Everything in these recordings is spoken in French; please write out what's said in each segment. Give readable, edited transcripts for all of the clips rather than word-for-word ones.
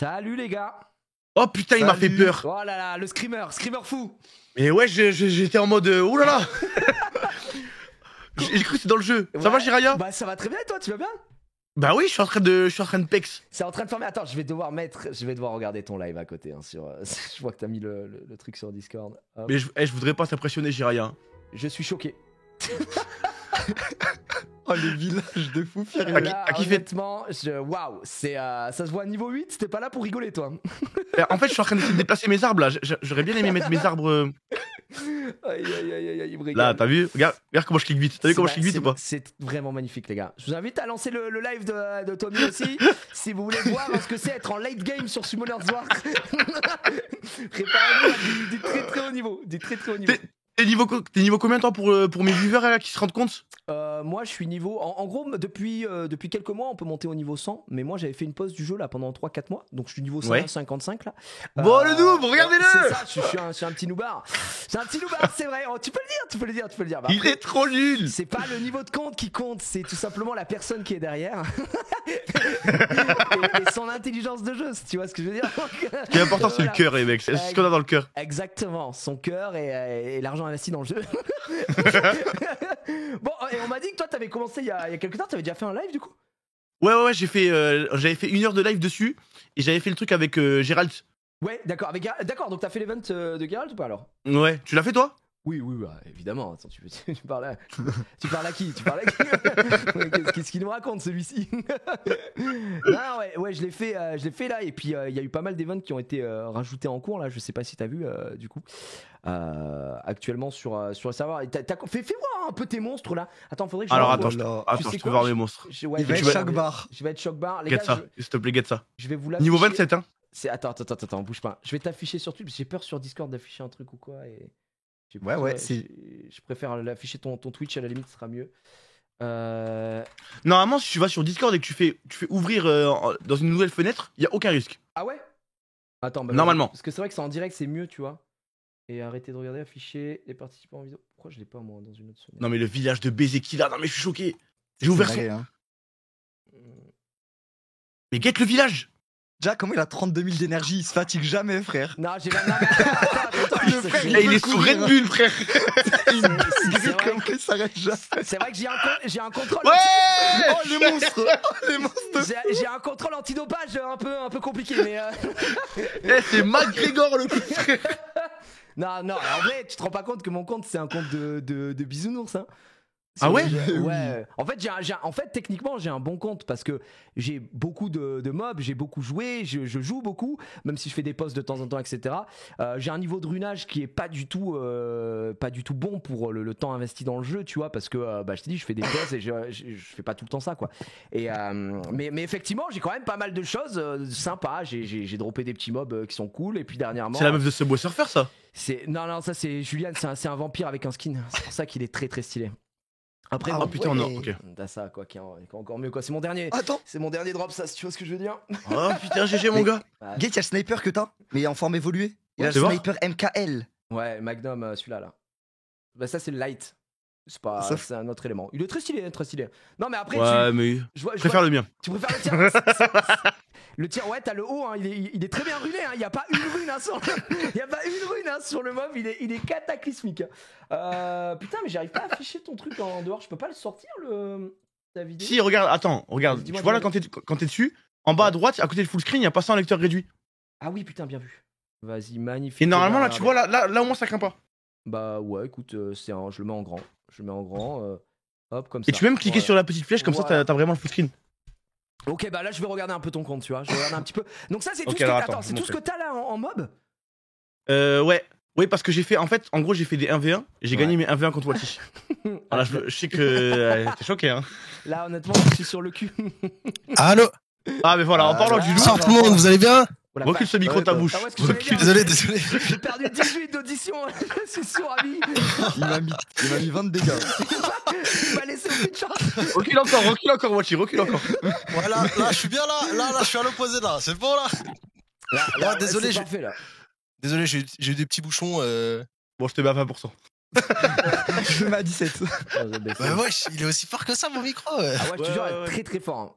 Salut les gars. Oh putain, il m'a fait peur. Oh là là, le screamer fou. Mais ouais, j'étais en mode oh là là. J'ai cru que c'était dans le jeu. Ça va, Jiraya? Bah ça va très bien et toi, tu vas bien? Bah oui, je suis en train de pex. C'est en train de former. Attends, je vais devoir regarder ton live à côté. Hein, je vois que t'as mis le truc sur Discord. Hop. Mais je voudrais pas t'impressionner, Jiraya. Je suis choqué. Oh le village de fou, Pierre. À qui honnêtement, waouh, ça se voit à niveau 8, t'es pas là pour rigoler toi. En fait, je suis en train d'essayer de déplacer mes arbres là. J'aurais bien aimé mettre mes arbres. Aïe, il me régale. Là, t'as vu? Regarde comment je clique vite. T'as vu comment je clique vite ou pas? C'est vraiment magnifique, les gars. Je vous invite à lancer le live de Tommy aussi. Si vous voulez voir ce que c'est être en late game sur Summoner's War. Préparez-vous du très très haut niveau. Du très très haut niveau. T'es niveau combien toi pour mes viewers là, qui se rendent compte? Moi je suis niveau. En gros, depuis quelques mois, on peut monter au niveau 100. Mais moi j'avais fait une pause du jeu là pendant 3-4 mois. Donc je suis niveau 155 là. Bon, le noob, regardez-le! C'est ça, je suis un petit noobard. C'est un petit noobard, c'est vrai. Oh, tu peux le dire. Bah, il est trop nul! C'est pas le niveau de compte qui compte, c'est tout simplement la personne qui est derrière. et son intelligence de jeu, tu vois ce que je veux dire. Ce qui est important, c'est le cœur, les mecs. C'est ce qu'on a dans le cœur. Exactement, son cœur et l'argent investi dans le jeu. Bon, et on m'a dit que toi t'avais commencé il y a quelques temps, t'avais déjà fait un live du coup? Ouais, j'avais fait 1 heure de live dessus et j'avais fait le truc avec Gérald. Ouais, d'accord, d'accord, donc t'as fait l'event de Geralt ou pas alors? Ouais, tu l'as fait toi? Oui, bah, évidemment. Attends, tu parles à qui? Qu'est-ce qu'il nous raconte celui-ci? Non, ouais, je l'ai fait là. Et puis il y a eu pas mal d'events qui ont été rajoutés en cours là. Je sais pas si t'as vu du coup. Actuellement sur le serveur. Fais voir un peu tes monstres là. Attends, faudrait que je. Alors vois. attends, je peux voir mes monstres. Je vais être choc bar. Je vais être choc bar. Les Get gars, ça, s'il te plaît, get ça. Je vais vous l'afficher. Niveau 27, hein. Attends, bouge pas. Je vais t'afficher sur Twitch. J'ai peur sur Discord d'afficher un truc ou quoi et. Ouais, je préfère l'afficher ton Twitch, à la limite, ce sera mieux. Normalement, si tu vas sur Discord et que tu fais ouvrir dans une nouvelle fenêtre, il y a aucun risque. Ah ouais? Attends, normalement. Parce que c'est vrai que c'est en direct, c'est mieux, tu vois. Et arrêtez de regarder, afficher les participants en vidéo. Pourquoi je l'ai pas moi dans une autre fenêtre? Non, mais le village de baiser qu'il a, non, mais je suis choqué. J'ai ouvert son. Hein. Mais get le village! Jack, comment il a 32 000 d'énergie? Il se fatigue jamais, frère. Non, j'ai pas. Attends, Le frère, il est sous Red Bull, frère! Comment il s'arrête jamais? C'est vrai que j'ai un contrôle. Ouais! Oh, les monstres! J'ai un contrôle antidopage un peu compliqué, mais. C'est McGregor le coup, frère! Non, en vrai, tu te rends pas compte que mon compte c'est un compte de bisounours, hein. Ah ouais? Ouais. En fait, techniquement, j'ai un bon compte parce que j'ai beaucoup de mobs, j'ai beaucoup joué, je joue beaucoup, même si je fais des posts de temps en temps, etc. J'ai un niveau de runage qui est pas du tout bon pour le temps investi dans le jeu, tu vois, parce que je t'ai dit, je fais des posts et je fais pas tout le temps ça, quoi. Et mais effectivement, j'ai quand même pas mal de choses sympas. J'ai droppé des petits mobs qui sont cool, et puis dernièrement. C'est la meuf de Subway Surfer, ça? Non, ça c'est Julian, c'est un vampire avec un skin. C'est pour ça qu'il est très très stylé. Après, oh putain, non, ok. T'as ça, quoi, qui est encore mieux, quoi. C'est mon dernier. Attends. C'est mon dernier drop, ça, si tu vois ce que je veux dire. Oh putain, GG, mon gars. Get, il y a le sniper que t'as, mais en forme évoluée. Il a le c'est bon sniper MKL. Ouais, Magnum, celui-là, là. Bah, ça, c'est le light. C'est un autre élément. Il est très stylé, très stylé. Non, mais après, ouais, mais je préfère le mien. Tu préfères le tien? Le tir, ouais, t'as le haut, hein, il est très bien runé, hein, il n'y a pas une rune sur le mob, il est cataclysmique. Putain, mais j'arrive pas à afficher ton truc en dehors, je peux pas le sortir, ta vidéo? Si, regarde. Tu vois là, quand t'es dessus, en bas à droite, à côté du full screen, il y a passé en lecteur réduit. Ah oui, putain, bien vu. Vas-y, magnifique. Et normalement, là, tu vois, là au moins, ça craint pas. Bah ouais, écoute, je le mets en grand. Hop, comme ça. Et tu peux même cliquer sur la petite flèche, comme ça, t'as vraiment le full screen. Ok, bah là je vais regarder un peu ton compte, tu vois. Je vais regarder un petit peu. Donc ça c'est tout, c'est tout ce que t'as là en mob? Ouais. Oui, parce que j'ai fait, en fait, en gros, j'ai fait des 1v1 et j'ai gagné mes 1v1 contre Wati. Voilà, je sais que t'es choqué, hein. Là, honnêtement, je suis sur le cul. Allô? Ah, mais voilà, en parlant du loup. Bonsoir tout le monde, vous allez bien? Recule ce micro de ta bouche. Désolé. J'ai perdu 18 d'audition. Je suis sourd à vie. Il m'a mis 20 de dégâts. Il m'a laissé aucune chance. Recule encore, Wati, recule encore. Voilà, là, je suis bien là, je suis à l'opposé là, c'est bon là? Là, désolé, parfait, là. Désolé, j'ai eu des petits bouchons. Bon, je te mets à 20%. Je me mets à 17. Bah ouais, il est aussi fort que ça mon micro. Ah ouais, je te jure, très très fort. Hein.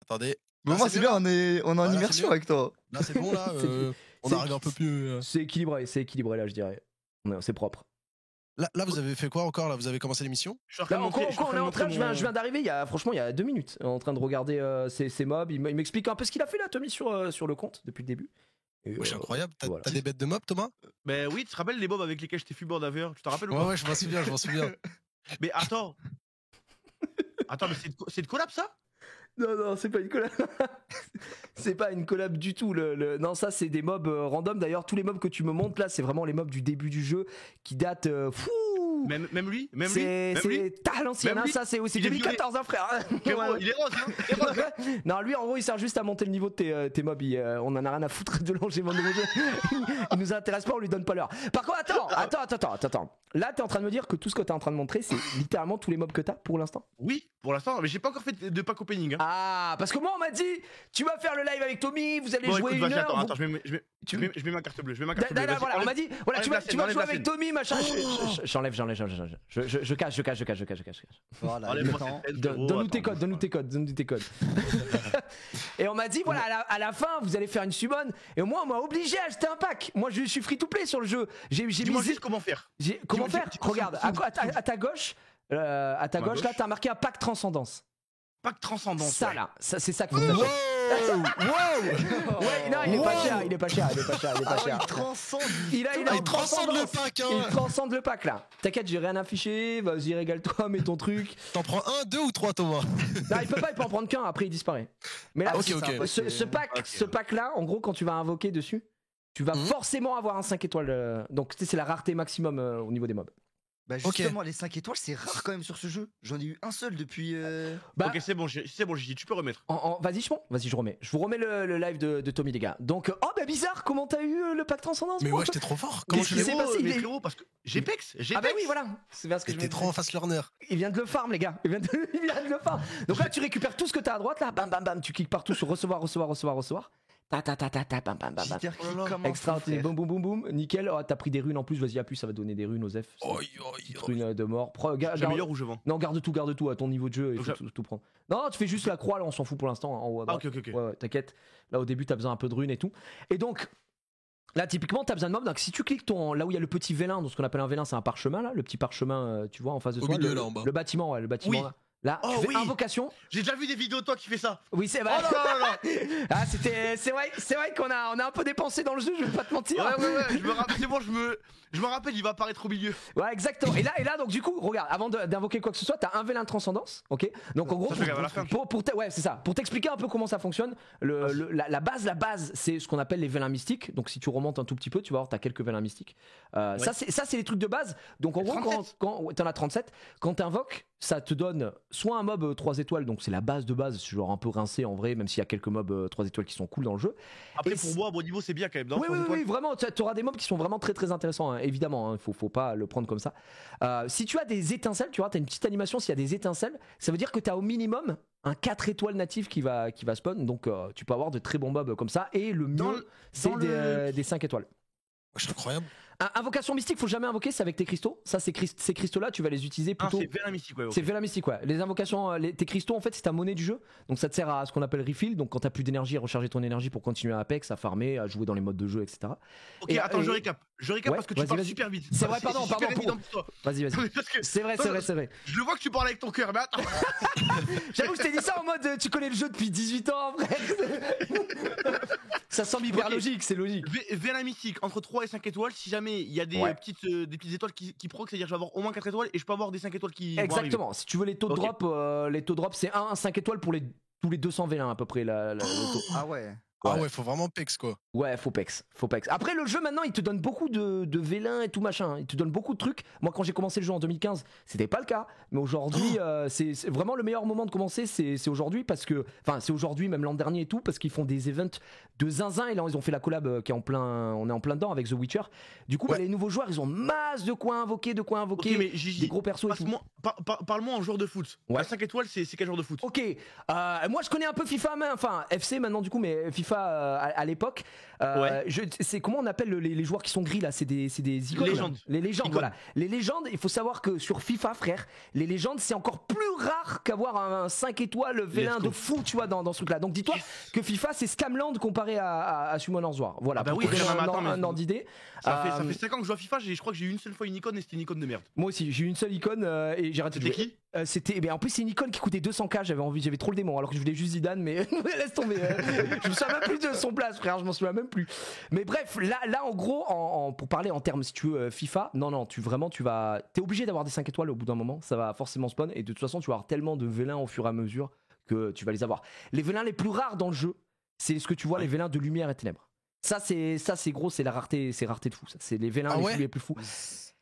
Attendez. Bon, Ah, moi, c'est c'est bien. bien, on est en Voilà, c'est immersion mieux. avec toi. Là, c'est bon, là. On c'est- arrive un peu plus. C'est équilibré là, je dirais. Non, c'est propre. Là, vous avez fait quoi encore? Là, vous avez commencé l'émission? Je suis en train Là, de montrer. encore, Je suis en on train est de en train, montrer je viens d'arriver franchement, il y a 2 minutes, en train de regarder ces mobs. Il m'explique un peu ce qu'il a fait là, Tommy, sur le compte depuis le début. Et, Ouais, c'est incroyable. T'as voilà. t'as des bêtes de mob, Thomas? Ben oui, tu te rappelles les mobs avec lesquels je t'ai fumé en d'ailleurs? Tu te rappelles ou Ouais, pas? ouais, je m'en souviens, je m'en souviens. Mais attends. Attends, mais c'est de collab ça? Non, c'est pas une collab. C'est pas une collab du tout. Non, ça, c'est des mobs random. D'ailleurs, tous les mobs que tu me montres là, c'est vraiment les mobs du début du jeu qui datent. Même lui? Même lui? C'est Même lui? à l'ancienne, Même hein, lui ça, c'est Il est 2014, hein, frère. Frérot, Ouais. il est rose, hein? Il est rose. Non, lui, en gros, il sert juste à monter le niveau de tes mobs. On en a rien à foutre de l'enchaînement de jeu. Il nous intéresse pas, on lui donne pas l'heure. Par contre, attends. Là, t'es en train de me dire que tout ce que t'es en train de montrer, c'est littéralement tous les mobs que t'as pour l'instant? Oui, pour l'instant, mais j'ai pas encore fait de pack opening. Hein. Ah, parce que moi, on m'a dit, tu vas faire le live avec Tommy, vous allez Bon, jouer écoute, une vas-y, heure. attends, je mets ma carte bleue. Je mets ma carte bleue. Voilà, Vas-y, on m'a dit, voilà, tu vas enlève la jouer scène, avec Tommy, machin. J'enlève. Je cache. Voilà, Enlève-moi le temps. cette scène, frérot, Donne-nous tes attends. codes, donne-nous tes codes. Et on m'a dit, voilà, à la fin, vous allez faire une summon. Et moi, on m'a obligé à acheter un pack. Moi, je suis free to play sur le jeu. J'ai Dis-moi misé. juste comment faire. Comment dis-moi, faire? dis-moi, Regarde, à ta gauche, là, t'as marqué un pack transcendance. Pack transcendance. Ça ouais. là, c'est ça qu'il faut Wow! t'acheter. Wow! Ouais, non, il est pas cher, il est pas cher. Ah ouais, il transcende. Il a Il transcende le pack, Il hein! transcende le pack là. T'inquiète, j'ai rien affiché. Vas-y, régale-toi, mets ton truc. T'en prends 1, 2 ou 3, Thomas? Non, il peut en prendre qu'un. Après, il disparaît. Mais là, Ah, ok, ok. ce pack là, en gros, quand tu vas invoquer dessus, tu vas forcément avoir un 5 étoiles. Donc, tu sais, c'est la rareté maximum au niveau des mobs. Bah justement, les 5 étoiles, c'est rare quand même sur ce jeu. J'en ai eu un seul depuis... Bah, Ok, c'est bon, Gigi, tu peux remettre. Vas-y, je remets. Je vous remets le live de Tommy, les gars. Donc, oh, bah bizarre, comment t'as eu le pack transcendance? Mais moi ouais, j'étais trop fort. Comment Qu'est-ce je qui l'ai s'est passé? Mais frérot, parce que j'ai Pex. Ah, bah oui, voilà. C'est bien ce que je me T'étais trop en face learner. Il vient de le farm, les gars. Il vient de le farm. Donc là, tu récupères tout ce que t'as à droite, là. Bam, bam, bam. Tu cliques partout sur recevoir. Ta, bam, bam, bam. Jitter qui comme un Extra, fou, frère. boum. Nickel. Oh, t'as pris des runes en plus. Vas-y, appuie, ça va donner des runes aux F. Oi, Petite rune de mort. J'améliore ou je vends? Non, garde tout à ton niveau de jeu. Il Donc faut tout prendre. Non, tu fais juste la croix, là, on s'en fout pour l'instant. En haut à Ah, droite. ok. Ouais, t'inquiète. Là, au début, t'as besoin un peu de runes et tout. Et donc. Là, typiquement, t'as besoin de mobs. Donc, si tu cliques là où il y a le petit vélin, donc ce qu'on appelle un vélin, c'est un parchemin, là, le petit parchemin, tu vois, en face de Au toi. milieu, là, en bas. Le bâtiment, ouais, le bâtiment Oui. là. Là, Oh, tu fais oui. invocation. J'ai déjà vu des vidéos de toi qui fait ça. Oui, c'est vrai. Oh là là. Ah, c'est vrai qu'on a un peu dépensé dans le jeu, je vais pas te mentir. Ouais, je me rappelle, c'est bon, je me rappelle, il va apparaître au milieu. Ouais, exactement. Et là, donc, du coup, regarde, avant d'invoquer quoi que ce soit, t'as un vélin de transcendance, ok? Donc, en gros, Ça, je regarde à la fin. ouais, c'est ça. Pour t'expliquer un peu comment ça fonctionne, la base, c'est ce qu'on appelle les vélins mystiques. Donc, si tu remontes un tout petit peu, tu vas voir, t'as quelques vélins mystiques. Ouais. Ça, c'est les trucs de base. Donc, en gros, 37. quand t'en as 37, quand t'invoques, ça te donne soit un mob 3 étoiles, donc c'est la base de base, c'est genre un peu rincé en vrai, même s'il y a quelques mobs 3 étoiles qui sont cool dans le jeu. Après, Et pour moi, à bon niveau, c'est bien quand même. Non, Oui, vraiment, tu auras des mobs qui sont vraiment très très intéressants, hein, évidemment, il faut pas le prendre comme ça. Si tu as des étincelles, tu vois, tu as une petite animation, s'il y a des étincelles, ça veut dire que tu as au minimum un 4 étoiles natif qui va spawn, donc tu peux avoir de très bons mobs comme ça, et le mieux, c'est des 5 étoiles. C'est incroyable. Invocation mystique, faut jamais invoquer, c'est avec tes cristaux. Ça, ces cristaux-là, tu vas les utiliser Ah, plutôt. c'est vélin mystique, ouais. ok. C'est vélin mystique, ouais. Les invocations, tes cristaux, en fait, c'est ta monnaie du jeu. Donc ça te sert à ce qu'on appelle refill. Donc quand t'as plus d'énergie, à recharger ton énergie pour continuer à Apex, à farmer, à jouer dans les modes de jeu, etc. Ok, Et- attends, et- je récap. Ouais, parce que tu vas-y, parles vas-y. super vite. C'est vrai, pardon, super pardon, évident pour toi. Vas-y. Parce que C'est vrai. je vois que tu parles avec ton cœur, mais attends. J'avoue que je t'ai dit ça en mode tu connais le jeu depuis 18 ans, frère. Ça semble hyper Ok. logique, c'est logique. Vélin mystique, entre 3 et 5 étoiles. Si jamais il y a des Ouais. petites étoiles qui proc, c'est-à-dire que je vais avoir au moins 4 étoiles et je peux avoir des 5 étoiles qui vont arriver. Exactement. Si tu veux les taux de Ok. drop, c'est 5 étoiles pour tous les 200 vélins à peu près. Le taux. Ah ouais. Ah ouais, faut vraiment pex quoi. Ouais, faut pex. Après, le jeu maintenant, il te donne beaucoup de vélins et tout machin. hein. Il te donne beaucoup de trucs. Moi, quand j'ai commencé le jeu en 2015, c'était pas le cas. Mais aujourd'hui, c'est vraiment le meilleur moment de commencer. C'est aujourd'hui parce que, enfin, c'est aujourd'hui, même l'an dernier et tout, parce qu'ils font des events de zinzin. Et là, ils ont fait la collab qui est on est en plein dedans avec The Witcher. Du coup, Ouais. bah, les nouveaux joueurs, ils ont masse de quoi invoquer, Ok, mais Gigi, des gros persos et tout. parle-moi en joueur de foot. Ouais. À 5 étoiles, c'est quel joueur de foot? Ok, moi je connais un peu FIFA, enfin FC maintenant du coup, mais FIFA FIFA à l'époque. C'est comment on appelle les joueurs qui sont gris là? C'est des icônes. Légendes. Les légendes, Icônes. voilà. Les légendes, il faut savoir que sur FIFA, frère, les légendes, c'est encore plus rare qu'avoir un 5 étoiles vélin de fou, tu vois, dans ce truc-là. Donc dis-toi que FIFA, c'est Scamland comparé à Summoner's War. Voilà, bah pour oui, te donner frère, un ordre d'idée. Ça fait 5 ans que je joue à FIFA, je crois que j'ai eu une seule fois une icône et c'était une icône de merde. Moi aussi, j'ai eu une seule icône et j'ai arrêté de C'était jouer. qui? C'était, en plus c'est une icône qui coûtait 200k, j'avais trop le démon alors que je voulais juste Zidane, mais laisse tomber. Je me souviens même plus de son place, frère, je m'en souviens même plus. Mais bref, là en gros, pour parler en termes, si tu veux, FIFA, non, t'es obligé d'avoir des 5 étoiles au bout d'un moment, ça va forcément spawn et de toute façon tu vas avoir tellement de vélins au fur et à mesure que tu vas les avoir. Les vélins les plus rares dans le jeu, c'est ce que tu vois, les vélins de lumière et ténèbres. Ça c'est gros, c'est rareté de fou, ça. C'est les vélins les plus fous.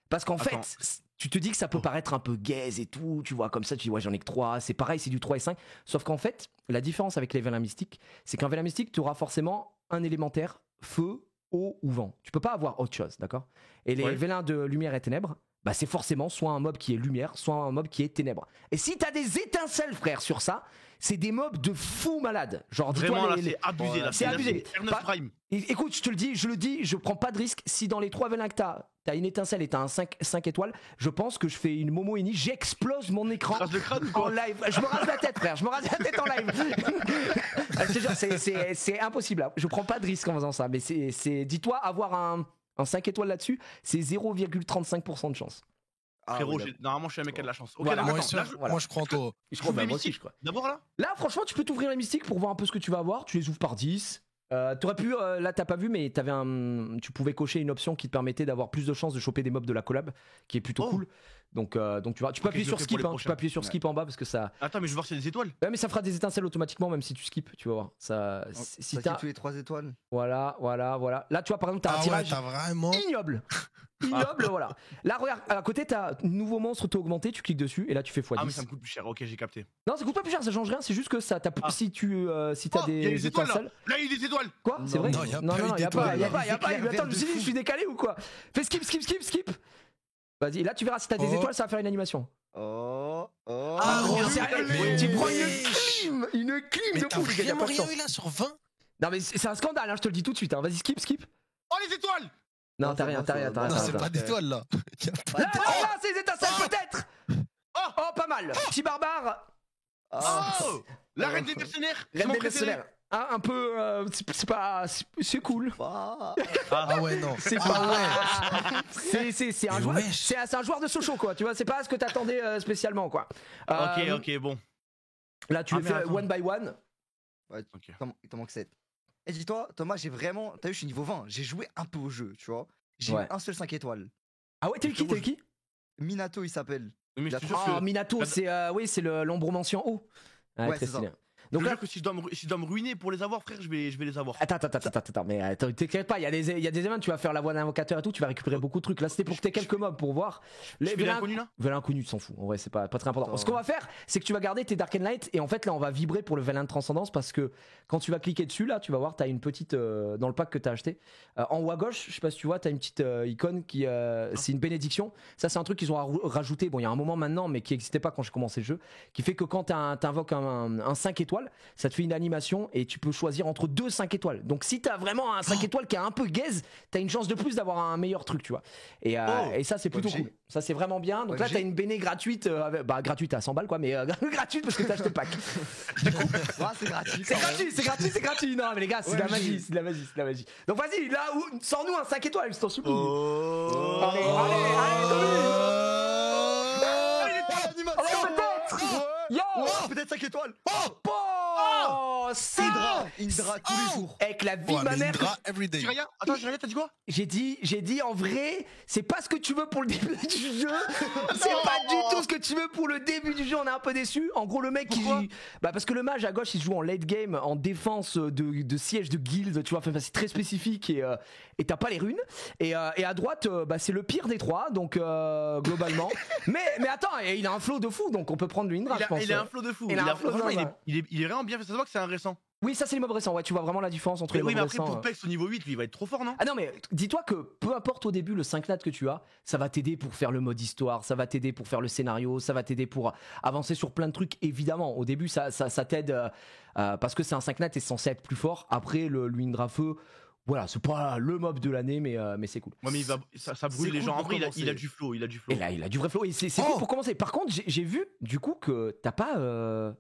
Parce qu'en fait, tu te dis que ça peut paraître un peu gaze et tout, tu vois, comme ça, tu dis ouais, j'en ai que 3, c'est pareil, c'est du 3 et 5. Sauf qu'en fait, la différence avec les vélins mystiques, c'est qu'un vélin mystique, tu auras forcément un élémentaire, feu, eau ou vent. Tu peux pas avoir autre chose, d'accord? Et les vélins de lumière et ténèbres, bah c'est forcément soit un mob qui est lumière, soit un mob qui est ténèbres. Et si t'as des étincelles, frère, sur ça, c'est des mobs de fous malades. Genre, vraiment, là, c'est abusé. Là, c'est abusé. R9 Prime. Écoute, je le dis, je prends pas de risque. Si dans les 3 vélins que t'as une étincelle et t'as un 5 étoiles, je pense que je fais une Momo Eni, j'explose mon écran Le crâne, en live. Je me rase la tête, frère, je me rase la tête en live. Je te jure, c'est impossible. Je prends pas de risque en faisant ça. Mais dis-toi, avoir un 5 étoiles là-dessus, c'est 0,35% de chance. Frérot, normalement je suis un mec qui a de la chance. Ok, Voilà, d'accord, moi je prends toi. Je crois, les moi aussi, mystiques. je crois. D'abord là. Là, franchement, tu peux t'ouvrir les mystiques pour voir un peu ce que tu vas avoir. Tu les ouvres par 10. T'aurais pu, là t'as pas vu, mais tu pouvais cocher une option qui te permettait d'avoir plus de chances de choper des mobs de la collab, qui est plutôt cool. Donc tu peux appuyer sur skip, tu peux appuyer sur skip en bas parce que ça. Attends, mais je veux voir s'il y a des étoiles. Ouais, mais ça fera des étincelles automatiquement même si tu skips, tu vas voir. Ça, si t'as tous les 3 étoiles. Voilà. Là, tu vois, par exemple, t'as un tirage t'as vraiment ignoble. Voilà. Là, regarde, à côté, t'as nouveau monstre auto-augmenté, tu cliques dessus et là, tu fais x10. Ah, mais ça me coûte plus cher, ok, j'ai capté. Non, ça coûte pas plus cher, ça change rien, c'est juste que ça, si t'as des étoiles étincelles. Là, il y a des étoiles. Quoi? C'est vrai? Non, y a Non, pas eu y a d'étoiles. pas. Attends, je me suis dit, je suis décalé ou quoi? Fais skip. Vas-y, là, tu verras si t'as des étoiles, ça va faire une animation. Ah, gros, bien tu prends joué. une clim Mais de t'as ouf, les gars, y a vraiment pas de rien chance. eu là sur 20? Non, mais c'est un scandale, hein, je te le dis tout de suite. Hein. Vas-y, skip. Oh, les étoiles. Non, t'as rien. Non, c'est pas d'étoiles là. Y a pas Là, c'est les étincelles, peut-être. Oh, pas mal. Petit barbare. Oh, la reine des mercenaires. Reine des mercenaires. Un peu, c'est cool. Ah ouais, non. C'est pas c'est un joueur, c'est un joueur de Sochaux quoi. Tu vois, c'est pas ce que t'attendais spécialement quoi. Ok, bon. Là, tu le fais one by one. Ouais, il t'en manque 7. Et dis-toi, Thomas, j'ai vraiment. T'as vu, je suis niveau 20. J'ai joué un peu au jeu, tu vois. J'ai eu un seul 5 étoiles. Ah ouais, t'as eu qui? Minato, il s'appelle. Mais je suis sûr que. Minato, c'est l'ombromancie en haut. Ouais, c'est ça. Donc là, que si je dois me ruiner pour les avoir, frère, je vais les avoir. Attends, mais t'inquiète pas, il y a des événements, tu vas faire la voie d'invocateur et tout, tu vas récupérer beaucoup de trucs. Là, c'était pour que t'aies quelques mobs pour voir. Les vélins inconnus là. Vélin inconnu, tu s'en fous. En vrai, c'est pas très important. Ce qu'on va faire, c'est que tu vas garder tes Dark and Light et en fait, là, on va vibrer pour le vélin de transcendance parce que quand tu vas cliquer dessus, là, tu vas voir, t'as une petite dans le pack que t'as acheté. En haut à gauche, je sais pas si tu vois, t'as une petite icône qui, c'est une bénédiction. Ça, c'est un truc qu'ils ont rajouté. Bon, il y a un moment maintenant, mais qui n'existait pas quand j'ai commencé le jeu, qui fait que quand t'invoques un 5 étoiles, ça te fait une animation et tu peux choisir entre 2 5 étoiles. Donc si t'as vraiment un 5 étoiles qui est un peu gaze, t'as une chance de plus d'avoir un meilleur truc, tu vois. Et ça c'est plutôt cool. Ça c'est vraiment bien. Donc là t'as une béné gratuite, gratuite à 100 balles quoi, mais gratuite parce que t'as acheté le pack. C'est gratuit. C'est gratuit. Non mais les gars, c'est de la magie. Donc vas-y, là, sors-nous un 5 étoiles, je t'en supplie. Peut-être 5 étoiles. C'est Indra tous les jours. Avec la vie de ma mère. everyday. Attends, t'as dit quoi? J'ai dit en vrai, c'est pas ce que tu veux pour le début du jeu. C'est pas du tout ce que tu veux pour le début du jeu. On est un peu déçus. En gros, le mec, parce que le mage à gauche, il joue en late game, en défense de siège de guild. Tu vois, enfin, c'est très spécifique et t'as pas les runes. Et à droite, c'est le pire des trois. Donc globalement. mais attends, il a un flow de fou, donc on peut prendre le Indra. Je pense. Il a un flow de fou. Il est vraiment bien fait. Ça se voit que c'est un récent. Oui, ça c'est les mobs récents, ouais, tu vois vraiment la différence entre Mais les oui, mobs mais après, récents. pour Pex au niveau 8, lui, il va être trop fort, non? Ah non, mais dis-toi que peu importe au début le 5 nat que tu as, ça va t'aider pour faire le mode histoire, ça va t'aider pour faire le scénario, ça va t'aider pour avancer sur plein de trucs. Évidemment, au début, ça t'aide parce que c'est un 5 nat, t'es censé être plus fort. Après, le Indra Feu, voilà, c'est pas le mob de l'année, mais c'est cool. Ouais, mais ça brûle C'est les cool gens. En pour vrai, il a commencer. du flow, il a du flow. Et là, il a du vrai flow. Et c'est cool pour commencer. Par contre, j'ai vu du coup que t'as pas.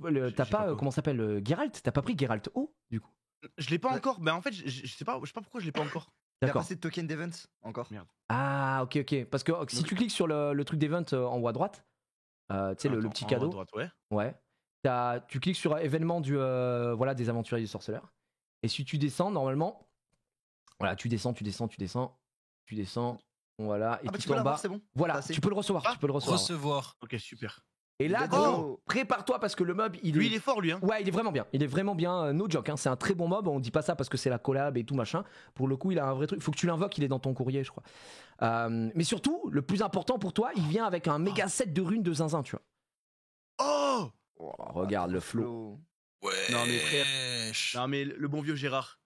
T'as j'ai pas, pas quoi. comment ça s'appelle, Geralt. T'as pas pris Geralt haut, du coup. Je l'ai pas Ouais. encore. Ben en fait, je sais pas pourquoi je l'ai pas encore. Il a D'accord. passé de token d'event encore. Merde. Ah, ok. Parce que si tu cliques sur le truc d'event en haut à droite, tu sais, le Attends, petit en haut à cadeau. droite, ouais. Ouais. Tu cliques sur événement voilà, des aventuriers du sorceleur. Et si tu descends, normalement. Voilà, tu descends. Voilà. Et Ah bah tout tu peux en l'avoir, bas. c'est bon. Voilà, Passé. tu peux le recevoir. Ah, Tu peux le recevoir. Recevoir. Ok, super. Et là, Let's gros, go. prépare-toi parce que le mob, Lui, il est fort, lui. Hein. Ouais, il est vraiment bien. Il est vraiment bien. No joke, hein. C'est un très bon mob. On dit pas ça parce que c'est la collab et tout machin. Pour le coup, il a un vrai truc. Faut que tu l'invoques. Il est dans ton courrier, je crois. Mais surtout, le plus important pour toi, il vient avec un méga set de runes de zinzin, tu vois. Oh Oh, regarde le flow. Ouais. Non, mais frère. Non, mais le bon vieux Gérard.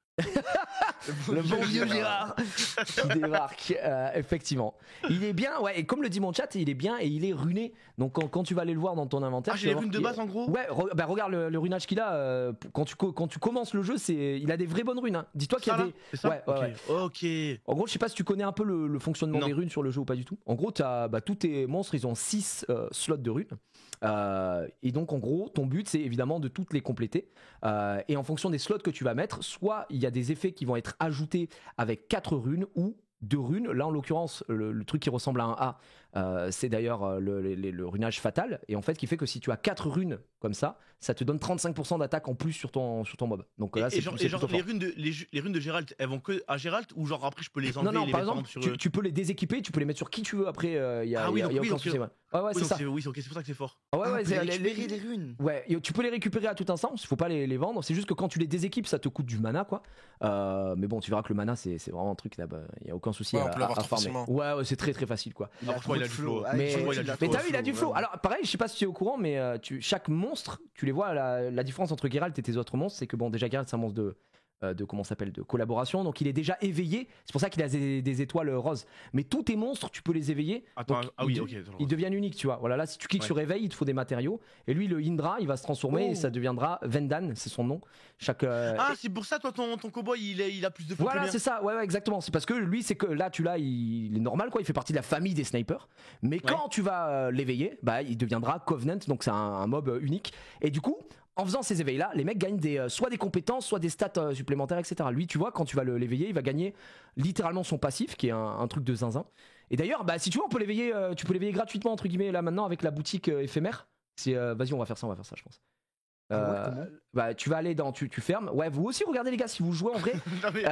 Le bon vieux Gérard qui débarque, effectivement. Il est bien, ouais. Et comme le dit mon chat, il est bien et il est runé. Donc quand tu vas aller le voir dans ton inventaire, Ah, tu j'ai vas les voir runes de qu'il- base en gros. Ouais, bah regarde le runage qu'il a. Quand tu commences le jeu, il a des vraies bonnes runes. Hein. Dis-toi qu'il y a Ça, là des. C'est ça Ouais. Ok. En gros, je sais pas si tu connais un peu le fonctionnement Non. des runes sur le jeu ou pas du tout. En gros, tous tes monstres, ils ont 6 slots de runes. Et donc, en gros, ton but, c'est évidemment de toutes les compléter. Et en fonction des slots que tu vas mettre, soit il y a des effets qui vont être ajoutés avec 4 runes ou 2 runes. Là, en l'occurrence, le truc qui ressemble à un A, c'est d'ailleurs le runage fatal. Et en fait, qui fait que si tu as 4 runes comme ça te donne 35% d'attaque en plus sur ton mob. Donc là, Et c'est genre, plutôt fort. les runes de Gérald, elles vont que à Gérald ou genre après je peux les enlever Non, et les par mettre exemple, sur. tu peux les déséquiper, tu peux les mettre sur qui tu veux après, il y a, Ah oui, y a- donc y a oui, aucun donc, souci. Ouais, Oui, c'est donc ça. c'est pour ça que c'est fort. Ouais, Ah, c'est récupérer les runes. Ouais, et tu peux les récupérer à tout instant, il faut pas les vendre, c'est juste que quand tu les déséquipes, ça te coûte du mana quoi. Mais bon, tu verras que le mana c'est vraiment un truc là, il y a aucun souci Ouais, à, on peut l'avoir à trop farmer. facilement. Ouais, c'est très facile quoi. Non, franchement, il a du flow. Ah, Mais, Joe, il a du a mais trop t'as vu, il a du flow. vraiment. Alors pareil, je sais pas si tu es au courant, mais chaque monstre, tu les vois, la différence entre Geralt et tes autres monstres, c'est que bon, déjà Geralt c'est un monstre de comment ça s'appelle, de collaboration, donc il est déjà éveillé, c'est pour ça qu'il a des étoiles roses. Mais tous tes monstres, tu peux les éveiller. Attends, Donc, ah oui, ils- ok. Ils deviennent uniques, tu vois. Voilà, là, si tu cliques Ouais. sur éveil, il te faut des matériaux. Et lui, le Indra, il va se transformer Oh. et ça deviendra Vendan, c'est son nom. Ah, c'est pour ça, toi, ton cowboy, il a plus de flow que Voilà, le mien. c'est ça, ouais, exactement. C'est parce que lui, c'est que là, il est normal, quoi. Il fait partie de la famille des snipers. Mais quand tu vas l'éveiller, bah, il deviendra Covenant, donc c'est un mob unique. Et du coup, en faisant ces éveils-là, les mecs gagnent soit des compétences, soit des stats supplémentaires, etc. Lui, tu vois, quand tu vas l'éveiller, il va gagner littéralement son passif, qui est un truc de zinzin. Et d'ailleurs, bah, si tu veux, on peut l'éveiller, tu peux l'éveiller gratuitement, entre guillemets, là maintenant, avec la boutique éphémère. Vas-y, on va faire ça, je pense. Ah ouais, comment Bah, tu vas aller dans, tu fermes. Ouais, vous aussi, regardez les gars, si vous jouez en vrai. Non, mais,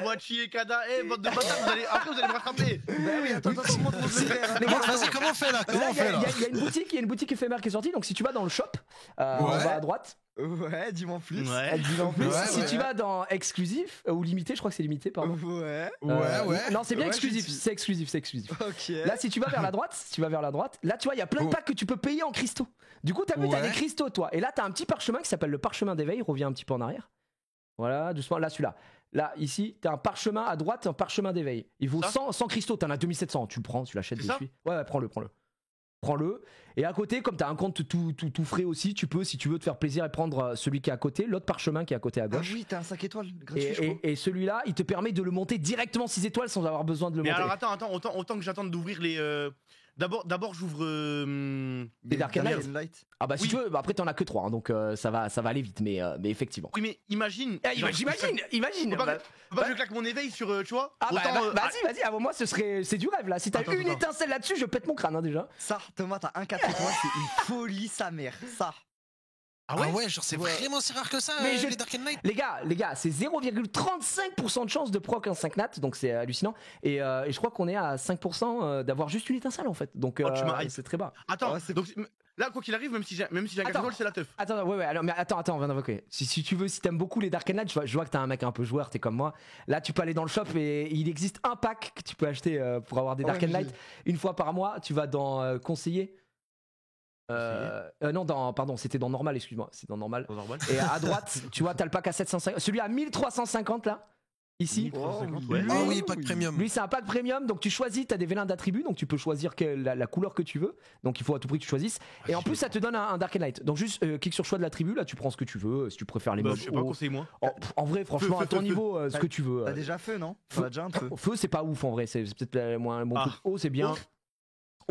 Wachi et Kada, bande de bâtards, après vous allez me rattraper. Bah oui, attends, montre le faire. Les gars, Vas-y, comment on fait là Comment Là, on il y, a- fait là il y a- il y a une boutique éphémère qui est sortie. Donc, si tu vas dans le shop, on va à droite. Ouais, dis-moi en plus. Ouais. Elle dit en plus. Ouais, si ouais. tu vas dans exclusif ou limité, je crois que c'est limité, pardon. Ouais. Ouais. Non, c'est bien Ouais, exclusif. je suis- C'est exclusif. Ok. Là, si tu vas vers la droite, là, tu vois, il y a plein de Oh. packs que tu peux payer en cristaux. Du coup, t'as vu, t'as Ouais. des cristaux, toi. Et là, t'as un petit parchemin qui s'appelle le parchemin d'éveil. Reviens un petit peu en arrière. Voilà, doucement. Là, celui-là. Là, ici, t'as un parchemin à droite, un parchemin d'éveil. Il vaut Ça 100 cristaux. T'en as 2700. Tu le prends, tu l'achètes C'est de ça suite. Ouais, prends-le. Prends-le. Et à côté, comme t'as un compte tout frais aussi, tu peux, si tu veux te faire plaisir, et prendre celui qui est à côté, l'autre parchemin qui est à côté à Ah gauche. oui, t'as un 5 étoiles gratuit, je crois. Et celui-là, il te permet de le monter directement 6 étoiles sans avoir besoin de le Mais monter. alors attends, autant que j'attende d'ouvrir les. D'abord j'ouvre. Des Dark and Dark Light. Ah bah si Oui. tu veux, bah après t'en as que 3, donc ça va aller vite, mais effectivement. Oui, mais imagine. J'imagine. Faut pas que je claque mon éveil sur. Tu vois Ah bah, autant, vas-y, avant moi c'est du rêve là. Si t'as Attends, une attends. étincelle là-dessus, je pète mon crâne hein, déjà. Ça, Thomas, t'as un 4 étoiles, c'est une folie sa mère. Ça. Ah ouais, genre c'est Ouais. vraiment si rare que ça, Mais les Dark Knight. Les gars, c'est 0,35% de chance de proc un 5 nat, donc c'est hallucinant. Et je crois qu'on est à 5% d'avoir juste une étincelle en fait. Donc Oh, tu m'as hype. c'est très bas. Attends, Ouais, c'est- donc là, quoi qu'il arrive, même si j'ai un 4 Attends. étoiles, c'est la teuf. Attends, ouais, alors, mais attends, on vient d'invoquer. Si tu veux, si t'aimes beaucoup les Dark Knight, je vois que t'es un mec un peu joueur, t'es comme moi. Là, tu peux aller dans le shop et il existe un pack que tu peux acheter pour avoir des Ah Dark ouais, Knight. Une fois par mois, tu vas dans conseiller. Non, pardon, c'était dans normal, excuse-moi. C'est dans normal. Normal. Et à droite, tu vois, t'as le pack à 750. Celui à 1350 là, ici. 1350, ouais. Ah oui, pack premium. Lui, c'est un pack premium, donc tu choisis, t'as des vélins d'attributs, donc tu peux choisir la couleur que tu veux. Donc il faut à tout prix que tu choisisses. Et en plus, ça te donne un Dark Light. Donc juste clique sur choix de l'attribut, là tu prends ce que tu veux, si tu préfères les Bah, mobs. je sais pas, conseille-moi. En vrai, franchement, Feu, à ton feu, niveau, ce que tu veux. T'as déjà feu, non? Feu. T'as déjà un feu. Feu, c'est pas ouf en vrai, c'est peut-être moins bon. Haut, c'est bien.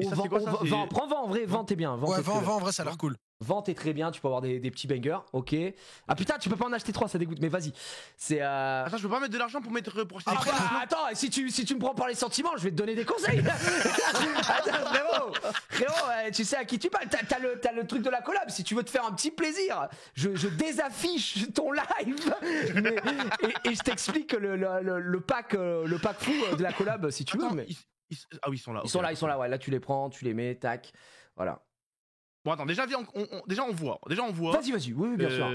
Et ça, c'est quoi, ça, c'est- Vent, prends vent en vrai, vent t'es bien. Ouais, t'es vent, en vrai, ça a l'air cool. Vent t'es très bien, tu peux avoir des petits bangers, ok. Ah putain, tu peux pas en acheter 3, ça dégoûte, mais vas-y. C'est Attends, je peux pas mettre de l'argent pour mettre pour acheter des Après, cartes, non attends, si tu me prends par les sentiments, je vais te donner des conseils. Attends, frérot, tu sais à qui tu parles. T'as le truc de la collab. Si tu veux te faire un petit plaisir, je désaffiche ton live et je t'explique le pack fou de la collab si tu veux. Attends, Mais ah oui, ils sont là. ils sont là. Ouais, là tu les prends, tu les mets, tac, voilà. Bon, attends, déjà, viens, on voit. Vas-y, oui, bien sûr.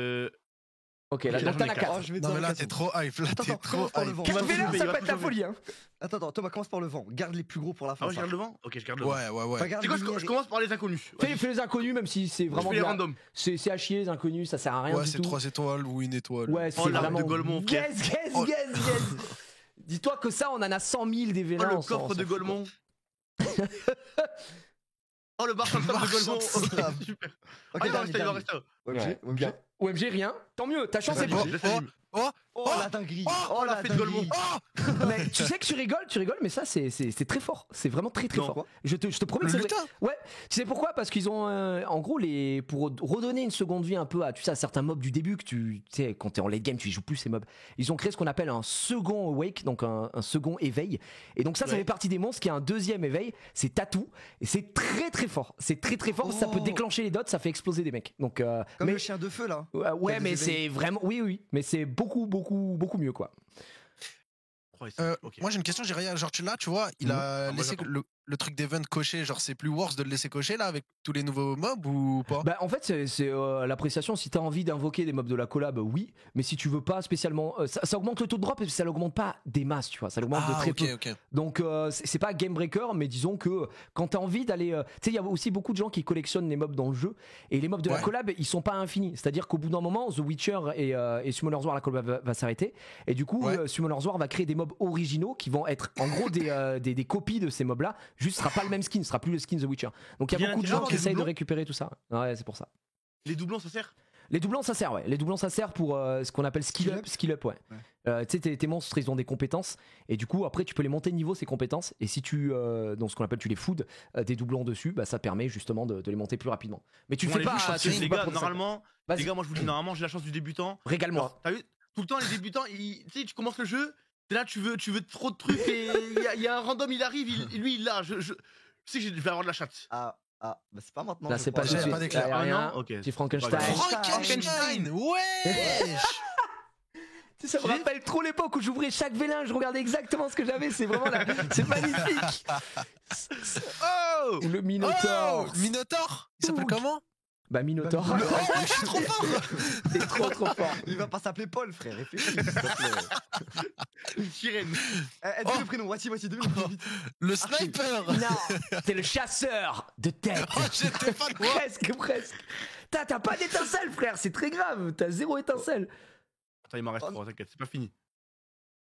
Ok, là, Ok, donc t'en j'en ai as quatre. 4. je vais te Non, dire mais là, la t'es question. trop hype. Là, t'es Attends, trop commence par le hype. vent. 4 vélins, il ça va peut tout être la sauver. folie, hein. Attends, Thomas, commence par le vent. Garde les plus gros pour la fin. Ah ouais, je ça. garde le vent. Ok, je garde le vent. Ouais. Enfin, garde C'est quoi, les je commence par les inconnus. Fais les inconnus, même si c'est Je vraiment fais les de la- random. C'est à chier les inconnus, ça sert à rien Ouais, du c'est tout. 3 étoiles ou 1 étoile. Ouais, c'est Oh, l'arme vraiment. de Golemont, frère. Guess. Oh. Dis-toi que ça, on en a 100 000 des Oh, vélins. le on s'en- coffre on de s'en fout, Golemont. Oh, le marchand de sable de Marchand de Golemont. sable. Super. Ok, Ah, il va dernier, rester, il va dernier. rester. Ouais, OMG. bien. OMG, rien. Tant mieux, ta chance est Vas-y, bonne. laisse allumer. Oh la dinguerie. Oh, la fée de Golemont. Mais tu sais que tu rigoles, mais ça, c'est très fort. C'est vraiment très Non. fort. Je te promets Le que c'est vrai. lutin. Ouais, tu sais pourquoi? Parce qu'ils ont, en gros, pour redonner une seconde vie un peu à, tu sais, à certains mobs du début que tu sais, quand t'es en late game, tu y joues plus ces mobs. Ils ont créé ce qu'on appelle un second awake, donc un second éveil. Et donc ça Ouais. fait partie des monstres qui a un deuxième éveil. C'est Tatou et c'est très fort. C'est très fort. Ça peut Oh. déclencher les dots, ça fait exploser des mecs. Donc, Comme mais le chien de feu là. ouais, Quel mais éveil. c'est vraiment, oui, mais c'est beaucoup mieux quoi. Oh, c'est- ok. Moi j'ai une question, j'ai rien. Genre tu vois, il a Ah, moi, laissé j'attends. le truc d'event coché. Genre c'est plus worse de le laisser cocher là avec tous les nouveaux mobs ou pas? Bah en fait c'est l'appréciation. Si t'as envie d'invoquer des mobs de la collab, oui, mais si tu veux pas spécialement, ça augmente le taux de drop et ça l'augmente pas des masses, tu vois, ça l'augmente de très peu. ok. Donc c'est pas game breaker, mais disons que quand t'as envie d'aller, tu sais, il y a aussi beaucoup de gens qui collectionnent les mobs dans le jeu et les mobs de la Ouais. collab ils sont pas infinis. C'est-à-dire qu'au bout d'un moment, The Witcher et Summoner's War, la collab va s'arrêter et du coup Ouais. Summoner's War va créer des mobs originaux qui vont être en gros des copies de ces mobs là. Juste ce sera pas le même skin, ce sera plus le skin The Witcher. Donc il y Il y a a beaucoup de intérêt à gens avoir qui des essayent de doublons récupérer tout ça. Ouais, c'est pour ça. Les doublons, ça sert? Les doublons ça sert, ouais. Les doublons ça sert pour ce qu'on appelle skill up, ouais. Tu sais, tes monstres ils ont des compétences et du coup après tu peux les monter de niveau ces compétences et si tu donc ce qu'on appelle tu les food des doublons dessus, bah ça permet justement de les monter plus rapidement. Mais tu le Bon, fais les pas, vues, tu le fais les pas gars, pour ça. normalement, Vas-y. les gars, moi je vous dis, normalement, j'ai la chance du débutant. Régale-moi. Genre, t'as vu, tout le temps, les débutants, tu sais, tu commences le jeu, t'es là, tu veux trop de trucs et il y a un random, il arrive, lui, il l'a. Je sais que je vais avoir de la chatte. Ah, bah c'est pas maintenant. Là je c'est crois. pas tout de J'ai suite. pas d'éclair. Là, y a Ah, rien. non, ok. Petit Frankenstein. Frankenstein, ouais. Tu sais, ça me rappelle trop l'époque où j'ouvrais chaque vélin, je regardais exactement ce que j'avais, c'est vraiment là, c'est magnifique. Oh! Ou le Minotaur. Oh, Minotaur. Il s'appelle Ouh. comment? Bah Minotaur. Bah, Oh, je suis trop fort. T'es trop fort. Il va pas s'appeler Paul, frère. Réfléchis. s'il te plaît. Sirène. Dis le prénom. Voici 2 minutes. Vite. Le sniper. Non, t'es le chasseur de tête. Oh, j'étais pas de moi. Presque. T'as pas d'étincelle, frère, c'est très grave. T'as 0 étincelle. Attends, il m'en reste Oh, 3, t'inquiète, c'est pas fini.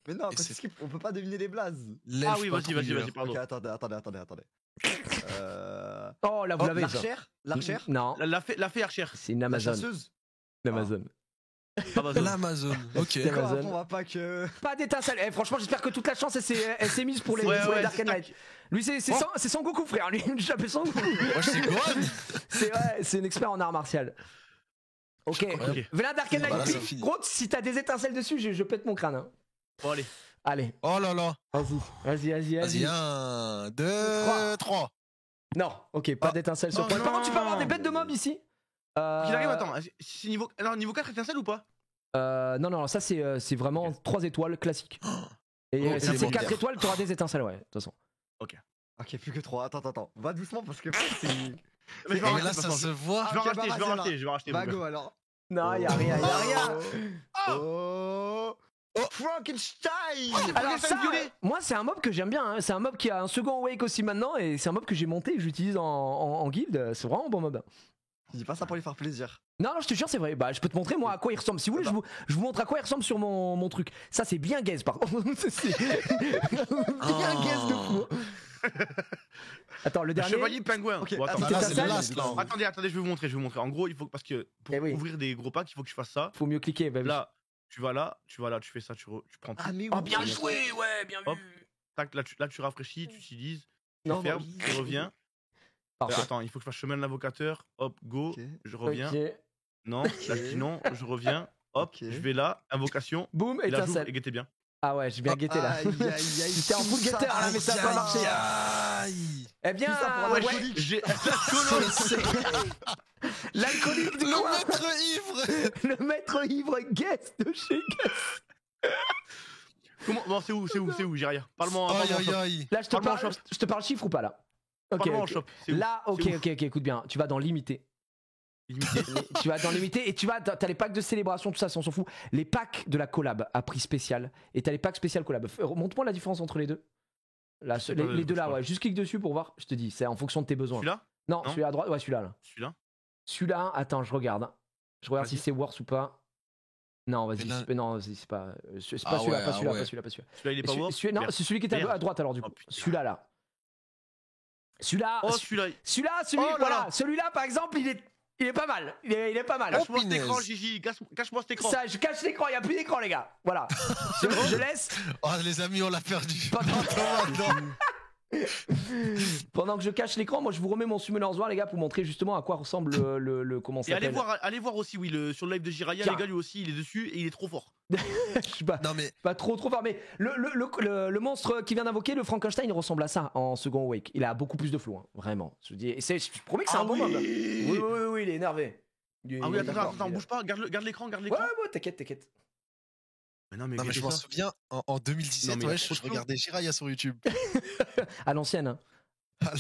Mais non, Et quand c'est- tu skip, on peut pas deviner les blazes. Ah oui, vas-y, pardon. Ok, attendez. Oh là, vous l'avez ça. L'archère. Non, La fée archère. c'est une La Amazon. chasseuse. L'Amazon. L'Amazon. Ok. C'est Quoi, Amazon. on va pas que. Pas d'étincelle. Eh, franchement, j'espère que toute la chance elle s'est mise pour les Dark Knight. Lui, c'est son Goku, frère. Lui, j'appelle son Goku. Moi, je sais Gohan. C'est un expert en art martial. Ok. Ok. Voilà Dark Knight. Voilà, c'est fini. Gros, si t'as des étincelles dessus, je pète mon crâne. Hein. Bon, allez. Allez, Oh là là. vas-y. Vas-y, 1, 2, 3. Non, ok, pas Ah. d'étincelles sur Non, Paul. Par non. contre, tu peux avoir des bêtes de mobs ici. Il arrive, attends, c'est niveau... Alors, niveau 4 étincelle ou pas? Non, ça c'est vraiment 3 étoiles classiques. Et Oh, si c'est c'est bon. 4 étoiles, t'auras des étincelles, ouais, de toute façon. Ok, plus que 3. Attends. Va doucement parce que c'est. Mais je vais Et en là, racheter, ça de toute se façon. voit. Je vais en Ok, racheter, bah, je vais vas-y, en racheter. Bah mon go gars. alors. Non, y'a rien. Oh. Frankenstein. Alors ça, moi c'est un mob que j'aime bien, hein. C'est un mob qui a un second awake aussi maintenant et c'est un mob que j'ai monté et que j'utilise en guild, c'est vraiment un bon mob. Je dis pas ça pour lui faire plaisir. Non, je te jure, c'est vrai. Bah, je peux te montrer moi à quoi il ressemble. Si vous voulez, je vous montre à quoi il ressemble sur mon truc. Ça, c'est bien gaze par contre. C'est bien gaze de fou. Attends, le dernier. Chevalier pingouin. Ok, Bon, attends, c'était là, ça, c'est ça le last, là. attendez, je vais vous montrer. En gros, il faut parce que pour Eh oui. ouvrir des gros packs, il faut que tu fasses ça. Faut mieux cliquer. Bah, oui. Là, tu vas là, tu fais ça, tu prends tout. Ah, mais Oh, oui. bien joué, ouais, bien Hop. vu. Tac, là, tu rafraîchis, tu utilises, tu Non, fermes, non. tu reviens. Parfait. Attends, il faut que je fasse chemin de l'invocateur. Hop, go. Ok. Je reviens. Ok. Non, là, je dis non, je reviens. Hop, Ok. je vais là, invocation. Boum, Et là, j'ouvre étincelle. et guettez bien. Ah ouais, j'ai bien guetté là. Aïe, aïe, aïe. J'étais en full getter là, mais ça a pas marché. Aïe. Eh bien, Tout ça pour ouais, l'alcoolique. J'ai l'alcoolique de Le quoi maître ivre. Le maître ivre guest de chez Guest. Comment non, c'est où, j'ai rien. Parle-moi en Aïe, shop. aïe, aïe. Là, je te Parle-moi en parle, shop. je te parle chiffre ou pas là? Ok, Parle-moi en ok. shop. C'est où Là, ok, C'est où ok, écoute bien. Tu vas dans limité. Limité. Tu vas dans limité et t'as les packs de célébration, tout ça, ça on s'en fout. Les packs de la collab à prix spécial et t'as les packs spécial collab. Montre-moi la différence entre les deux. Là, sais les, pas, les deux je là, crois. ouais. Juste clique dessus pour voir. Je te dis, c'est en fonction de tes besoins. Celui-là Non, Non. celui-là à droite, ouais, celui-là. Là. Celui-là Celui-là, attends, je regarde. Hein. Je regarde si Vas-y. c'est worse ou pas. Non, vas-y, Mais là- non, c'est pas, c'est pas Ah celui-là, ouais, pas ah celui-là, ouais. pas celui-là, pas celui-là. Celui-là, il est pas worth. Non, Merde. c'est celui qui était Merde. à droite alors du coup. Oh, putain. Celui-là là. Celui-là, Oh, celui-là. celui-là, Oh là voilà, là. celui-là par exemple, il est pas mal. Il est pas mal. Cache-moi cet punaise. écran, Gigi. Cache-moi cet écran. Ça, je cache l'écran, il n'y a plus d'écran, les gars. Voilà. je laisse. Oh, les amis, on l'a perdu. Pendant que je cache l'écran, moi je vous remets mon Summoner's War, les gars, pour montrer justement à quoi ressemble le comment ça Et s'appelle. allez voir aussi, oui, sur le live de Jiraya, Tiens. les gars, lui aussi, il est dessus et il est trop fort. Je suis pas, Non, mais pas trop fort, mais le monstre qui vient d'invoquer, le Frankenstein, il ressemble à ça en second wake. Il a beaucoup plus de flow, hein, vraiment. Je promets que c'est un bon mob. Oui, il est énervé. Ah oui, attends, d'accord, bouge pas, garde l'écran, Ouais, t'inquiète. Mais non, mais, non, mais je m'en ça. souviens, en 2017, Non, mais ouais, trop je chaud. regardais Jiraya sur YouTube. À l'ancienne, hein.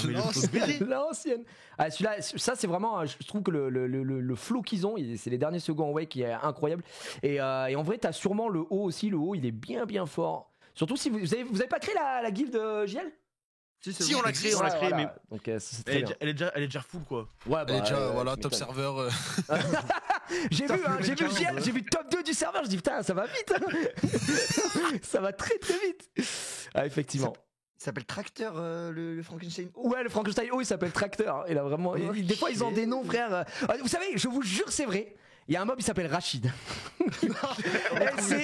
Mais le Non, flow de baiser. L'ancienne. Ah, celui-là, ça c'est vraiment, je trouve que le flow qu'ils ont, c'est les derniers seconds wake qui est incroyable. Et en vrai, t'as sûrement le haut aussi. Le haut, il est bien fort. Surtout si vous avez pas créé la guilde JL? Si, on l'a créé, Ouais, mais voilà. Donc c'est très bien. elle est déjà full, quoi. Ouais, Elle est déjà, voilà, tu top m'étonnes. serveur. J'ai Top vu, hein, j'ai vu level 15, JL, j'ai vu top 2 du serveur. Je dis putain, ça va vite. Ça va très vite. Ah, effectivement. Il s'appelle Tracteur, le Frankenstein. Ouais, le Frankenstein, il s'appelle Tracteur. Il a vraiment. Des fois, ils ont des noms, frère. Vous savez, je vous jure, c'est vrai. Il y a un mob, il s'appelle Rachid.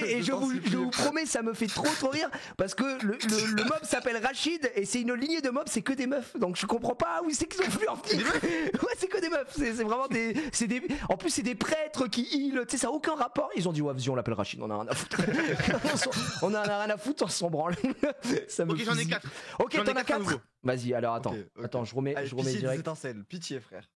Et je vous promets, ça me fait trop rire parce que le mob s'appelle Rachid et c'est une lignée de mobs, c'est que des meufs. Donc je comprends pas où c'est qu'ils ont voulu en venir. Ouais, c'est que des meufs. C'est vraiment des. En plus, c'est des prêtres qui heal. Tu sais, ça n'a aucun rapport. Ils ont dit, ouais, vas-y, on l'appelle Rachid. On a rien à foutre. On a rien à foutre, on s'en branle. Ça me Ok, j'en ai fusille. 4. Ok, J'en ai t'en as quatre à 4. nouveau. Vas-y, alors attends. Ok. Attends, je remets Pitié des direct. étincelles, pitié frère.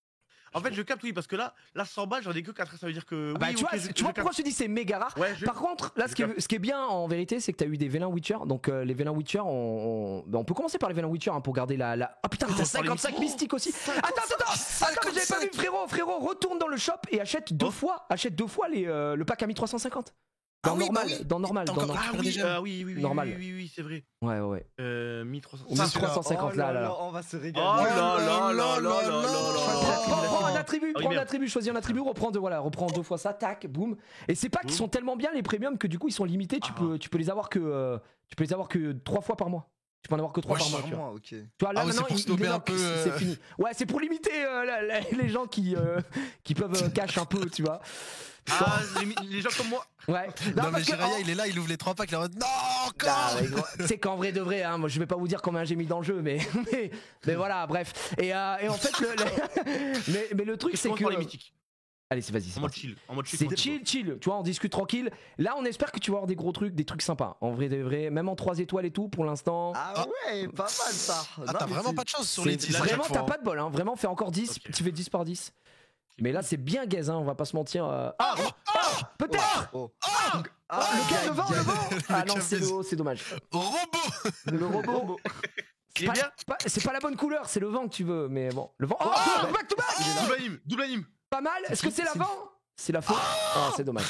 En fait, je capte, oui, parce que là 100 balles, j'en ai que 4. Ça veut dire que. Bah, oui, tu ok, vois, tu vois pourquoi je te dis c'est méga rare. Ouais, Par contre, là, ce qui est bien en vérité, c'est que t'as eu des Vélin Witcher. Donc, les Vélin Witcher, on peut commencer par les Vélin Witcher pour garder la. Ah putain, mais t'as 55 mystiques aussi. Attends, mais j'avais pas vu, frérot, retourne dans le shop et achète deux fois le pack à 1350. Dans Ah oui, normal, bah oui. dans normal, T'as dans encore normal. Ah oui, Normal. oui, c'est vrai. Ouais. 1300. On met 350 Oh là. on va se Oh régaler. Prends un attribut, Ah oui, prends un merde. attribut, choisis un attribut, reprends deux fois ça, tac, boum. Et c'est pas qu'ils sont tellement bien les premiums que du coup ils sont limités, tu peux les avoir que 3 fois par mois. Tu peux en avoir que 3 par mois, tu vois. Ok. Tu vois, là Ah ouais, c'est maintenant pour il stopper est un là, peu, c'est fini. Ouais, c'est pour limiter les gens qui peuvent cash un peu, tu vois. Ah, les gens comme moi. Ouais. Non, mais parce que- Jiraya, il est là, il ouvre les 3 packs, il est en mode non, Ah, encore. ouais, gros, c'est qu'en vrai de vrai, hein, moi je vais pas vous dire combien j'ai mis dans le jeu, mais voilà, bref. Et en fait, mais le truc Je c'est commence que. par les mythiques. Allez, c'est vas-y. En mode chill. C'est chill, tu vois, on discute tranquille. Là, on espère que tu vas avoir des gros trucs, des trucs sympas. En vrai de vrai, même en 3 étoiles et tout, pour l'instant. Ah ouais, pas mal ça. Ah, t'as vraiment pas de chance sur les C'est 10 vraiment, t'as pas de bol, hein. Vraiment, fais encore 10, Ok. tu fais 10 par 10. Mais là, c'est bien gaze, hein, on va pas se mentir. Peut-être lequel, le vent Ah non, c'est le haut, c'est dommage. Robot. Le robot. Il est bien. C'est pas la bonne couleur, c'est le vent que tu veux, mais bon. Le vent. Oh, back to back. Double anime. Pas mal. Est-ce que c'est l'avant? C'est la faute. Ah, c'est dommage.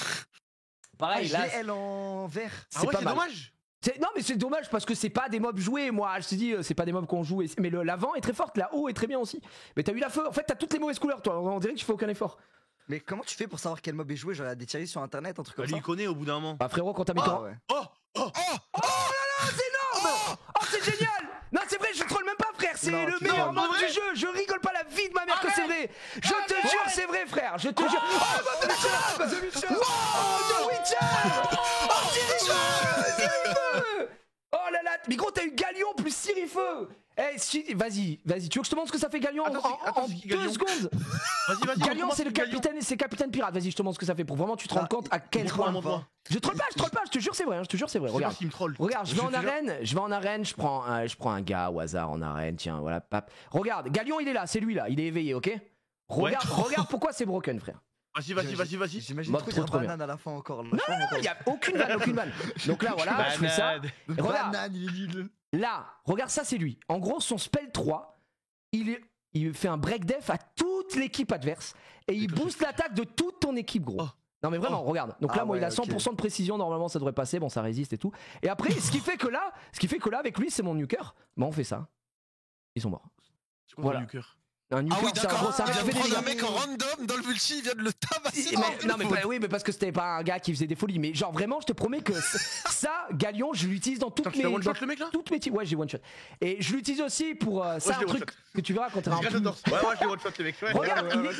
Pareil, là. elle en vert. Ah C'est ouais, pas c'est mal. dommage. Non mais c'est dommage parce que c'est pas des mobs joués, moi je te dis c'est pas des mobs qu'on joue, mais l'avant est très forte, la haut est très bien aussi. Mais t'as eu la feu, en fait t'as toutes les mauvaises couleurs toi, on dirait que tu fais aucun effort. Mais comment tu fais pour savoir quel mob est joué? Genre, il y a des tiers sur internet, un truc Bah, comme lui, ça. il connaît au bout d'un moment. Bah frérot quand t'as mis Ah ton... ouais. Oh Oh Oh c'est génial. Non c'est vrai je troll même pas frère, c'est Non, le tu meilleur trolles. mob C'est du jeu, je rigole pas la vie de ma mère que c'est vrai. Je te jure c'est vrai frère, je te jure. Oh The Witcher. Wow The Witcher. Oh Sirifeu. Oh là là, mais gros t'as eu Galion plus Sirifeu. Eh si, vas-y, tu veux que je te montre ce que ça fait Galion en c'est qui, 2 Galion secondes? Vas-y. Galion c'est le Galion. capitaine pirate, vas-y je te montre ce que ça fait pour vraiment tu te rends compte à quel point. Montre-moi. Je troll pas, je te jure c'est vrai, Je sais pas regarde. s'il me troll. Regarde, je vais te en jure. arène, je prends un gars au hasard en arène, tiens, voilà, pap. Regarde, Galion il est là, c'est lui là, il est éveillé, ok? Regarde pourquoi c'est broken, frère. Vas-y. J'imagine Mode trop qu'il y a trop un banane à la fin encore. Là. Il y a aucune vanne. Donc là, voilà, je fais ça. Le Regarde. banane, il est nul. Là, regarde ça, c'est lui. En gros, son spell 3, il fait un break def à toute l'équipe adverse et il booste l'attaque de toute ton équipe, gros. Oh. Non mais vraiment, regarde. Donc là, Ah moi, il a ouais, 100% de précision. Normalement, ça devrait passer. Bon, ça résiste et tout. Et après, ce qui fait que là, avec lui, c'est mon nuker. Bah, on fait ça. Ils sont morts. Voilà. Un nuker, Ah oui, c'est un gros, d'accord. c'est un Il mec qui vient fait de des prendre un dégâts. mec en random dans le multi, il vient de le tabasser. Oui, mais parce que c'était pas un gars qui faisait des folies. Mais genre vraiment, je te promets que ça, Galion, je l'utilise dans toutes Tu l'as mes. one shot le mec là? Toutes mes teams. Ouais, j'ai one shot. Et je l'utilise aussi pour ça, je un l'ai truc one shot. que tu verras quand tu auras un Ouais, je l'ai one shot le mec. Ouais. Regarde, Ouais,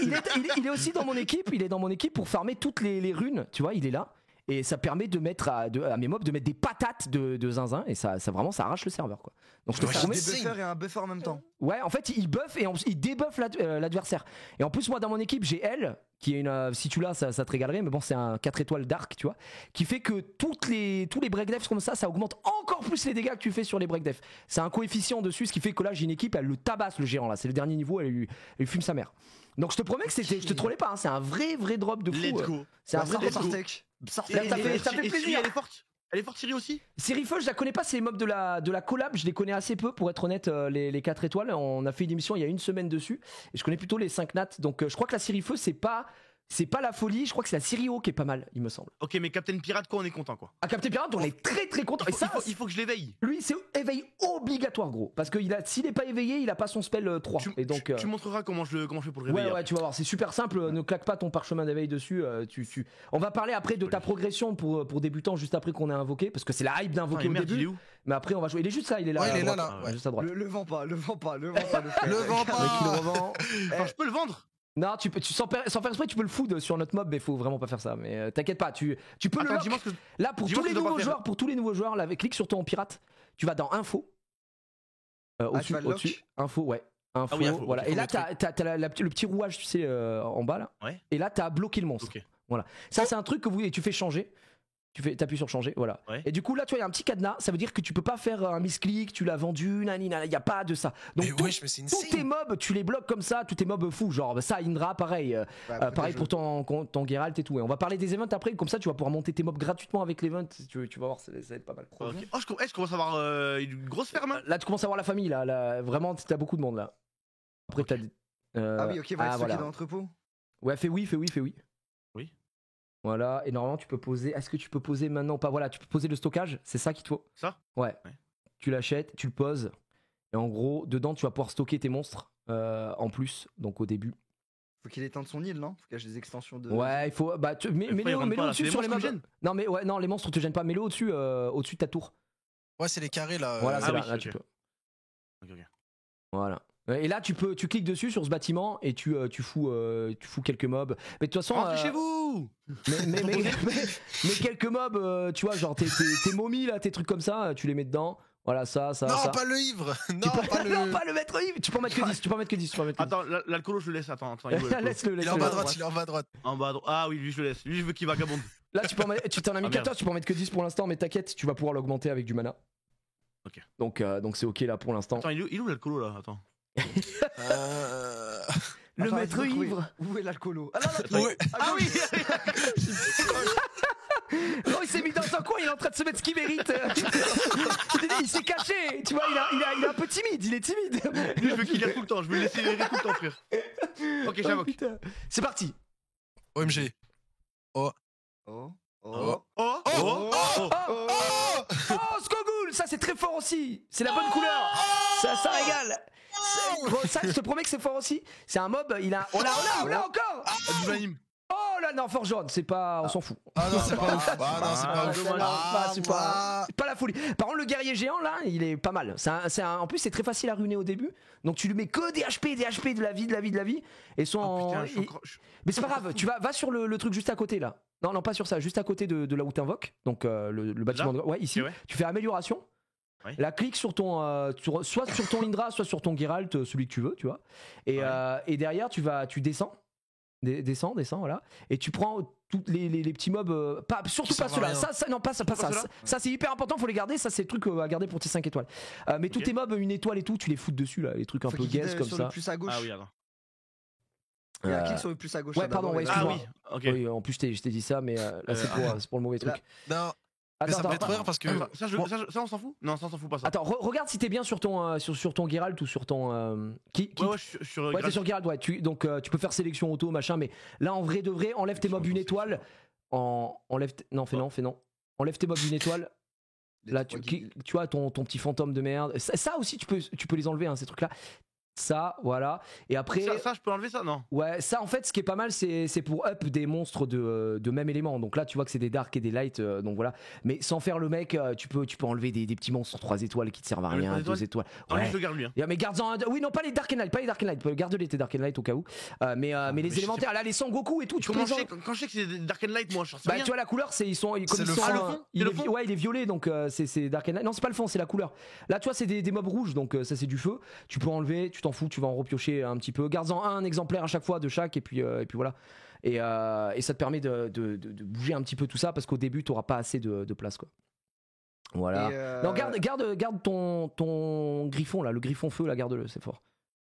il est aussi dans mon équipe. Il est dans mon équipe pour farmer toutes les runes. Tu vois, il est là. Et ça permet de mettre à mes mobs de mettre des patates de zinzin. Et ça vraiment, ça arrache le serveur, quoi. Donc je te Ouais, Un promets. débuffer et un buffer en même temps. Ouais, en fait, il buff et il débuffe l'adversaire. Et en plus, moi, dans mon équipe, j'ai elle, qui est une. Si tu l'as, ça te régalerait, mais bon, c'est un 4 étoiles dark, tu vois, qui fait que tous les break defs comme ça augmente encore plus les dégâts que tu fais sur les break defs. C'est un coefficient dessus, ce qui fait que là, j'ai une équipe, elle le tabasse, le gérant, là. C'est le dernier niveau, elle lui fume sa mère. Donc je te promets que je te trollais pas, hein, c'est un vrai drop de fou. Let's go. C'est un vrai drop. Sartek. Là, ça fait plaisir. Elle est forte, Siri aussi? Sirifeu, je la connais pas, c'est les mobs de la collab, je les connais assez peu pour être honnête, les 4 étoiles. On a fait une émission il y a une semaine dessus, et je connais plutôt les 5 nats, donc je crois que la Sirifeu, c'est pas la folie, je crois que c'est la Sirio qui est pas mal, il me semble. Ok, mais Captain Pirate, quoi, on est content quoi. À Captain Pirate, on est très content. Et ça, Il faut que je l'éveille. lui, c'est éveil obligatoire, gros, parce que s'il est pas éveillé, il a pas son spell 3. Et donc, Tu montreras comment je fais pour le réveiller. ouais, tu vas voir, c'est super simple, ne claque pas ton parchemin d'éveil dessus. On va parler après de ta progression pour débutants juste après qu'on ait invoqué, parce que c'est la hype d'invoquer au Merde, il est début. où? Mais après, on va jouer. Il est juste là, il est là. Ouais, à il est là, droite, là. juste à droite. Le vends pas. Le vends pas. Avec qui le revend. Attends, je peux le vendre? Non, sans faire exprès, tu peux le food sur notre mob, mais faut vraiment pas faire ça. Mais t'inquiète pas, tu peux le Attends, lock. dis-moi ce que. Là, pour dis-moi tous ce les que je dois nouveaux pas faire. joueurs, là, clique sur ton pirate. Tu vas dans info. tu vas le lock Au-dessus. Info, ouais. Info, oui, info, voilà. ok, Et là, premier t'as le petit rouage, tu sais, en bas là. Ouais. Et là, t'as bloqué le monstre. Ok. Voilà. Ça, c'est un truc que tu fais changer. T'appuies sur changer, voilà. Ouais. Et du coup, là, tu vois, il y a un petit cadenas. Ça veut dire que tu peux pas faire un misclick, tu l'as vendu, nanina. Il y a pas de ça. Donc, Mais wesh, mais c'est tous tes insane. mobs, tu les bloques comme ça, tous tes mobs fous, genre ça, Indra, pareil. Pareil pour ton Geralt et tout. Et on va parler des events après, comme ça tu vas pouvoir monter tes mobs gratuitement avec l'event. Tu vas voir, ça va être pas mal. Ok. Oh, je commence à avoir une grosse ferme. Hein. Là, tu commences à voir la famille, là, vraiment, t'as beaucoup de monde là. Après, t'as. Ah oui, ok, va être stocké voilà. dans l'entrepôt. Ouais, fais oui. Oui. Voilà, et normalement, tu peux poser. Est-ce que tu peux poser maintenant ou pas? Voilà, tu peux poser le stockage, c'est ça qu'il te faut. Ça? Ouais. Tu l'achètes, tu le poses, et en gros, dedans, tu vas pouvoir stocker tes monstres en plus, donc au début. Faut qu'il éteinde son île, non? Faut qu'il y ait des extensions de. Ouais, il faut. Bah, mets-le au-dessus sur les mobs. Non, mais ouais, non, les monstres te gênent pas. Mets-le au-dessus de ta tour. Ouais, c'est les carrés là. Voilà, c'est oui, là, ok. tu peux. Ok. Voilà. Et là, tu cliques dessus sur ce bâtiment et tu fous quelques mobs. Mais de toute façon. Rentrez chez vous. Mais quelques mobs, tu vois, genre tes momies là, tes trucs comme ça, tu les mets dedans. Voilà, ça. Non, pas le ivre. Non, pas le. Non, pas le maître ivre. Tu peux en mettre que 10. Attends, l'alcoolo, je le laisse. Attends. Il est où, l'alcoolo Laisse-le. Il est en bas à droite, il est en bas à droite. En bas à droite. Ah oui, lui, je le laisse. Lui, je veux qu'il vagabonde. Là, tu t'en as mis Ah, 14, tu peux en mettre que 10 pour l'instant, mais t'inquiète, tu vas pouvoir l'augmenter avec du mana. Ok. Donc c'est ok là pour l'instant. Attends, il est où l'alcoolo là? Attends. Le Attends, maître laisse-moi trouver. ivre. Où est l'alcoolo? Ouais. Ah oui. Non, il s'est mis dans un coin, il est en train de se mettre ce qu'il mérite. Il s'est caché, tu vois, il est un peu timide, il est timide. Lui, je veux qu'il aille tout le temps. Je veux le laisser errer tout le temps, frère. Ok, j'invoque. Putain. C'est parti. OMG. Oh. Oh. Oh, Skogoul, ça c'est très fort aussi. C'est la bonne couleur. Ça régale. Bon, ça, je te promets que c'est fort aussi. C'est un mob, il a. Oh là encore. du Vanime. Oh là, non, Forge Jaune, c'est pas. On s'en fout. Ah non, c'est pas ouf. Ah non, c'est pas ouf. C'est pas la folie. Par contre, le guerrier géant là, il est pas mal. En plus, c'est très facile à ruiner au début. Donc tu lui mets que des HP, de la vie. Et son. Mais c'est pas grave, tu vas sur le truc juste à côté là. Non, pas sur ça, juste à côté de là où t'invoques. Donc le bâtiment de. Ouais, ici. Okay, ouais. Tu fais amélioration. Ouais. La clique sur ton. Soit sur ton Indra, soit sur ton Geralt, celui que tu veux, tu vois. Et derrière, tu descends. Descends, voilà. Et tu prends tous les petits mobs. Surtout pas ceux-là. Ça, c'est hyper important, faut les garder. Ça, c'est le truc à garder pour tes 5 étoiles. Mais tous tes mobs, 1 étoile et tout, tu les fous dessus là. Les trucs un peu gaze comme sur ça. Le plus à gauche. Ah oui, alors. Il y a un clic sur le plus à gauche. Ouais, pardon, ouais, excuse-moi. Ah oui, ok. Oui, en plus, je t'ai dit ça, mais là, c'est pour le mauvais truc. Non. Mais ça me fait trop rire parce que. Ça, on s'en fout? Non, ça, on s'en fout pas ça. Attends, regarde si t'es bien sur ton Geralt ou sur ton. Ouais, je suis sur. Ouais, t'es sur Geralt, ouais. Donc, tu peux faire sélection auto, machin, mais là, en vrai de vrai, enlève tes mobs 1 étoile. Enlève tes mobs 1 étoile. Là, tu vois ton petit fantôme de merde. Ça aussi, tu peux les enlever, hein, ces trucs-là. Ça, voilà. Et après. Ça, je peux enlever ça, non? Ouais, ça, en fait, ce qui est pas mal, c'est pour up des monstres de même élément. Donc là, tu vois que c'est des dark et des light. Donc voilà. Mais sans faire le mec, tu peux enlever des petits monstres 3 étoiles qui te servent à rien, 2 étoiles. Ouais. Je le garde lui. Hein. Mais garde-en un. Oui, non, pas les dark and light. Garde-les tes dark and light au cas où. Mais les élémentaires, là, les Sangoku et tout. Quand je sais que c'est des dark and light, moi, je sais rien. Tu vois, la couleur, c'est ils sont. Comme c'est ils le sont. fond. Ouais, il est violet, donc c'est dark and light. Non, c'est pas le fond, c'est la couleur. Là, tu vois, c'est des mobs rouges, donc ça, c'est du feu. Tu peux enlever, tu t'en fous, tu vas en repiocher un petit peu, garde-en un exemplaire à chaque fois de chaque et puis voilà et ça te permet de bouger un petit peu tout ça parce qu'au début t'auras pas assez de place quoi. Voilà. Non, garde ton griffon là, le griffon feu là, garde-le, c'est fort.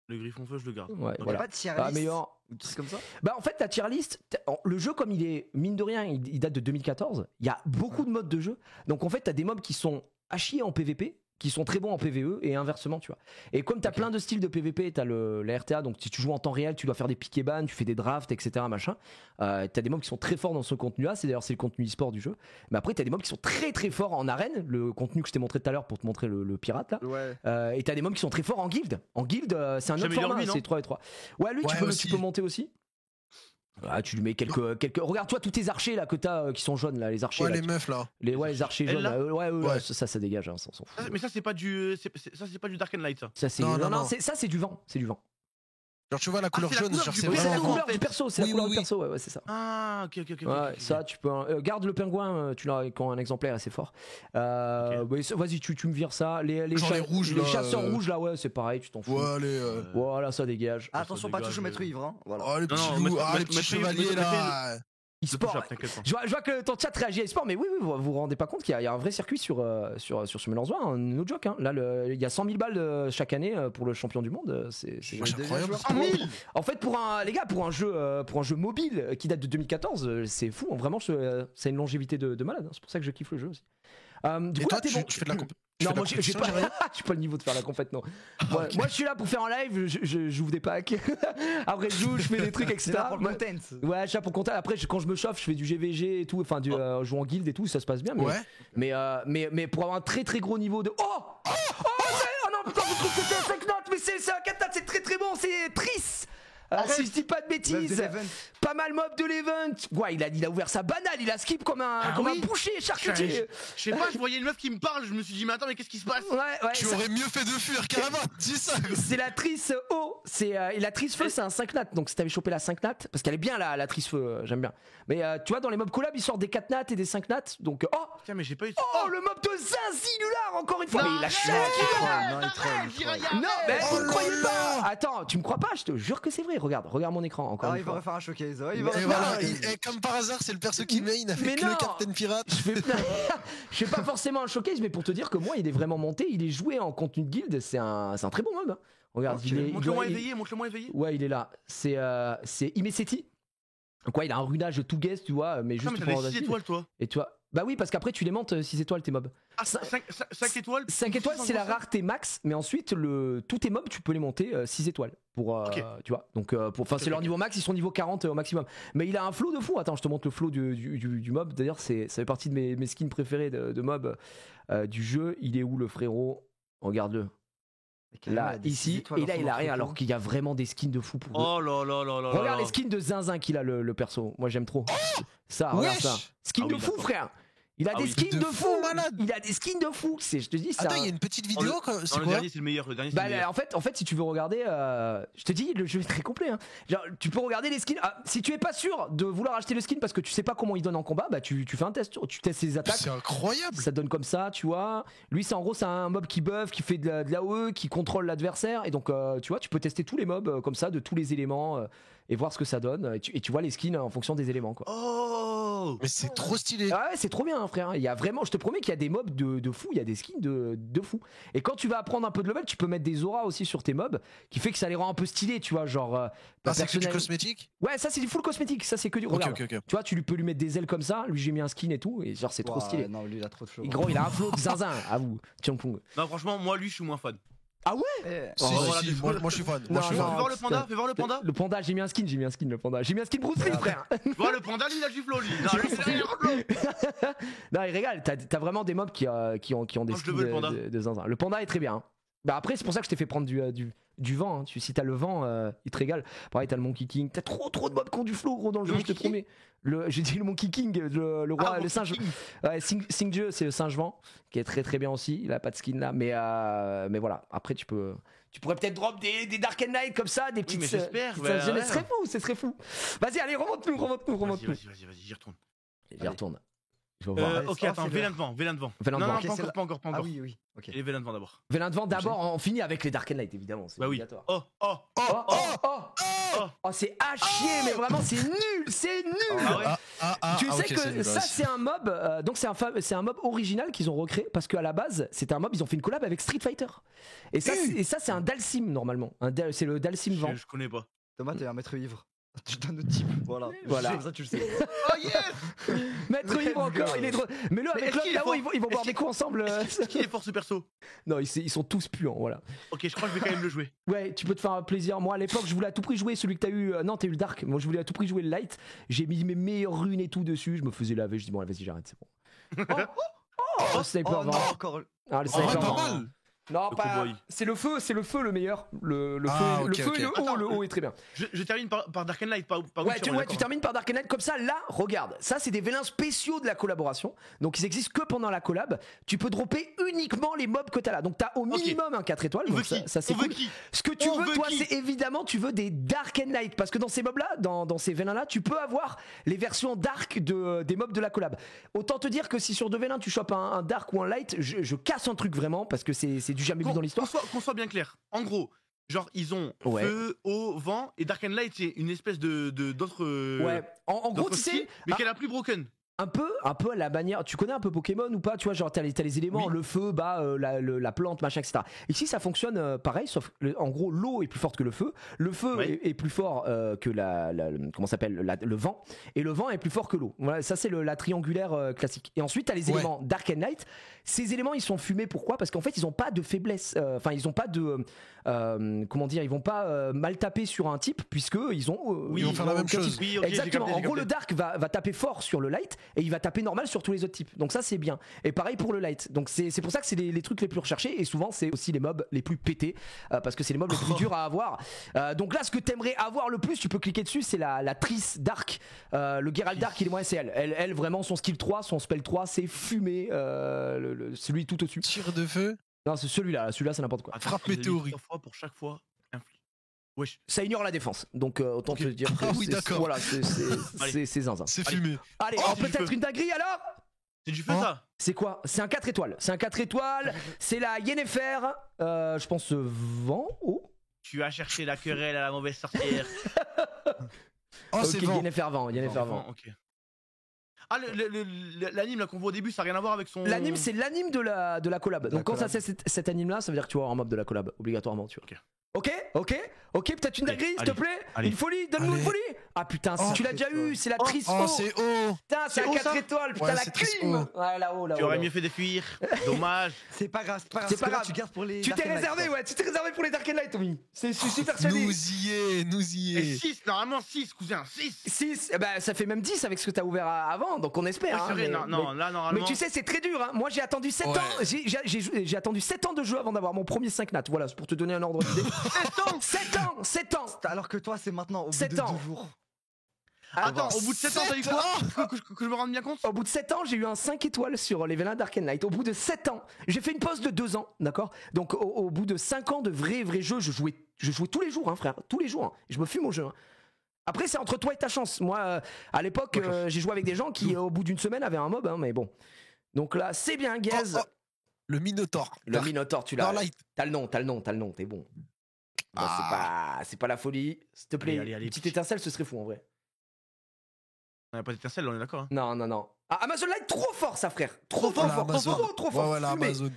Le griffon feu, je le garde. Ouais, voilà. Pas de tier list meilleur ou des trucs comme ça. Bah en fait ta tier list, le jeu comme il est mine de rien, il date de 2014, il y a beaucoup de modes de jeu. Donc en fait t'as des mobs qui sont à chier en PVP, qui sont très bons en PVE et inversement, tu vois. Et comme t'as plein de styles de PVP, t'as la RTA, donc si tu joues en temps réel, tu dois faire des pick et ban, tu fais des drafts, etc. machin. T'as des mobs qui sont très forts dans ce contenu-là, c'est le contenu e-sport du jeu. Mais après, t'as des mobs qui sont très très forts en arène, le contenu que je t'ai montré tout à l'heure pour te montrer le pirate là. Ouais. Et t'as des mobs qui sont très forts en guild. En guild, c'est un autre format, c'est 3 et 3. Ouais, lui, tu peux monter aussi. Ah, tu lui mets quelques. Regarde-toi tous tes archers là que t'as qui sont jaunes là, les archers. Ouais, là, les meufs là. Les archers jaunes. Là, ouais. Ça dégage, hein, ça s'en fout. Mais ça, c'est pas du Dark and Light, ça. Non, ça c'est du vent, Genre tu vois la couleur jaune, genre c'est la vraiment. couleur du perso, c'est la couleur du perso, ouais, c'est ça. Ah, ok. Ouais, ça tu peux. Garde le pingouin, tu l'as quand un exemplaire, c'est fort. Vas-y, tu me vires ça. Les chasseurs rouges là, ouais, c'est pareil, tu t'en fous. Voilà, ça dégage. Attention, pas toucher au maître ivre, hein. Voilà. Oh les petits loups, les petits chevaliers là. E-sport. Je vois que ton chat réagit à e-sport, mais oui, vous vous rendez pas compte qu'il y a un vrai circuit sur ce Mélanzois, hein, no joke. Hein. Là, il y a 100 000 balles chaque année pour le champion du monde. C'est incroyable. En fait, pour un jeu mobile qui date de 2014, c'est fou. Hein, vraiment, c'est une longévité de malade. Hein. C'est pour ça que je kiffe le jeu aussi. Du coup, tu fais de la compétition? Non, moi j'ai pas le niveau de faire la compète, non. Moi je suis là pour faire en live, j'ouvre des packs. Après je joue, je fais des trucs, etc. Pour le content. Ouais, je suis là pour le content. Après quand je me chauffe, je fais du GVG et tout, enfin je joue en guilde et tout, ça se passe bien. Mais pour avoir un très très gros niveau de. Oh non, putain, vous trouvez que c'est un 5 notes, mais c'est un 4 notes, c'est très très bon, c'est Triss. Si je dis pas de bêtises, pas mal mob de l'event. Ouais, il a ouvert sa banale, il a skip comme un boucher charcutier. Je sais pas, je voyais une meuf qui me parle, je me suis dit mais attends, mais qu'est-ce qui se passe? Tu aurais mieux fait de fuir carrément, dis ça. C'est la Triss O, et la Triss Feu, c'est un 5 nat. Donc si t'avais chopé la 5 nat, parce qu'elle est bien la Triss Feu, j'aime bien. Mais tu vois, dans les mobs collab, ils sortent des 4 nat et des 5 nat. Donc tiens, mais j'ai pas eu. Oh, le mob de Zinzinular encore une fois. Mais il a chié. Non, mais vous ne croyez pas. Attends, tu me crois pas? Je te jure que c'est vrai. Regarde mon écran encore une fois. Il va refaire un showcase. Et comme par hasard, c'est le perso qui main avec le Captain Pirate. Je fais pas forcément un showcase, mais pour te dire que moi, il est vraiment monté, il est joué en contenu de guild, c'est un très bon mob. Regarde, montre-le-moi éveillé. Ouais, il est là. C'est Imeseti. Quoi, il a un runage tout guest, tu vois, mais juste mais pour t'as avoir des de 6 la étoiles, toi. Et toi, bah oui, parce qu'après tu les montes 6 étoiles tes mobs. Ah, 5 étoiles 5 étoiles, c'est la rareté max, mais ensuite tous tes mobs, tu peux les monter 6 étoiles. Tu vois, donc c'est leur niveau max, ils sont niveau 40 au maximum. Mais il a un flow de fou. Attends, je te montre le flow du mob. D'ailleurs, ça fait partie de mes skins préférés de mob du jeu. Il est où le frérot? Regarde-le. Là, ici, et là il a rien alors qu'il y a vraiment des skins de fou pour Oh là là là là. Regarde les skins de zinzin qu'il a le perso. Moi j'aime trop. Ça, regarde ça. Skin de fou, frère. Il a des skins de fou, malade. Il a des skins de fou. Je te dis ça. Attends, il y a une petite vidéo. C'est le quoi? dernier, c'est le meilleur. Le dernier, c'est le meilleur. En fait, si tu veux regarder, je te dis, le jeu est très complet. Hein. Genre, tu peux regarder les skins. Ah, si tu es pas sûr de vouloir acheter le skin parce que tu sais pas comment il donne en combat, bah tu fais un test. Tu testes ses attaques. C'est incroyable. Ça donne comme ça, tu vois. Lui, c'est en gros, c'est un mob qui buff, qui fait de l'AOE, qui contrôle l'adversaire. Et donc, tu vois, tu peux tester tous les mobs comme ça, de tous les éléments. Et voir ce que ça donne. Et tu vois les skins en fonction des éléments, quoi. Oh, mais c'est trop stylé. Ah ouais, c'est trop bien, hein, frère. Il y a vraiment, je te promets qu'il y a des mobs de fou, il y a des skins de fou. Et quand tu vas apprendre un peu de level, tu peux mettre des auras aussi sur tes mobs, qui fait que ça les rend un peu stylés, tu vois, genre. C'est que du cosmétique. Ouais, ça c'est du full cosmétique, ça c'est que du. Regarde, ok. tu vois, peux lui mettre des ailes comme ça. Lui, j'ai mis un skin et tout, et genre c'est trop stylé. Non, lui il a trop de flow. Et gros, il a un flow de zinzin, à vous. Tiens, Pong. Non, franchement, moi, lui, je suis moins fan. Ah ouais? Si, moi je suis fan. Non, Fais voir le panda, fais voir le panda. Le panda, j'ai mis un skin, le panda. J'ai mis un skin Bruce Lee, frère. Voilà, le panda, lui, il a du flow, lui. Non, lui, il a flow. Non, il régale. T'as vraiment des mobs qui ont des skins de zinzin. Le panda est très bien. Bah après, c'est pour ça que je t'ai fait prendre du vent. Hein. Si t'as le vent, il te régale. Pareil, t'as le Monkey King. T'as trop de mobs qui ont du flow, gros, dans le jeu, je te promets. J'ai dit le Monkey King, le roi, le singe. Ouais, Sing-Je, c'est le singe vent, qui est très très bien aussi. Il a pas de skin là, mais voilà. Après, tu pourrais peut-être drop des Dark and Light comme ça, des petites. Oui, mais j'espère. Ce serait fou. Vas-y, allez, remonte-nous. Vas-y, j'y retourne. J'y retourne. Ok, attends, Vélin devant. Non, pas encore. Ah oui, ok. Et Vélin devant d'abord. Vélin devant d'abord, on finit avec les Dark and Light évidemment. Bah oui. Oh, c'est à chier, mais vraiment c'est nul. Tu sais que ça c'est un mob, donc c'est un mob original qu'ils ont recréé parce qu'à la base c'était un mob, ils ont fait une collab avec Street Fighter. Et ça c'est un Dalsim normalement. C'est le Dalsim vent. Je connais pas. Thomas, t'es un maître ivre. Tu donnes le type, voilà. Ça tu le sais. Oh yes. Maître ivre encore, il est drôle. Mais là avec l'autre là-haut, ils vont boire des coups ensemble. Qui est fort ce perso? Non, ils sont tous puants, voilà. Ok, je crois que je vais quand même le jouer. Ouais, tu peux te faire un plaisir. Moi à l'époque, je voulais à tout prix jouer celui que t'as eu. Non, t'as eu le Dark. Moi je voulais à tout prix jouer le Light. J'ai mis mes meilleures runes et tout dessus. Je me faisais laver. Je dis bon, allez, vas-y, j'arrête, c'est bon. Oh, sniper vent. Encore. Ah, le sniper pas vent. mal. Non, pas. C'est le feu le meilleur. Le feu et le haut est très bien. Je termine par Dark and Light, tu termines par Dark and Light comme ça. Là, regarde, ça c'est des vélins spéciaux de la collaboration. Donc ils existent que pendant la collab. Tu peux dropper uniquement les mobs que t'as là. Donc t'as au minimum un 4 étoiles. Donc ça c'est cool. Ce que tu veux, toi, c'est évidemment tu veux des Dark and Light parce que dans ces mobs là, dans ces vélins là, tu peux avoir les versions Dark des mobs de la collab. Autant te dire que si sur deux vélins tu chopes un Dark ou un Light, je casse un truc vraiment parce que c'est du jamais vu dans l'histoire. Qu'on soit bien clair. En gros, genre ils ont feu, eau, vent et Dark and Light c'est une espèce d'autres. Ouais. En gros, tu sais, mais qui est la plus broken. Un peu à la manière. Tu connais un peu Pokémon ou pas? Tu vois, genre t'as les éléments, le feu, la plante, machin, etc. Ici, ça fonctionne pareil, sauf en gros, l'eau est plus forte que le feu. Le feu est plus fort que comment s'appelle le vent, et le vent est plus fort que l'eau. Voilà, ça c'est la triangulaire classique. Et ensuite, t'as les éléments Dark and Light. Ces éléments, ils sont fumés. Pourquoi? Parce qu'en fait, ils ont pas de faiblesse. Enfin, ils ont pas de comment dire? Ils vont pas mal taper sur un type puisque ils ont. Ils vont faire la même chose. Oui, okay, exactement. En gros, le Dark va taper fort sur le Light. Et il va taper normal sur tous les autres types. Donc ça c'est bien. Et pareil pour le Light. Donc c'est pour ça que c'est les trucs les plus recherchés. Et souvent c'est aussi les mobs les plus pétés. Parce que c'est les mobs les plus durs à avoir. Donc là ce que t'aimerais avoir le plus, tu peux cliquer dessus, c'est la Triss Dark. Le Geralt Dark il est moins, c'est elle vraiment son skill 3, son spell 3 c'est fumé. Celui tout au-dessus. Tir de feu. Non c'est celui-là c'est n'importe quoi. Frappe météorique. Pour chaque fois. Wesh. Ça ignore la défense, donc autant te dire que oui, d'accord. Voilà, c'est zinzin. C'est fumé. Allez, peut-être une dinguerie alors. C'est du feu ça. C'est quoi? C'est un 4 étoiles. C'est un 4 étoiles. C'est la Yennefer. Je pense vent. Oh. Tu as cherché la querelle à la mauvaise sorcière. C'est vent. Yennefer vent. Ok. Ah, l'anime là qu'on voit au début, ça n'a rien à voir avec son. L'anime, c'est l'anime de la collab. Donc quand ça c'est cet anime là, ça veut dire que tu vas avoir un mob de la collab, obligatoirement, tu vois. Ok, peut-être une dinguerie, s'il te plaît. allez. Une folie, donne-nous une folie. Ah putain, si tu l'as déjà eu, c'est la triste. Oh, c'est haut. Putain, c'est C'est à haut, 4 ça étoiles, putain, Ouais, la c'est très clim. haut. Ouais, là-haut, là-haut. Tu aurais là-haut. mieux fait de fuir. Dommage. C'est pas grave, C'est pas parce que là, grave. tu gardes pour les. Tu t'es Dark Knight, réservé, quoi. ouais, tu t'es réservé pour les Dark Knight, Tommy. Je suis super persuadé. Nous y Et est. 6, normalement 6, cousin, 6. 6, bah ça fait même 10 avec ce que t'as ouvert avant, donc on espère. Ouais, c'est hein, vrai, mais- non, là, normalement. Mais tu sais, c'est très dur. Hein. Moi, j'ai attendu 7 Ouais. ans. J'ai attendu 7 ans de jeu avant d'avoir mon premier 5 nat. Voilà, c'est pour te donner un ordre d'idée. 7 ans. Alors que toi, c'est maintenant, au bout 7 de ans. 2 jours. Attends, au bout de 7 ans, t'as eu quoi Sept que je me rende bien compte. Au bout de 7 ans, j'ai eu un 5 étoiles sur les Vélins Dark Knight. Au bout de 7 ans, j'ai fait une pause de 2 ans, d'accord. Donc au bout de 5 ans de vrai jeu, je jouais tous les jours, hein, frère, tous les jours. Hein. Je me fume au jeu. Hein. Après, c'est entre toi et ta chance. Moi, à l'époque, j'ai joué avec des gens qui, au bout d'une semaine, avaient un mob, hein, mais bon. Donc là, c'est bien, Gaze. Le Minotaur. Le Minotaur, tu l'as. Starlight. T'as le nom, t'es bon. Bon, c'est pas la folie. S'il te plaît, Allez, une petite étincelle, ce serait fou en vrai. On a pas d'étincelle, on est d'accord. Hein. Non. Ah, Amazon Light, trop fort, ça, frère. Trop fort. Ouais, la Fumé. Amazon.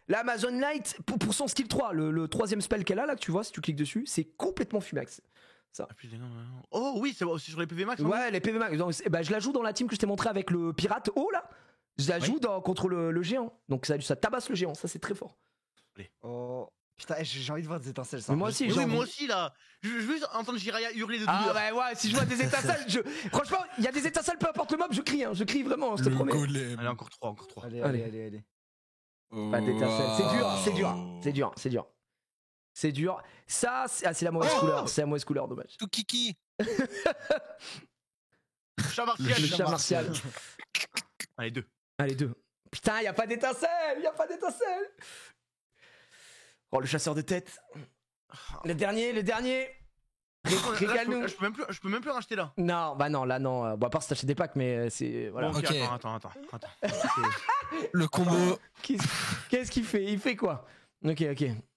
La Amazon Light, pour son skill 3, le troisième spell qu'elle a là, que tu vois, si tu cliques dessus, c'est complètement fumax. Ah, putain, non. Oh oui, c'est aussi sur les PV max. Ouais, les PV max. Donc, bah, je la joue dans la team que je t'ai montré avec le pirate haut là. Je la joue contre le géant. Donc ça tabasse le géant, ça c'est très fort. Oh. Putain, j'ai envie de voir des étincelles, ça. Mais moi aussi, Oui, j'ai moi envie. aussi là. Je veux juste entendre Jiraya hurler de Ah douleur. bah ouais, si je vois des étincelles, franchement, il y a des étincelles, peu importe le mob, je crie, hein, je crie vraiment, je te Le promets. golem. Allez, encore 3. Allez. Pas d'étincelles, c'est dur. C'est dur. Ça, c'est la mauvaise couleur, c'est la mauvaise couleur, dommage. Tout kiki. Chat martial. Le chat martial. Allez, 2. Allez, 2. Putain, y a pas d'étincelles. Oh, le chasseur de tête. Le dernier. Régale-nous. Je peux même plus racheter là. Non, bah non, là non. Bon, à part si t'achètes des packs, mais c'est. Voilà. Bon, ok, Ok. attends. Le combo. Qu'est-ce qu'il fait? Il fait quoi? Ok.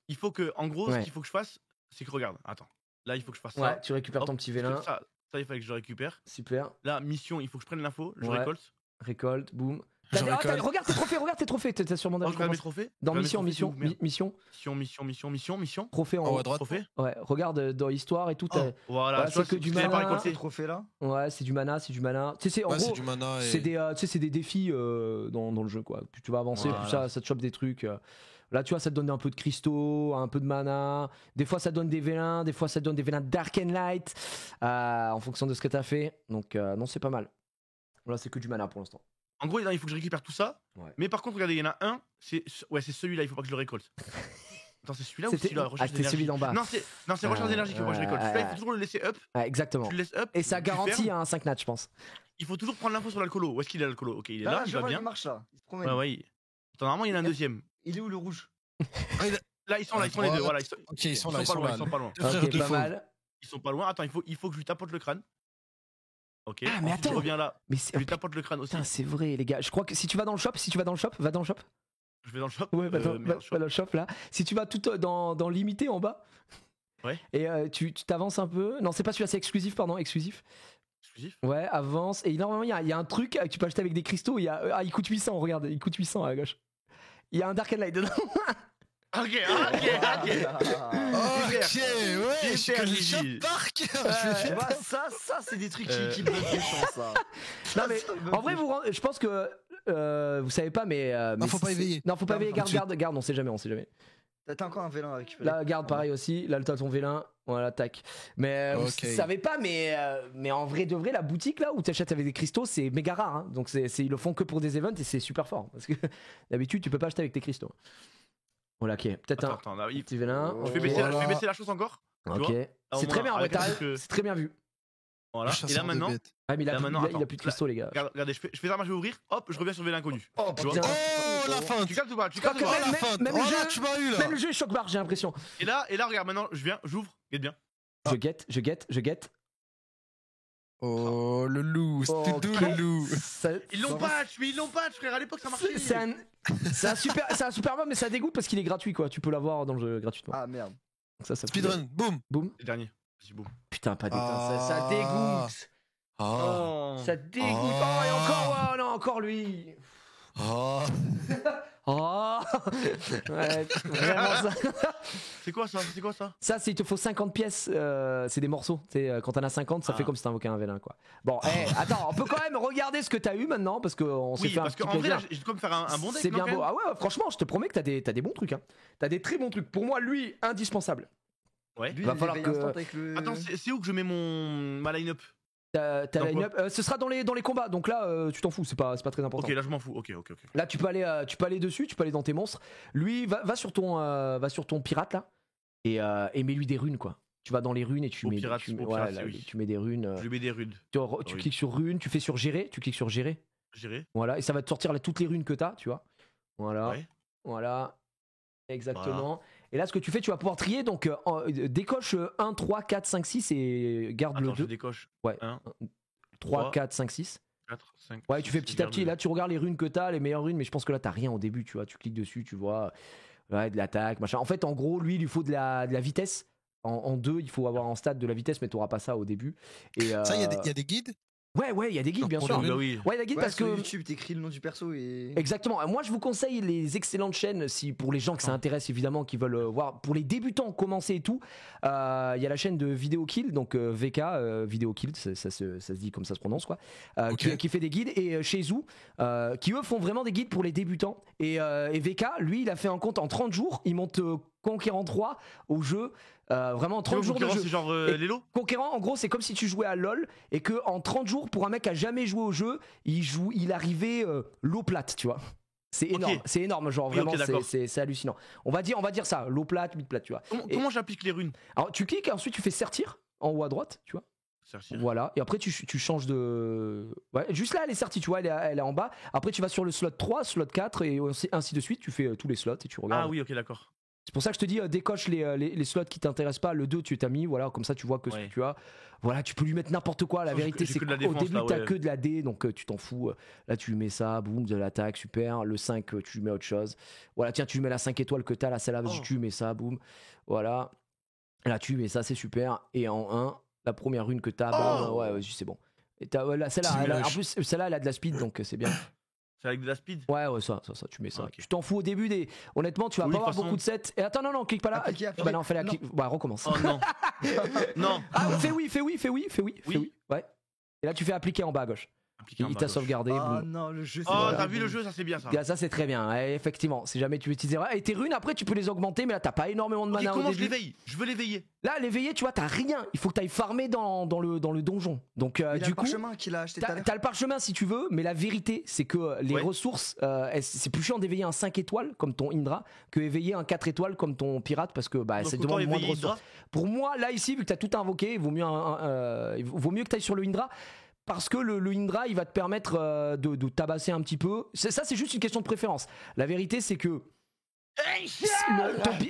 Il faut que, en gros, Ouais. ce qu'il faut que je fasse, c'est que regarde, attends. Là, il faut que je fasse Ouais, ça. tu récupères Hop, ton petit parce que vélin. Ça, il fallait que je le récupère. Super. Là, mission, il faut que je prenne l'info, je Ouais. récolte. Récolte, boum. Je Regarde récolte. tes trophées. T'as sûrement Oh, je regarde mes commencé. trophées. Dans Je regarde mission. mes trophées, mission. Trophée en En haut haut. à droite. Trophée. Ouais, regarde dans histoire et tout. Oh. Voilà, Ouais, tu vois, c'est que du vous avez pas mana. récolté. Ces trophées-là. Ouais, c'est du mana. Tu sais, c'est en Ouais, c'est gros. du mana. C'est des défis dans le jeu quoi. Plus tu vas avancer, plus Voilà. ça te chope des trucs. Là tu vois ça te donne un peu de cristaux, un peu de mana. Des fois ça te donne des vélins, des fois ça te donne des vélins Dark and Light en fonction de ce que t'as fait. Donc non c'est pas mal. Là c'est que du mana pour l'instant. En gros, il faut que je récupère tout ça. Ouais. Mais par contre, regardez, il y en a un. C'est celui-là, il faut pas que je le récolte. Attends, c'est celui-là ou C'était celui-là recherche c'était celui d'énergie d'en bas. Non, c'est recherche d'énergie qu'il faut que je récolte. Celui-là, il faut toujours le laisser up. Ouais, exactement. Tu le laisses up. Et ça tu garantit fermes. un 5 nat je pense. Il faut toujours prendre l'info sur l'alcoolo. Où est-ce qu'il est l'alcoolo? Ok, il est là, il je va vois, bien. il marche là. Il se promène. Ouais. Attends, normalement, il y en a un deuxième. Il est où le rouge? Là, ils sont les deux. Voilà, Ok, ils sont là. Ils sont pas loin. Deux frères, Ok deux pas faux. mal. Ils sont pas loin. Attends, il faut que je lui tapote le crâne. Ok. Ah, mais ensuite, attends. je reviens là. Mais c'est Je lui tapote le crâne aussi. putain c'est vrai les gars. Je crois que si tu vas dans le shop, va dans le shop. Je vais dans le shop. Ouais, va merde, dans le shop là. Si tu vas tout dans limité en bas. Ouais. Et tu t'avances un peu. Non, c'est pas celui-là, c'est exclusif, pardon, exclusif. Exclusif. Ouais, avance. Et normalement, il y a un truc que tu peux acheter avec des cristaux. Il coûte 800, regarde, il coûte 800 à gauche. Il y a un Dark and Light dedans. Ok. Ok, ouais, je Hyper connais easy. Shop Park. Tu vois, ça c'est des trucs qui me donnent des chances, ça. Non, mais en vrai, je pense que vous savez pas, mais. Non, faut pas éveiller. Non, faut pas Non, éveiller. tout de Garde, on sait jamais. T'as encore un vélin à récupérer. Là, garde, pareil aussi. Là, t'as ton vélin. Voilà, tac. Mais vous Ok. savez pas, mais en vrai de vrai, la boutique là où t'achètes avec des cristaux, c'est méga rare. Hein. Donc, ils le font que pour des events et c'est super fort. Parce que d'habitude, tu peux pas acheter avec tes cristaux. Voilà, ok. Peut-être un Attends, là, petit vélin. je vais baisser Voilà. la chose encore. Ok. vois Au C'est très moins, bien, en vrai, avec un truc que- c'est très bien vu. Voilà. Le Et là chasseur de maintenant, bêtes. Ah, mais il a Là, plus, maintenant, il a plus de attends. cristaux, les gars. regardez, je fais ça, je vais ouvrir. Hop, je reviens sur Vélin Inconnu. Oh Tu vois putain. Oh, la fin. Tu captes ou pas? Tu crois captes ou que pas? Oh, la fin. même Oh le là, jeu- tu m'as eu là. Même le jeu est choc barre, j'ai l'impression. Et là, regarde, maintenant, j'ouvre. Guette bien. Je guette. Oh, le loup. C'est tout Ok. le loup. Ils l'ont patch, frère. À l'époque, ça marchait. C'est un super mob, mais ça dégoûte parce qu'il est gratuit, quoi. Tu peux l'avoir dans le jeu gratuitement. Ah merde. Donc ça fout- Speedrun, boum. Boum. Le dernier. Vas-y, boum. Putain, pas d'étincelle. Ah. Ça dégoûte. Oh. Ça dégoûte. Oh, et encore, ouais, non, encore lui. Oh. Oh ouais, vraiment ça. C'est quoi ça? C'est quoi ça? Ça, il te faut 50 pièces, c'est des morceaux. Quand t'en as 50, ça fait comme si t'invoquais un vélin, quoi. Bon, attends, on peut quand même regarder ce que t'as eu maintenant, parce qu'on s'est fait un parce petit qu'en vrai, plaisir. là, j'ai de quoi me faire un bon deck. C'est bien beau. Ah ouais, franchement, je te promets que t'as des bons trucs. Hein. T'as des très bons trucs. Pour moi, lui, indispensable. Ouais. Lui, Va il falloir éveille que- instant avec le... Attends, c'est où que je mets ma line-up? T'as Dans line-up. Ce sera dans les combats, donc là, tu t'en fous, c'est pas très important. Ok, là je m'en fous. Ok. Là, tu peux aller dessus, tu peux aller dans tes monstres. Lui, va sur ton pirate là et mets-lui des runes, quoi. Tu vas dans les runes et tu Au mets, pirate, tu mets- au voilà, pirate, là, oui. tu mets des runes. Je lui mets des runes. Tu runes. cliques sur runes, tu fais sur gérer, tu cliques sur gérer. J'irai. Voilà, et ça va te sortir là, toutes les runes que t'as, tu vois. Voilà, Ouais. voilà, exactement. Et là, ce que tu fais, tu vas pouvoir trier, donc décoche 1, 3, 4, 5, 6 et garde Attends, le je 2. décoche. Ouais. 1, 3, 3, 4, 5, 6. 4, 5. Ouais, tu fais petit à petit. Là, tu regardes les runes que t'as, les meilleures runes, mais je pense que là, t'as rien au début, tu vois. Tu cliques dessus, tu vois. Ouais, de l'attaque, machin. En fait, en gros, lui, il lui faut de la vitesse. En 2, il faut avoir en stade de la vitesse, mais t'auras pas ça au début. Et, Ça, il y a des guides. Ouais, il y a des guides, Genre bien pour sûr. les Bah oui. Ouais, il y a des guides Ouais, parce sur que. YouTube, t'écris le nom du perso et... Exactement. Moi, je vous conseille les excellentes chaînes, pour les gens que ça intéresse évidemment, qui veulent voir. Pour les débutants, commencer et tout, il y a la chaîne de Vidéo Kill, donc VK, Vidéo Kill, ça se dit comme ça se prononce, quoi, Ok. qui fait des guides, et chez Zou, qui eux font vraiment des guides pour les débutants. Et VK, lui, il a fait un compte en 30 jours, il monte Conquérant 3 au jeu. Vraiment 30 jours de jeu. C'est genre Et- Lelo? Conquérant, en gros, c'est comme si tu jouais à LoL et que en 30 jours, pour un mec qui a jamais joué au jeu, il arrivait l'eau plate, tu vois. C'est Ok. énorme, c'est énorme, genre Oui, vraiment, ok, d'accord. c'est hallucinant. On va dire ça, l'eau plate, mid plate, tu vois. Comment j'applique les runes? Alors tu cliques et ensuite tu fais sortir en haut à droite, tu vois. Sortir. Voilà, et après tu changes de. Ouais, juste là, elle est sortie, tu vois, elle est en bas. Après, tu vas sur le slot 3, slot 4, et ainsi de suite. Tu fais tous les slots et tu regardes. Ah oui, ok, d'accord. C'est pour ça que je te dis, décoche les slots qui t'intéressent pas. Le 2, tu t'as mis, voilà, comme ça tu vois que ce Ouais. que tu as. Voilà, tu peux lui mettre n'importe quoi. La J'ai vérité, que c'est de la qu'au défense, début, là, t'as ouais. que de la D, donc tu t'en fous. Là, tu lui mets ça, boum, de l'attaque, super. Le 5, tu lui mets autre chose. Voilà, tiens, tu lui mets la 5 étoiles que t'as, là, celle-là, Oh. tu lui mets ça, boum. Voilà. Là, tu lui mets ça, c'est super. Et en 1, la première rune que t'as, bam, Oh. ouais, vas-y, c'est bon. Et là, celle-là, en plus, celle-là, elle a de la speed, donc c'est bien. C'est avec de la speed? Ouais, ça, tu mais ça. Ah, ok. Tu t'en fous au début des. Honnêtement, tu vas Oui, pas de avoir toute façon- beaucoup de sets. Et attends, non, clique pas là. Appliquer, Bah non, fais la non. clique. Bah, recommence. Oh non. Non. Ah, fais oui. Oui. Ouais. Et là, tu fais appliquer en bas à gauche. Appliquer en Il bas t'a à gauche. sauvegardé. Ah boum. non, le jeu, c'est... Oh, Voilà. t'as vu le jeu, ça c'est bien ça. Ça, c'est très bien. Ouais, effectivement, si jamais tu utilises. Et tes runes, après, tu peux les augmenter, mais là, t'as pas énormément de Ok, mana au comment je début. l'éveille? Je veux l'éveiller. Là, l'éveiller, tu vois, t'as rien. Il faut que t'ailles farmer dans le donjon. Donc, Il a du le coup. parchemin qu'il a acheté tout à l'heure. T'as le parchemin si tu veux, mais la vérité, c'est que les Ouais. ressources, c'est plus chiant d'éveiller un 5 étoiles comme ton Indra que éveiller un 4 étoiles comme ton pirate parce que bah, Donc, ça autant demande moins de éveiller ressources. Hydra. Pour moi, là, ici, vu que t'as tout invoqué, il vaut mieux que t'ailles sur le Indra. Parce que le Indra, il va te permettre de tabasser un petit peu. Ça, c'est juste une question de préférence. La vérité, c'est que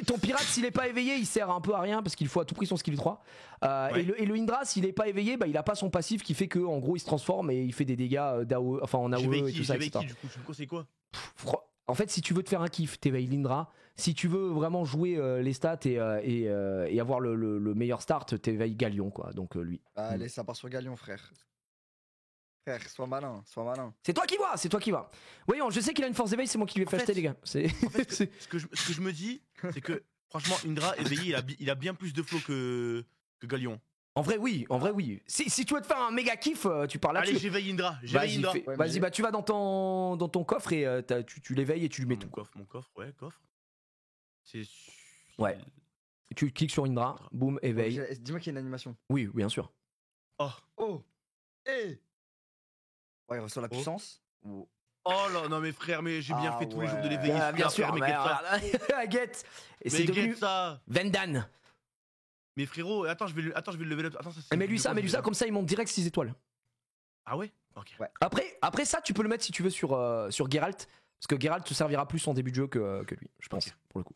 ton pirate, s'il est pas éveillé, il sert un peu à rien parce qu'il faut à tout prix son skill 3. Ouais. Et le Indra, s'il est pas éveillé, bah, il a pas son passif qui fait que en gros il se transforme et il fait des dégâts d'AOE, enfin en AOE J'éveille et qui? tout ça, J'éveille etc. qui du coup? Tu me conseilles quoi? En fait, si tu veux te faire un kiff, t'éveilles l'Indra. Si tu veux vraiment jouer les stats et avoir le meilleur start, t'éveilles Galion, quoi. Donc lui. Allez, ça part sur Galion, frère. Frère, sois malin, sois malin. C'est toi qui vois. Voyons, je sais qu'il a une force d'éveil, c'est moi qui lui ai fait En fait- acheter, les gars. C'est. En fait, ce que je me dis, c'est que franchement, Indra éveillé, il a bien plus de flow que Galion. En vrai, oui. Si tu veux te faire un méga kiff, tu parles Allez, là-dessus. j'éveille Indra. Vas-y, J'éveille Indra. Ouais, mais vas-y, j'ai- bah tu vas dans ton coffre et tu l'éveilles et tu lui mets tout. Mon coffre, ouais, coffre. C'est. Ouais. Tu cliques sur Indra, boum, éveille. Dis-moi qu'il y a une animation. Oui, bien sûr. Oh. Oh. Hey. Ouais, il reçoit la Oh. puissance. Oh. Oh là, non mais frère, mais j'ai bien Ah fait tous les jours de ouais. l'éveiller. Ah, bien sûr, mais mais guette ça. Get. Et Mais c'est devenu guette ça. Vendan. Mais frérot, attends, je vais le level up. Attends, ça c'est. Mets-lui ça, comme ça il monte direct 6 étoiles. Ah ouais? Ok. Ouais. Après ça, tu peux le mettre si tu veux sur Geralt. Parce que Geralt te servira plus en début de jeu que lui, je pense, Ok. pour le coup.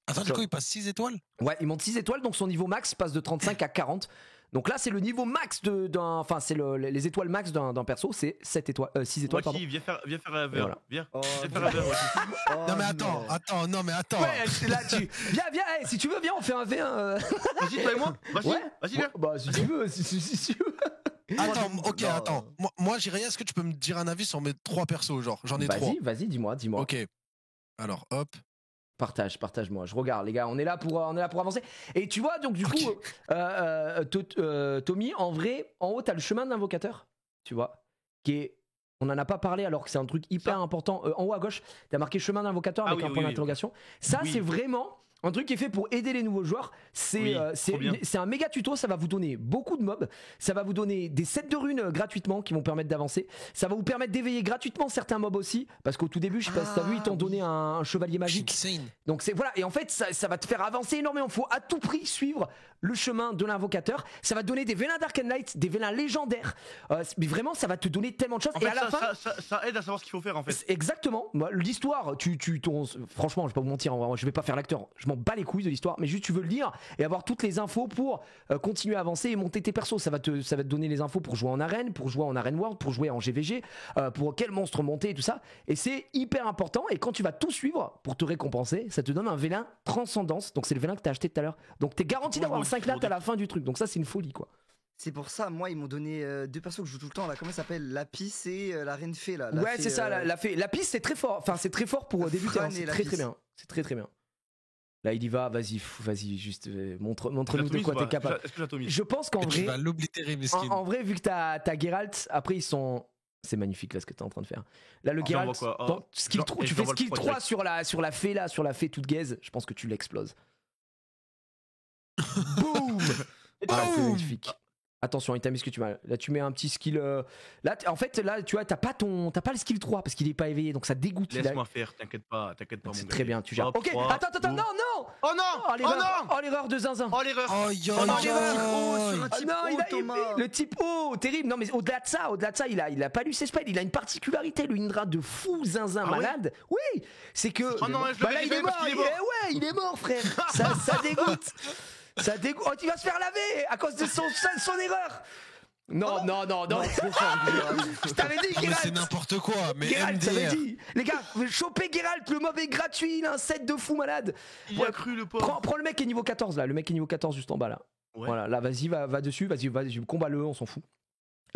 Attends, du coup, il passe 6 étoiles. Ouais, il monte 6 étoiles, donc son niveau max passe de 35 à 40. Donc là, c'est le niveau max enfin, c'est les étoiles max d'un perso, c'est 6 étoiles, pardon. Waki, viens faire un verre. voilà. Viens. Oh, Viens faire un verre, Waki. oh, Non, mais attends, non, mais attends. Ouais, c'est là, viens, si tu veux, viens, on fait un V1. Vas-y, toi et moi. Vas-y, Ouais. vas-y, viens. Bah, si tu veux, si tu veux. Attends, ok, Non. attends. Moi Jiraya, est-ce que tu peux me dire un avis sur mes 3 persos, genre? J'en ai 3. Vas-y, dis-moi. Ok. Alors, hop. Partage-moi. Je regarde, les gars. On est là pour avancer. Et tu vois, donc du coup, Tommy, en vrai, en haut, t'as le chemin de l'invocateur, tu vois, qui est. On n'en a pas parlé alors que c'est un truc hyper important. En haut à gauche, t'as marqué chemin d'invocateur avec un point d'interrogation. Ça, c'est vraiment un truc qui est fait pour aider les nouveaux joueurs. C'est un méga tuto, ça va vous donner beaucoup de mobs, ça va vous donner des sets de runes gratuitement qui vont permettre d'avancer, ça va vous permettre d'éveiller gratuitement certains mobs aussi, parce qu'au tout début, je sais pas si t'as vu, ils t'ont donné un chevalier magique. Donc c'est voilà, et en fait ça va te faire avancer énormément. Il faut à tout prix suivre le chemin de l'invocateur. Ça va te donner des vélins d'Arcane Knight, des vélins légendaires. Mais vraiment, ça va te donner tellement de choses. En fait, ça aide à savoir ce qu'il faut faire en fait. Exactement. L'histoire, franchement, je vais pas vous mentir, je vais pas faire l'acteur. Je m'en bats les couilles de l'histoire, mais juste tu veux le lire et avoir toutes les infos pour continuer à avancer et monter tes persos. Ça va te donner les infos pour jouer en arène, pour jouer en arène world, pour jouer en GVG, pour quel monstre monter et tout ça. Et c'est hyper important. Et quand tu vas tout suivre pour te récompenser, ça te donne un vélin transcendance. Donc c'est le vélin que t'as acheté tout à l'heure. Donc t'es garanti d'avoir 5 lattes à la fin du truc. Donc ça c'est une folie quoi. C'est pour ça, moi, ils m'ont donné 2 persos que je joue tout le temps. Là, comment ça s'appelle? Lapis et la reine fée. Là. Ouais, c'est ça, la fée. Lapis, c'est très fort. Enfin, c'est très fort pour débuter. Hein. C'est très bien. C'est très bien. Là, il y va. Vas-y, juste montre-nous de quoi t'es capable. Je pense qu'en vrai. Tu vas l'oblitérer, mesquine. En vrai, vu que t'as Geralt, après, ils sont. C'est magnifique là ce que t'es en train de faire. Là, le Geralt, tu fais skill 3 sur la fée là, sur la fée toute gaze. Je pense que tu l'exploses. Boum. C'est magnifique. Attention, il t'a mis ce que tu vas. Là, tu mets un petit skill. Là, en fait, là, tu vois, t'as pas le skill 3 parce qu'il est pas éveillé, donc ça dégoûte. Laisse-moi faire, t'inquiète pas, mon gars. C'est très bien, tu gères. Ok, attends, non. Oh non. Oh l'erreur de zinzin. Oh l'erreur. Le type O, terrible. Non mais au-delà de ça, il a pas lu ses spells. Il a une particularité, le Indra de fou zinzin malade. Oui, c'est que. Oh non, là il est mort. Ouais, il est mort, frère. Ça dégoûte. Ça dégoûte. Oh, il va se faire laver à cause de son erreur. Non. Je t'avais dit, Geralt. C'est n'importe quoi. Mais Geralt, t'avais dit. Les gars, chopez Geralt, le mob est gratuit, il a un set de fou malade. Il a cru le pauvre. Prends le mec qui est niveau 14 là, le mec qui est niveau 14 juste en bas là. Ouais. Voilà, là vas-y, va dessus, vas-y, combat-le, on s'en fout.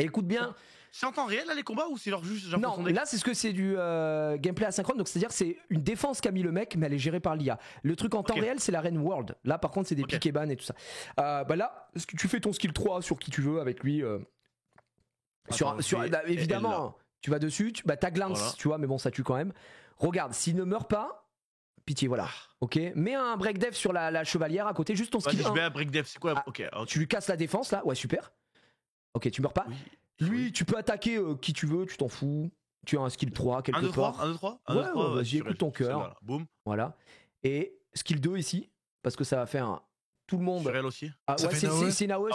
Et écoute bien. C'est en temps réel là les combats ou c'est genre juste Non, là c'est ce que c'est du gameplay asynchrone, donc c'est-à-dire c'est une défense qu'a mis le mec, mais elle est gérée par l'IA. Le truc en temps réel, c'est l'arène world. Là par contre, c'est des piques et ban et tout ça. Là, tu fais ton skill 3 sur qui tu veux avec lui. Évidemment, tu vas dessus, t'as glance, tu vois, mais bon, ça tue quand même. Regarde, s'il ne meurt pas, pitié, voilà. Ok, mets un break dev sur la chevalière à côté, juste ton skill 1. Je mets un break dev, c'est quoi? Tu lui casses la défense là, ouais, super. Ok, tu meurs pas. Lui, tu peux attaquer qui tu veux, tu t'en fous. Tu as un skill 3 quelque part. 1, 2, 3 Ouais, vas-y, écoute ton cœur. Boum. Voilà. Et skill 2 ici, parce que ça va faire tout le monde. Sur elle aussi. Ah ouais, c'est Naoe.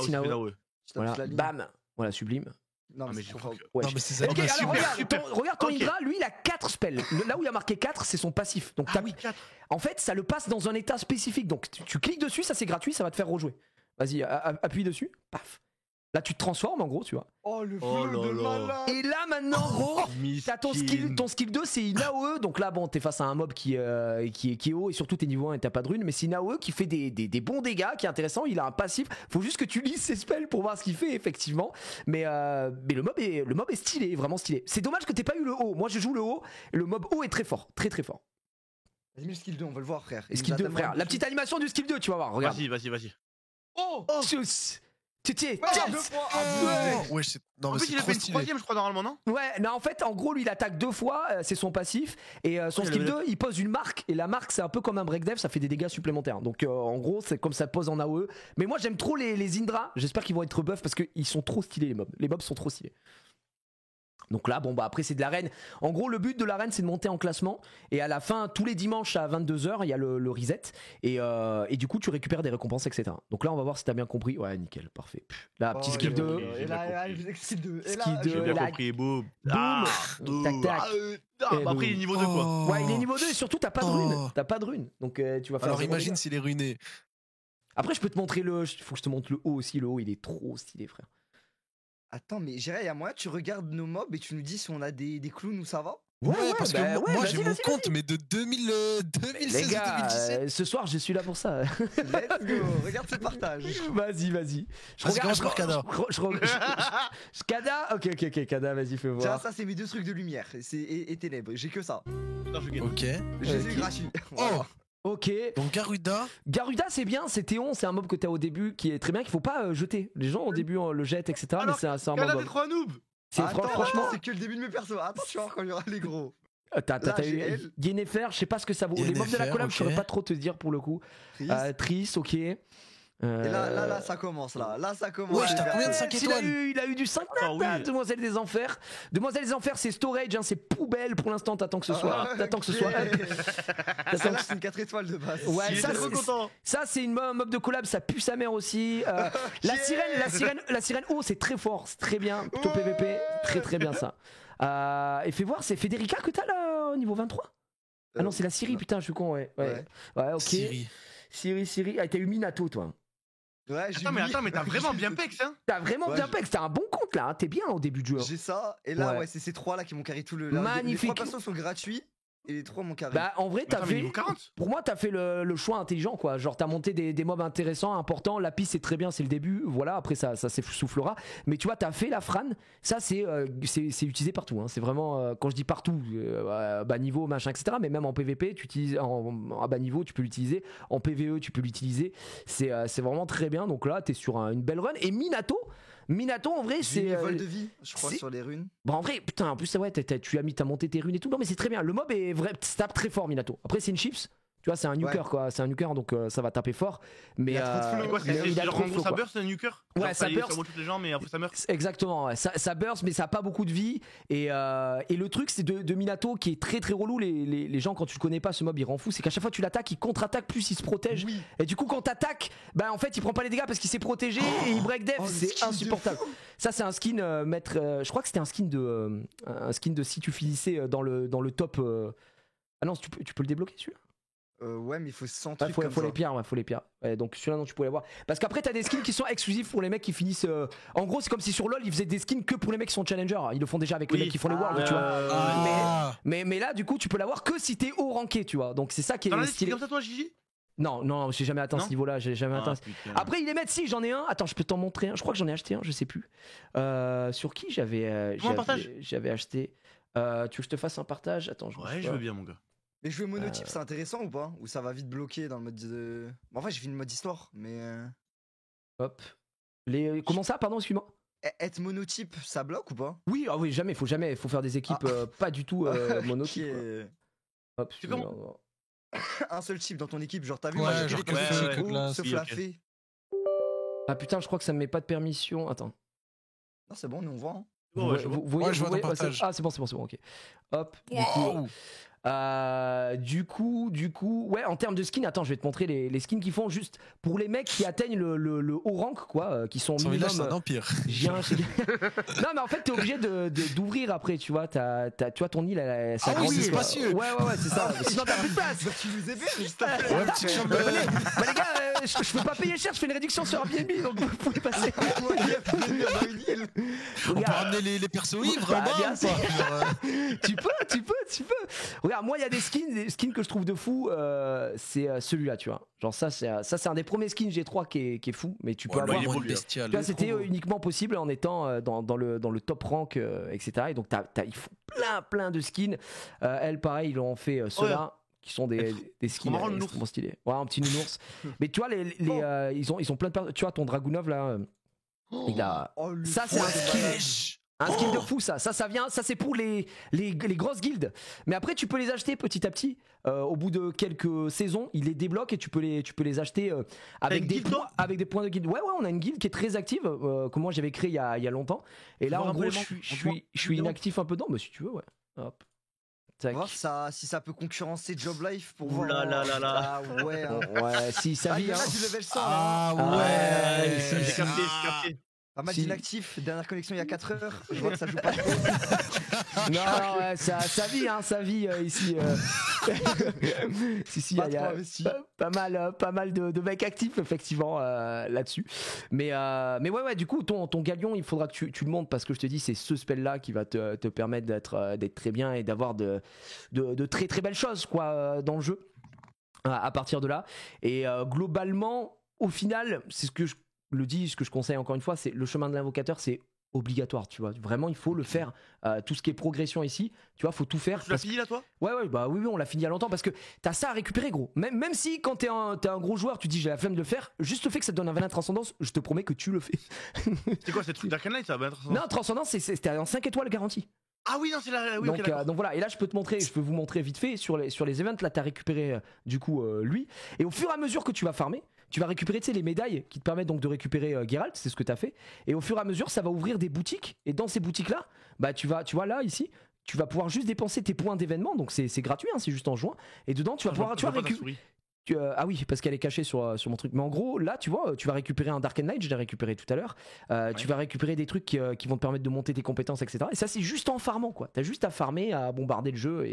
Voilà, bam. Voilà, sublime. Non, mais c'est Non, mais c'est ça. Ok, alors regarde ton Indra, lui il a 4 spells. Là où il a marqué 4, c'est son passif. Donc en fait, ça le passe dans un état spécifique. Donc tu cliques dessus, ça c'est gratuit, ça va te faire rejouer. Vas-y, appuie dessus, paf. Là, tu te transformes en gros, tu vois. Oh, le flow de malade. Et là, maintenant, gros, t'as ton skill 2, c'est une AOE. Donc là, bon, t'es face à un mob qui est haut et surtout t'es niveau 1 et t'as pas de rune. Mais c'est une AOE qui fait des bons dégâts, qui est intéressant. Il a un passif. Faut juste que tu lises ses spells pour voir ce qu'il fait, effectivement. Mais le mob est stylé, vraiment stylé. C'est dommage que t'aies pas eu le haut. Moi, je joue le haut. Le mob haut est très fort, très très fort. Vas-y, le skill 2, on va le voir, frère. Et skill 2, frère. La petite animation du skill 2, tu vas voir. Regarde. Vas-y. Oh. Ouais, non, en mais plus, il a fait une troisième, je crois, normalement, non? Ouais, non, en fait, en gros, lui, il attaque 2 fois, c'est son passif, et son skill 2, il pose une marque, et la marque, c'est un peu comme un break dev, ça fait des dégâts supplémentaires. Donc, en gros, c'est comme ça pose en AOE. Mais moi, j'aime trop les Indra, j'espère qu'ils vont être buff parce qu'ils sont trop stylés, les mobs. Les mobs sont trop stylés. Donc là, bon, bah après, c'est de l'arène. En gros, le but de l'arène, c'est de monter en classement. Et à la fin, tous les dimanches à 22h, il y a le reset. Et du coup, tu récupères des récompenses, etc. Donc là, on va voir si t'as bien compris. Ouais, nickel, parfait. Là, petit skill 2. Skill 2. J'ai bien compris, boum. Tac. Après, il est niveau 2, quoi. Ouais, il est niveau 2 et surtout, t'as pas de rune. Donc tu vas faire. Alors imagine s'il est ruiné. Après, je peux te montrer faut que je te montre le haut aussi. Le haut, il est trop stylé, frère. Attends, mais Jérémy, à moi, tu regardes nos mobs et tu nous dis si on a des clowns ou ça va? Ouais, parce que bah, moi vas-y, j'ai mon vas-y, compte, mais de 2016 Les gars, 2017. ce soir je suis là pour ça. Let's go. Regarde ce partage. Vas-y. Vas-y, commence par Kada. Kada. Ok, Kada, vas-y, fais Tiens, voir. ça c'est mes 2 trucs de lumière et ténèbres. J'ai que ça. Putain, je gagne. Ok. Je les ai Ok. eu gratuits. Oh, Ok. donc Garuda. Garuda, c'est bien, c'est Théon, c'est un mob que t'as au début qui est très bien, qu'il faut pas jeter. Les gens au début le jettent, etc. Alors, mais c'est un Gala, mob. t'es trop un noob. Franchement, c'est que le début de mes persos. Attends, tu vas voir quand il y aura les gros. t'as là, eu j'ai elle. Yennefer, je sais pas ce que ça vaut. Les mobs de la Yennefer, collab, je saurais ok. pas trop te dire pour le coup. Triste. Triss, ok. Et là, ça commence là. Là, ça commence. Ouais, t'as combien de 5 étoiles? Il a eu du 5 Ah oui. Demoiselle des Enfers. Demoiselle des Enfers, c'est storage, hein, c'est poubelle pour l'instant. T'attends que ce soit. T'attends que ce soit. Celle-là, c'est une 4 étoiles de base. Ouais, Il ça, était trop c'est- content. Ça, c'est une mob de collab, ça pue sa mère aussi. La sirène O, c'est très fort, c'est très bien. Plutôt PVP, très bien ça. Et fais voir, c'est Federica que t'as là au niveau 23. Ah non, c'est la Syrie, putain, je suis con, ouais. Ouais, ok. Siri. Syrie. Ah, t'as eu Minato, toi. Ouais, j'ai Attends, mais t'as vraiment bien pex, hein. T'as vraiment Ouais, bien pex, t'as un bon compte là, hein, t'es bien au début de jeu. J'ai ça, et là, Ouais. ouais, c'est ces 3 là qui m'ont carré tout le. Magnifique. Les 3 persos sont gratuits, et les 3 m'ont carré. Bah, en vrai, t'as Attends, mais fait. niveau 40. Pour moi, t'as fait le choix intelligent, quoi. Genre, t'as monté des mobs intéressants, importants. La piste, c'est très bien, c'est le début. Voilà, après, ça s'essoufflera. Mais tu vois, t'as fait la Fran. Ça, c'est utilisé partout. Hein. C'est vraiment, quand je dis partout, bas niveau, machin, etc. Mais même en PVP, tu utilises, à bas niveau, tu peux l'utiliser. En PVE, tu peux l'utiliser. C'est vraiment très bien. Donc là, t'es sur une belle run. Et Minato, en vrai, J'ai c'est. mis les vols de vie, je crois, c'est- sur les runes. Bah en vrai, putain, en plus, ouais, t'as monté tes runes et tout. Non, mais c'est très bien. Le mob est vrai, ça tape très fort, Minato. Après, c'est une chips. Tu vois, c'est un nuker, Ouais. quoi. C'est un nuker, donc ça va taper fort. Mais Il a trop de flow. C'est quoi, mais il a c'est trop genre de en gros flow, ça quoi. burst un nuker. Ouais, Genre, ça burst. Ça roule toutes les gens, mais après ça meurt. Exactement, ouais. ça burst, mais ça a pas beaucoup de vie. Et le truc, c'est de Minato qui est très relou. Les gens, quand tu le connais pas, ce mob, il rend fou. C'est qu'à chaque fois que tu l'attaques, il contre-attaque, plus il se protège. Oui. Et du coup, quand t'attaques, bah en fait, il prend pas les dégâts parce qu'il s'est protégé et il break def. Oh, le C'est skin de insupportable. Ça, c'est un skin maître. Je crois que c'était un skin de si tu finissais dans le top. Ah non, tu peux le débloquer celui-là. Ouais, mais il faut 100 Ouais, trucs faut comme les ça. pierres, faut les pierres. Ouais, donc celui-là, non, tu pouvais l'avoir. Parce qu'après, t'as des skins qui sont exclusifs pour les mecs qui finissent. En gros, c'est comme si sur LoL, ils faisaient des skins que pour les mecs qui sont challenger. Ils le font déjà avec les Oui. mecs qui font les worlds, tu vois. Ah. Mais là, du coup, tu peux l'avoir que si t'es haut ranké, tu vois. Donc c'est ça qui T'en as est des skins stylé. comme ça, toi, Gigi? Non, j'ai jamais atteint Non ce niveau-là. J'ai jamais atteint. putain. Après, ils les mettent. Si, j'en ai un. Attends, je peux t'en montrer un. Je crois que j'en ai acheté un. Je sais plus. Sur qui Comment un partage j'avais acheté. Tu veux que je te fasse un partage? Attends, je Ouais, je veux bien, mon gars. Mais jouer monotype, c'est intéressant ou pas? Ou ça va vite bloquer dans le mode de. Bon, en fait, j'ai fait le mode histoire, mais. Hop. Comment ça? Pardon, excuse-moi. Être monotype, ça bloque ou pas? Oui, jamais. Faut faire des équipes pas du tout monotypes. quoi. Ok. Hop, C'est comment Un seul type dans ton équipe, genre t'as vu, Ouais, moi j'ai genre que que des feu, persos que glace. sauf Oui, la ok. fée. Ah putain, je crois que ça me met pas de permission. Attends. Non, c'est bon, nous on voit. Hein. Bon, ouais, je vois. voyez, Ouais, je vois vous ton voyez- partage. Ah, c'est bon, ok. Hop. Du coup, ouais, en termes de skins, attends, je vais te montrer les skins qu'ils font juste pour les mecs qui atteignent le haut rank, quoi, qui sont Son village, c'est minimum. un empire. Non, mais en fait, t'es obligé d'ouvrir après, tu vois. Tu vois, ton île, ça Ah oui, grandit, c'est quoi. spacieux. Ouais, c'est ça. Sinon, t'as plus de place. Bah, tu nous héberges, s'il te plaît. Ouais, petite chambre. Bah, les gars, je peux pas payer cher, je fais une réduction sur Airbnb, donc vous pouvez passer. Moi, il y a venir dans une île. On peut Regarde. ramener les persos ivres, Bah, bam, bien sûr. quoi. Genre, tu peux. Regarde, moi, il y a des skins que je trouve de fou. C'est celui-là, tu vois. Genre, ça, c'est un des premiers skins G3 qui est fou, mais tu peux Oh, avoir. il est beau, mode lui, hein. bestial. Tu vois, c'était uniquement possible en étant dans le top rank, etc. Et donc, ils font plein de skins. Elle, pareil, ils ont fait ceux-là. Qui sont des skins marrant, le nounours. extrêmement stylés. Ouais, un petit nounours. Mais tu vois, ils ont plein de. Tu vois, ton Dragunov là, il a. Oh, le Ça, c'est un fou, skin. malade. Un skin de fou, ça vient, ça c'est pour les grosses guildes. Mais après, tu peux les acheter petit à petit. Au bout de quelques saisons, ils les débloquent et tu peux les acheter avec une des guilde, points, toi avec des points de guilde. Ouais, on a une guilde qui est très active, que moi j'avais créé il y a longtemps. Et là, Faut en gros, rappeler je suis inactif un peu dedans, mais si tu veux, ouais. Hop. On Tac. va voir si ça peut concurrencer Job Life pour Ouh voir. là là là là. Ah ouais. Hein. Ouais, si ça Ah, il vit. y en Hein. a du level 100 là. Ah Ah ouais. J'ai capté. Pas mal Si. d'inactifs, dernière connexion il y a 4 heures. Je vois que ça joue pas trop. Non, ouais, ça vit ici. Si, Pas il y trop a investi. pas mal de mecs actifs effectivement là-dessus. Mais ouais, du coup, ton galion, il faudra que tu le montes parce que je te dis, c'est ce spell-là qui va te permettre d'être très bien et d'avoir de très très belles choses quoi dans le jeu à partir de là. Et globalement, au final, c'est ce que je conseille encore une fois, c'est le chemin de l'invocateur, c'est obligatoire, tu vois. Vraiment, il faut le faire. Tout ce qui est progression ici, tu vois, faut tout faire. Tu l'as fini là, toi? Ouais, bah oui, on l'a fini il y a longtemps parce que t'as ça à récupérer, gros. Même si quand t'es un gros joueur, tu dis j'ai la flemme de le faire, juste le fait que ça te donne un Venin Transcendance, je te promets que tu le fais. C'est quoi, c'est Dark Knight, ça va être Non, Transcendance, c'était en 5 étoiles garantie. Ah oui, non, c'est là. Oui, donc, ok, d'accord. donc voilà, et là je peux vous montrer vite fait sur les events. Là, t'as récupéré du coup lui, et au fur et à mesure que tu vas farmer, tu vas récupérer les médailles qui te permettent donc de récupérer Geralt, c'est ce que tu as fait. Et au fur et à mesure, ça va ouvrir des boutiques. Et dans ces boutiques-là, bah tu vois là, ici, tu vas pouvoir juste dépenser tes points d'événement. Donc c'est gratuit, hein, c'est juste en juin. Et dedans, tu vas pouvoir récupérer. Ah oui, parce qu'elle est cachée sur mon truc. Mais en gros, là, tu vois, tu vas récupérer un Dark Knight, je l'ai récupéré tout à l'heure. Tu vas récupérer des trucs qui vont te permettre de monter tes compétences, etc. Et ça, c'est juste en farmant, quoi. T'as juste à farmer, à bombarder le jeu.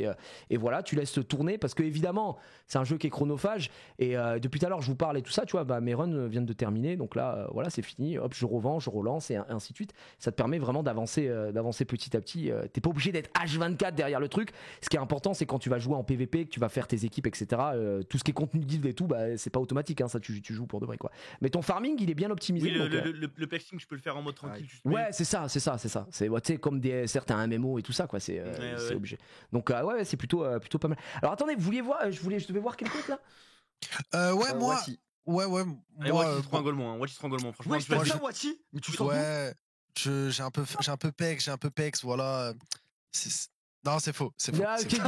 Et voilà, tu laisses tourner. Parce que, évidemment, c'est un jeu qui est chronophage. Et depuis tout à l'heure, je vous parle et tout ça, tu vois, bah, mes runs viennent de terminer. Donc là, voilà, c'est fini. Hop, je revends, je relance et ainsi de suite. Ça te permet vraiment d'avancer petit à petit. T'es pas obligé d'être H24 derrière le truc. Ce qui est important, c'est quand tu vas jouer en PVP, que tu vas faire tes équipes, etc. Tout ce qui est contenu guild et tout, bah, c'est pas automatique, hein, ça tu joues pour de vrai quoi. Mais ton farming il est bien optimisé. Oui, donc, le pexing tu peux le faire en mode tranquille. Ouais, c'est ça. C'est tu sais comme certains MMO et tout ça quoi, c'est obligé. Donc ouais, c'est plutôt pas mal. Alors attendez, vous vouliez voir, je devais voir quel compte là. Ouais, moi. Wati. Ouais. Watty Stranglement, franchement. Ouais, je fais ça, Wati. Mais tu sens Ouais, j'ai un peu pex, voilà. Non, c'est faux. Ah, c'était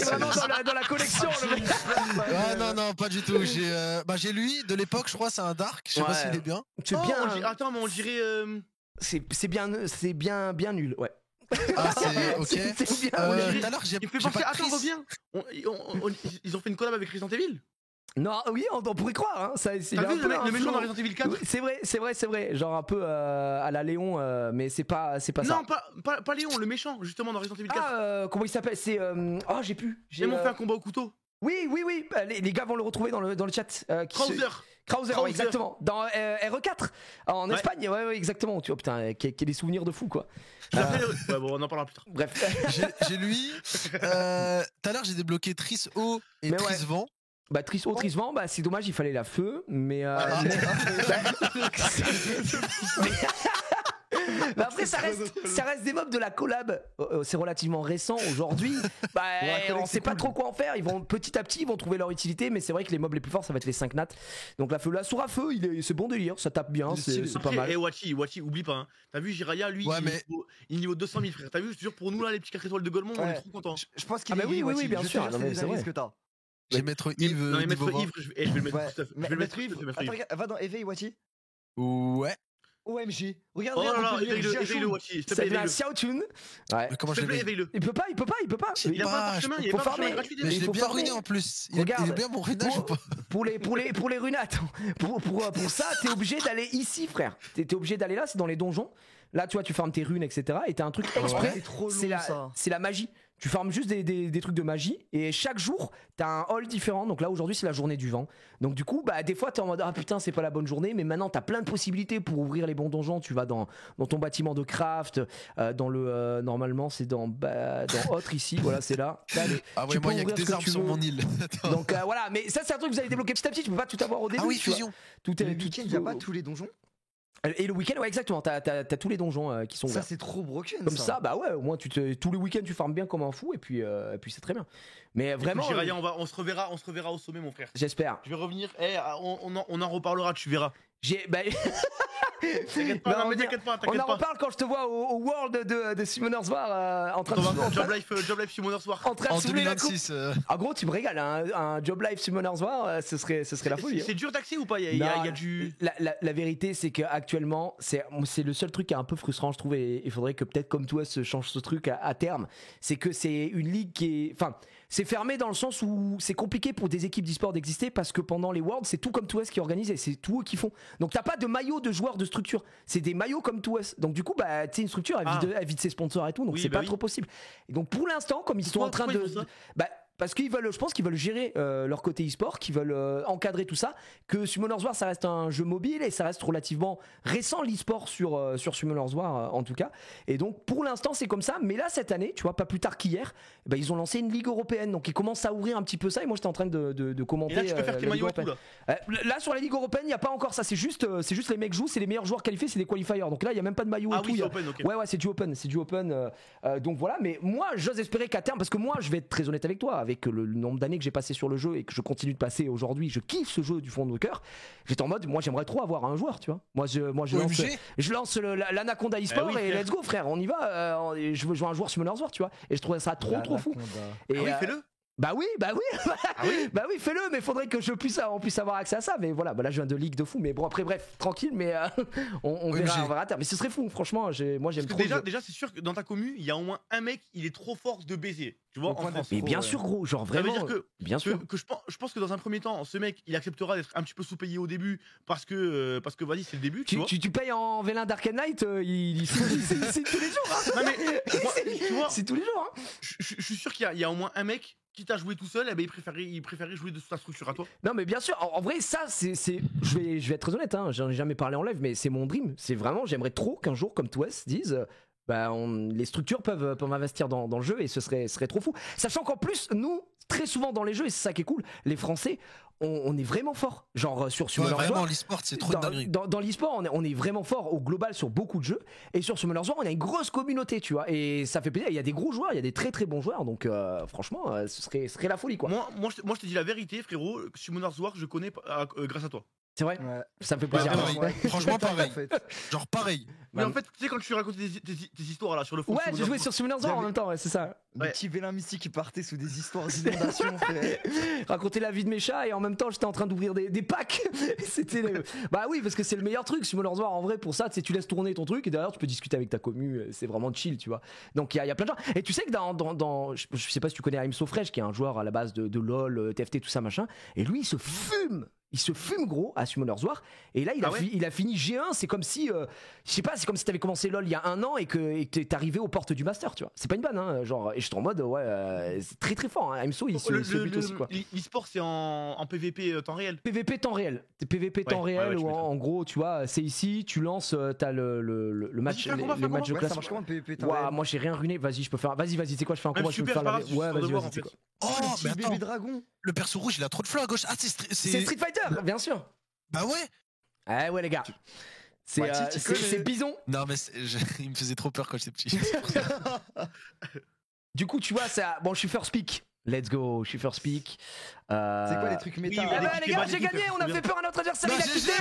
vraiment dans la collection. Ouais, non, pas du tout. J'ai lui de l'époque, je crois, c'est un dark. Je sais pas s'il est bien. C'est bien. Attends, mais on dirait. C'est bien nul, ouais. Ah, c'est ok. Tout à l'heure, j'ai fait penser. Attends, reviens. Ils ont fait une collab avec Resident Evil. Non, oui, on pourrait croire. Hein. T'as vu le méchant dans Resident Evil 4? C'est vrai. Genre un peu à la Léon, mais c'est pas ça. Non, pas Léon, le méchant, justement, dans Resident Evil 4. Ah, comment il s'appelle? C'est. Oh, j'ai plus. Ils m'ont fait un combat au couteau. Oui. Les gars vont le retrouver dans le chat. Krauser, ouais, exactement. Dans RE4 en Espagne, ouais, exactement. Tu vois, putain, qu'il y a des souvenirs de fou, quoi. Ouais, bon, on en parlera plus tard. Bref. J'ai lui. Tout à l'heure, j'ai débloqué Triss Eau et Triss Vent. Bah Triss Vent, bah c'est dommage, il fallait la feu, mais mais après ça reste des mobs de la collab, c'est relativement récent aujourd'hui. Bah on sait pas trop quoi en faire, ils vont petit à petit ils vont trouver leur utilité, mais c'est vrai que les mobs les plus forts ça va être les 5 nats. Donc la sourd à feu, c'est bon délire, ça tape bien, c'est pas mal. Et Wati, oublie pas, hein. T'as vu Jiraya, lui, il niveau 200 000 frère. T'as vu, je te jure, pour nous là les petits 4 étoiles de Golemont, on est trop contents. Je pense qu'il est oui, bien sûr, c'est vrai ce que t'as. Je vais mettre Yves. Non, mais Maître Yves, je vais le mettre tout à fait. Je vais le mettre Yves. Attends, va dans Éveille, Wati. Ouais. OMG. Regarde, oh là là, éveille-le, Wati. S'il te plaît, éveille-le. Xiaotun. Ouais. Mais comment je l'éveille? l'éveille? Il peut pas. Il a pas de chemin, il est pas gratuit. Mais je l'ai bien ruiné en plus. Il est bien mon runage ou pas? Pour les runes, attends. Pour ça, t'es obligé d'aller ici, frère. T'es obligé d'aller là, c'est dans les donjons. Là, tu vois, tu farmes tes runes, etc. Et t'as un truc exprès. C'est la magie. Tu farmes juste des trucs de magie et chaque jour t'as un hall différent. Donc là aujourd'hui c'est la journée du vent. Donc du coup bah des fois t'es en mode ah putain c'est pas la bonne journée, mais maintenant t'as plein de possibilités pour ouvrir les bons donjons. Tu vas dans ton bâtiment de craft, dans le normalement c'est dans autre ici, voilà c'est là. Ah ouais, moi il y a que des arbres sur mon île. Donc voilà, mais ça c'est un truc que vous allez débloquer petit à petit. Tu peux pas tout avoir au début. Ah oui, fusion. Le week-end il y a pas tous les donjons. Et le week-end, ouais, exactement. T'as tous les donjons qui sont ouverts. Ça, c'est trop broken. Comme ça, bah ouais, au moins tous les week-ends tu farmes bien comme un fou et puis c'est très bien. Mais vraiment. Jiraya, on se reverra au sommet, mon frère. J'espère. Je vais revenir. On en reparlera, tu verras. T'inquiète pas, on en reparle quand je te vois au World de Summoners War en train de Job Life Summoners War en train de soulever la coupe. 2026. En gros, tu me régales, un Job Life Summoners War, ce serait la folie. C'est dur d'accès ou pas? Il y a du. La vérité, c'est qu'actuellement, c'est le seul truc qui est un peu frustrant, je trouve, et il faudrait que peut-être comme toi se change ce truc à terme. C'est que c'est une ligue qui est, enfin, C'est fermé dans le sens où c'est compliqué pour des équipes d'e-sport d'exister parce que pendant les Worlds, c'est tout comme 2S qui organise et c'est tout eux qui font. Donc t'as pas de maillot de joueurs de structure. C'est des maillots comme 2S. Donc du coup, bah, tu sais, une structure, elle vide ses sponsors et tout. Donc c'est pas trop possible. Et donc pour l'instant, comme ils sont en train de. Parce qu'ils veulent, je pense qu'ils veulent gérer leur côté e-sport, qu'ils veulent encadrer tout ça, que Summoners War ça reste un jeu mobile et ça reste relativement récent l'e-sport sur Summoners War en tout cas. Et donc pour l'instant c'est comme ça, mais là cette année, tu vois, pas plus tard qu'hier, ils ont lancé une ligue européenne, donc ils commencent à ouvrir un petit peu ça et moi j'étais en train de commenter. Et là tu peux faire tes maillots et tout là. Là sur la ligue européenne il y a pas encore ça, c'est juste les mecs jouent, c'est les meilleurs joueurs qualifiés, c'est des qualifiers. Donc là il y a même pas de maillot et tout. C'est open, okay. Ouais c'est du open, donc voilà. Mais moi j'ose espérer qu'à terme, parce que moi je vais être très honnête avec toi, avec le nombre d'années que j'ai passé sur le jeu et que je continue de passer aujourd'hui, je kiffe ce jeu du fond de mon cœur. J'étais en mode, moi j'aimerais trop avoir un joueur, tu vois. Moi je lance l'Anaconda eSport et let's go frère, on y va. Je veux jouer un joueur Summoners War, tu vois. Et je trouvais ça trop fou. Et fais-le. Bah oui, bah oui, fais-le, mais faudrait que on puisse avoir accès à ça. Mais voilà, là je viens de ligue de fou, mais bon après bref, tranquille, mais on verra à terme. Mais ce serait fou, franchement, moi j'aime trop. Déjà c'est sûr que dans ta commu, il y a au moins un mec, il est trop fort de baiser, tu vois, en France. Mais bien sûr gros, genre vraiment. Ça veut dire bien sûr. Que je pense que dans un premier temps, ce mec, il acceptera d'être un petit peu sous-payé au début parce que vas-y, c'est le début, tu vois. Tu payes en Vélin Dark Knight, c'est tous les jours. Hein. Non mais tu vois, c'est tous les jours. Hein. Je suis sûr qu'il y a au moins un mec qui t'a joué tout seul, il préférait jouer de sa structure à toi. Non mais bien sûr, en vrai ça je vais être très honnête, hein, j'en ai jamais parlé en live, mais c'est mon dream. C'est vraiment, j'aimerais trop qu'un jour comme 2S dise les structures peuvent investir dans le jeu et ce serait trop fou. Sachant qu'en plus nous très souvent dans les jeux, et c'est ça qui est cool, les Français on est vraiment fort, genre sur Summoners War. Vraiment l'e-sport c'est trop dingue. Dans l'e-sport on est vraiment fort au global sur beaucoup de jeux, et sur Summoners War on a une grosse communauté, tu vois, et ça fait plaisir. Il y a des gros joueurs, il y a des très très bons joueurs, donc franchement ce serait la folie quoi. Moi je te dis la vérité frérot, Summoners War je connais grâce à toi. C'est vrai, ça me fait plaisir. Franchement pareil. Genre pareil. Mais en fait, tu sais, quand tu racontes tes histoires là sur le fond. Ouais, j'ai joué sur Summoners War en même temps, c'est ça. Le petit Vélin mystique qui partait sous des histoires d'inondation. Raconter la vie de mes chats et en même temps j'étais en train d'ouvrir des packs. Bah oui, parce que c'est le meilleur truc, Summoners War en vrai pour ça, tu laisses tourner ton truc et derrière tu peux discuter avec ta commu, c'est vraiment chill, tu vois. Donc il y a plein de gens. Et tu sais que je sais pas si tu connais IMSO Fresh qui est un joueur à la base de LoL, TFT, tout ça machin, et lui il se fume gros à Summoners War, et là il a fini G1. C'est comme si je sais pas, c'est comme si t'avais commencé LoL il y a un an et que t'es arrivé aux portes du master, tu vois. C'est pas une vanne, hein, genre, et j'étais en mode c'est très très fort, hein. MSO il se bute aussi quoi. L'e-sport c'est en PVP temps réel. PVP temps réel. Temps réel où en gros tu vois, c'est ici, tu lances, t'as le match, les matchs de classe. Ça marche comment le PVP temps réel? Moi j'ai rien ruiné, vas-y je peux faire, vas-y tu sais quoi, je fais un combat, je peux faire la. Ouais vas-y c'est quoi. Oh mais attends, bébé dragon. Le perso rouge il a trop de flow à gauche. Ah c'est Street Fighter, bien sûr. Bah ouais. Ah ouais les gars. C'est Bison. Non mais il me faisait trop peur quand j'étais petit. Du coup tu vois ça, bon je suis first pick. Let's go, je suis first pick. C'est quoi les trucs méta? Les gars, j'ai gagné, on a fait peur à notre adversaire, il a quitté.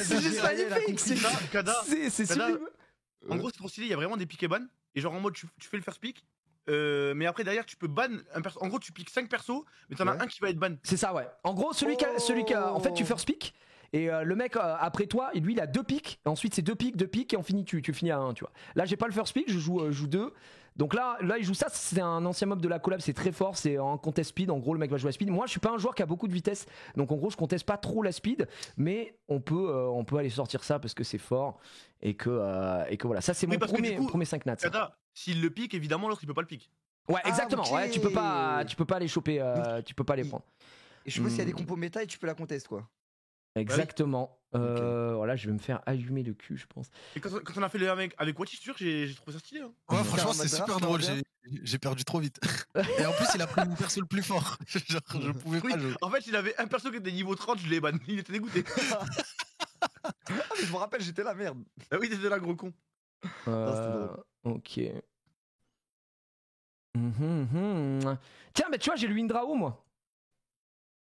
C'est juste magnifique. C'est sublime. En gros c'est trop stylé, il y a vraiment des pick et ban. Et genre en mode tu fais le first pick. Mais après derrière tu peux ban un perso. En gros tu piques 5 persos, mais t'en as un qui va être ban. C'est ça ouais. En gros celui qui a en fait tu first pick. Et le mec après toi, lui il a 2 pics, et ensuite c'est 2 pics et on finit, tu finis à 1, tu vois. Là j'ai pas le first pick, je joue 2. Donc là il joue ça, c'est un ancien mob de la collab, c'est très fort, c'est en contest speed, en gros le mec va jouer à speed. Moi je suis pas un joueur qui a beaucoup de vitesse, donc en gros je conteste pas trop la speed, mais on peut aller sortir ça parce que c'est fort et que voilà, ça c'est mon premier 5 nats. S'il le pique, évidemment l'autre il peut pas le pique. Ouais exactement, okay. Ouais, tu peux pas les choper, tu peux pas les prendre. Et je sais pas s'il y a des compos méta et tu peux la contest quoi. Exactement. Voilà, je vais me faire allumer le cul, je pense. Et quand on a fait le avec Watch, sûr, j'ai trouvé ça stylé. Hein. Ouais, franchement, c'est super drôle. J'ai perdu trop vite. Et en plus, il a pris mon perso le plus fort. Genre, je pouvais pas jouer. En fait, il avait un perso qui était niveau 30, je l'ai ban. Il était dégoûté. Mais je me rappelle, j'étais la merde. Ah oui, t'étais là, gros con. Ok. Tiens, mais tu vois, j'ai le Windrao, moi.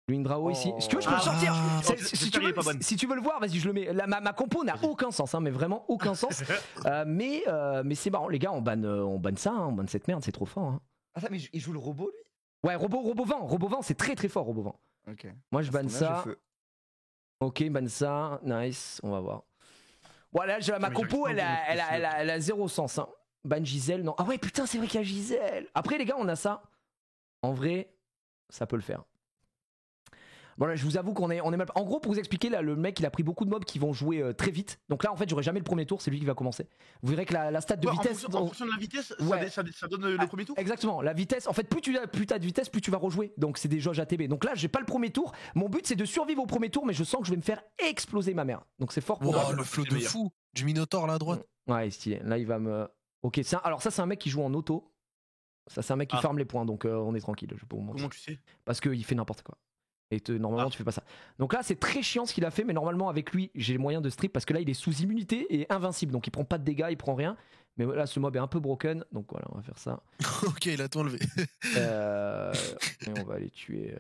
Windrao ici. Si tu veux, je peux le sortir. Si tu veux le voir, vas-y, je le mets. Ma compo n'a aucun sens, hein, mais vraiment aucun sens. Mais c'est marrant, les gars, on banne ça, hein, on banne cette merde, c'est trop fort. Hein. Attends, mais il joue le robot, lui? Ouais, Robovent, c'est très très fort, Robovent. Ok. Moi, je banne ça. Ok, banne ça. Nice, on va voir. Voilà, ma compo, elle a zéro sens. Hein. Ban Giselle, non. Ah ouais, putain, c'est vrai qu'il y a Giselle. Après, les gars, on a ça. En vrai, ça peut le faire. Bon là, je vous avoue qu'on est mal. En gros, pour vous expliquer, là, le mec il a pris beaucoup de mobs qui vont jouer très vite. Donc là, en fait, j'aurai jamais le premier tour, c'est lui qui va commencer. Vous verrez que la stat de vitesse. En fonction de la vitesse, Ouais. ça donne le premier tour. Exactement, la vitesse. En fait, plus t'as de vitesse, plus tu vas rejouer. Donc c'est des jauges ATB. Donc là, j'ai pas le premier tour. Mon but c'est de survivre au premier tour, mais je sens que je vais me faire exploser ma mère. Donc c'est fort pour Oh, moi. le flow de fou du Minotaur là à droite. Ouais, stylé. Là, il va me. Ok, alors ça, c'est un mec qui joue en auto. Ça, c'est un mec qui farm les points, donc on est tranquille. Je peux vous mentir. Comment tu sais? Parce qu'il fait n'importe quoi. Et normalement, tu fais pas ça. Donc là, c'est très chiant ce qu'il a fait, mais normalement, avec lui, j'ai les moyens de strip parce que là, il est sous immunité et invincible. Donc il prend pas de dégâts, il prend rien. Mais là, ce mob est un peu broken. Donc voilà, on va faire ça. Ok, il a tout enlevé. Et on va aller tuer.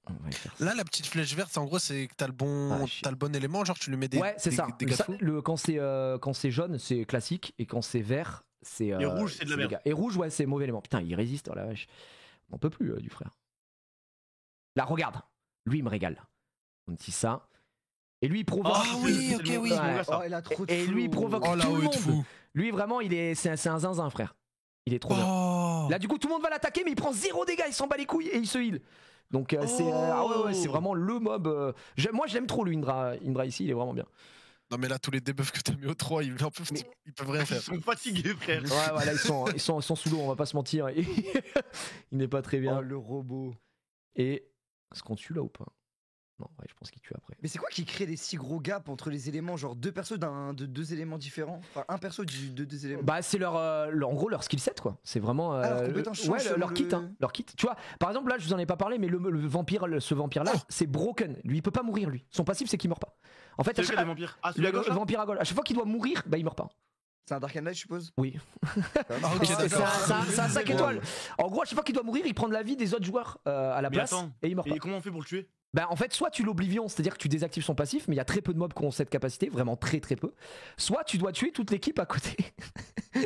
On va aller faire ça. Là, la petite flèche verte, en gros, c'est que t'as le bon élément. Genre, tu lui mets des. Ouais, c'est ça. Quand c'est jaune, c'est classique. Et quand c'est vert, c'est. Et rouge, c'est de la merde. Et rouge, ouais, c'est mauvais élément. Putain, il résiste, oh la vache. On peut plus, du frère. Là, regarde. Lui, il me régale. On dit ça. Et lui, il provoque. Ah oui, ok, oui. Ouais. Oh, il a trop de Et lui, il provoque Oh, tout là, le ouais, monde. fou. Lui, vraiment, c'est un zinzin, frère. Il est trop bien. Oh. Là, du coup, tout le monde va l'attaquer, mais il prend 0 dégâts. Il s'en bat les couilles et il se heal. Donc, c'est vraiment le mob. Moi, je l'aime trop, lui, Indra ici. Il est vraiment bien. Non, mais là, tous les debuffs que t'as mis au 3, ils peuvent rien faire. Ils sont fatigués, frère. Ouais, là, ils sont sous l'eau, on va pas se mentir. Il n'est pas très bien. Oh, le robot. Et est-ce qu'on tue là ou pas? Non, ouais, je pense qu'il tue après. Mais c'est quoi qui crée des si gros gaps entre les éléments? Genre deux persos de deux éléments différents? Enfin, un perso de deux éléments. Bah, c'est en gros leur skill set, quoi. C'est vraiment. leur compétence change selon leur kit, hein. Leur kit. Tu vois, par exemple, là, je vous en ai pas parlé, mais le vampire, ce vampire-là, c'est broken. Lui, il peut pas mourir, lui. Son passif, c'est qu'il meurt pas. En fait, C'est lequel, le vampire? Ah, celui à gauche, le là vampire à gauche. À chaque fois qu'il doit mourir, bah, il meurt pas. C'est un Dark Knight, je suppose? Oui. Ah, ok, C'est d'accord. un 5 étoiles. En gros, à chaque fois qu'il doit mourir, il prend de la vie des autres joueurs à la Mais place attends, et il meurt pas. Et comment on fait pour le tuer? Bah en fait, soit tu l'oblivion, c'est-à-dire que tu désactives son passif, mais il y a très peu de mobs qui ont cette capacité, vraiment très très peu. Soit tu dois tuer toute l'équipe à côté.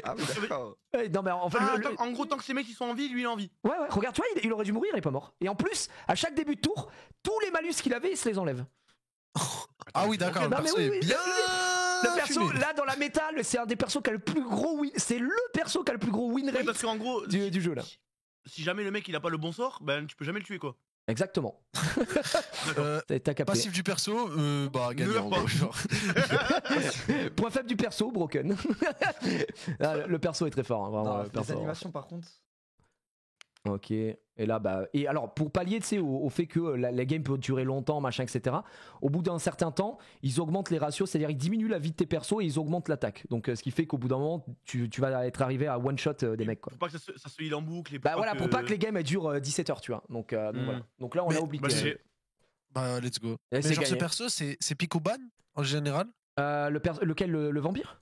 Ah oui, d'accord. Non mais en fait, En gros, tant que ces mecs ils sont en vie, lui il est en vie. ouais, regarde, tu vois, il aurait dû mourir, il est pas mort. Et en plus, à chaque début de tour, tous les malus qu'il avait, il se les enlève. Ah oui, d'accord. Non, Le mais perso oui, est oui, bien. Le perso, fumé. là dans la méta, c'est un des persos qui a le plus gros win. C'est le perso qui a le plus gros win Oui, rate parce qu'en gros, du jeu là. si jamais le mec il a pas le bon sort, ben tu peux jamais le tuer quoi. Exactement. T'as capté. Passif du perso, bah gagné en gros, genre. Point faible du perso, broken. Le perso est très fort, hein, vraiment. Non, le perso. les animations, par contre. Ok. Et là, bah. Et alors, pour pallier, tu sais, au fait que la game peut durer longtemps, machin, etc., au bout d'un certain temps, ils augmentent les ratios, c'est-à-dire ils diminuent la vie de tes persos et ils augmentent l'attaque. Donc, ce qui fait qu'au bout d'un moment, tu vas être arrivé à one-shot des mecs, quoi. Pour pas que ça se heal en boucle. Et Bah voilà, pour pas que les games elles durent 17 heures, tu vois. Donc, voilà. Donc là, on Mais- a oublié. Bah, let's go. Et Mais c'est genre, ce gagné. perso, c'est Picoban en général? Lequel, le vampire?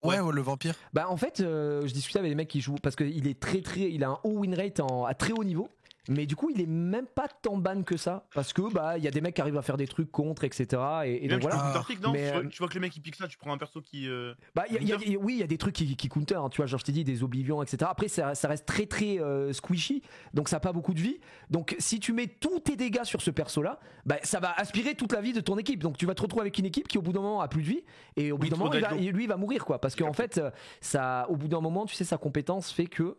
Ouais, le vampire. Bah en fait, je discutais avec des mecs qui jouent parce qu'il est il a un haut win rate à très haut niveau. Mais du coup, il est même pas tant ban que ça parce que bah il y a des mecs qui arrivent à faire des trucs contre, etc. Et donc tu voilà. peux counter-click, non? Mais, Tu vois que le mec il pique ça, tu prends un perso qui. Bah oui, il y a des trucs qui counter. Hein, tu vois, genre je t'ai dit des oblivions, etc. Après, ça reste très très squishy, donc ça a pas beaucoup de vie. Donc si tu mets tous tes dégâts sur ce perso-là, bah ça va aspirer toute la vie de ton équipe. Donc tu vas te retrouver avec une équipe qui au bout d'un moment a plus de vie et au bout d'un moment lui il va mourir quoi. Parce qu'en fait, ça, au bout d'un moment, tu sais, sa compétence fait que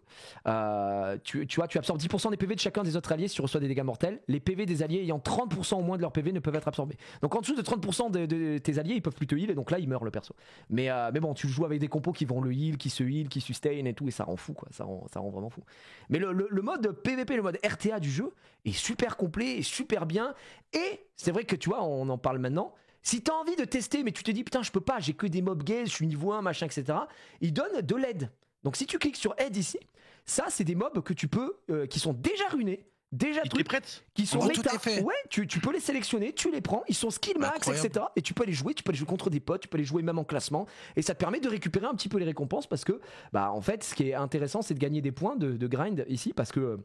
tu vois, tu absorbes 10% des PV de chacun des autres alliés si tu reçois des dégâts mortels. Les PV des alliés ayant 30% au moins de leur PV ne peuvent être absorbés. Donc en dessous de 30% de tes alliés, ils peuvent plus te heal et donc là il meurt le perso. Mais bon, tu joues avec des compos qui vont le heal, qui se heal, qui sustain et tout, et ça rend fou quoi. Ça rend vraiment fou. Mais le mode PVP, le mode RTA du jeu est super complet et super bien. Et c'est vrai que tu vois, on en parle maintenant. Si t'as envie de tester, mais tu te dis putain, je peux pas, j'ai que des mob gaze, je suis niveau 1, machin, etc. Il donne de l'aide. Donc si tu cliques sur aide ici, ça c'est des mobs que tu peux, qui sont déjà runés. Déjà Il te les prête? qui sont gros, méta. tout est fait. Ouais, tu peux les sélectionner, tu les prends, ils sont skill max, Incroyable. etc. Et tu peux les jouer contre des potes, tu peux les jouer même en classement. Et ça te permet de récupérer un petit peu les récompenses parce que, bah, en fait, ce qui est intéressant, c'est de gagner des points de grind ici parce que.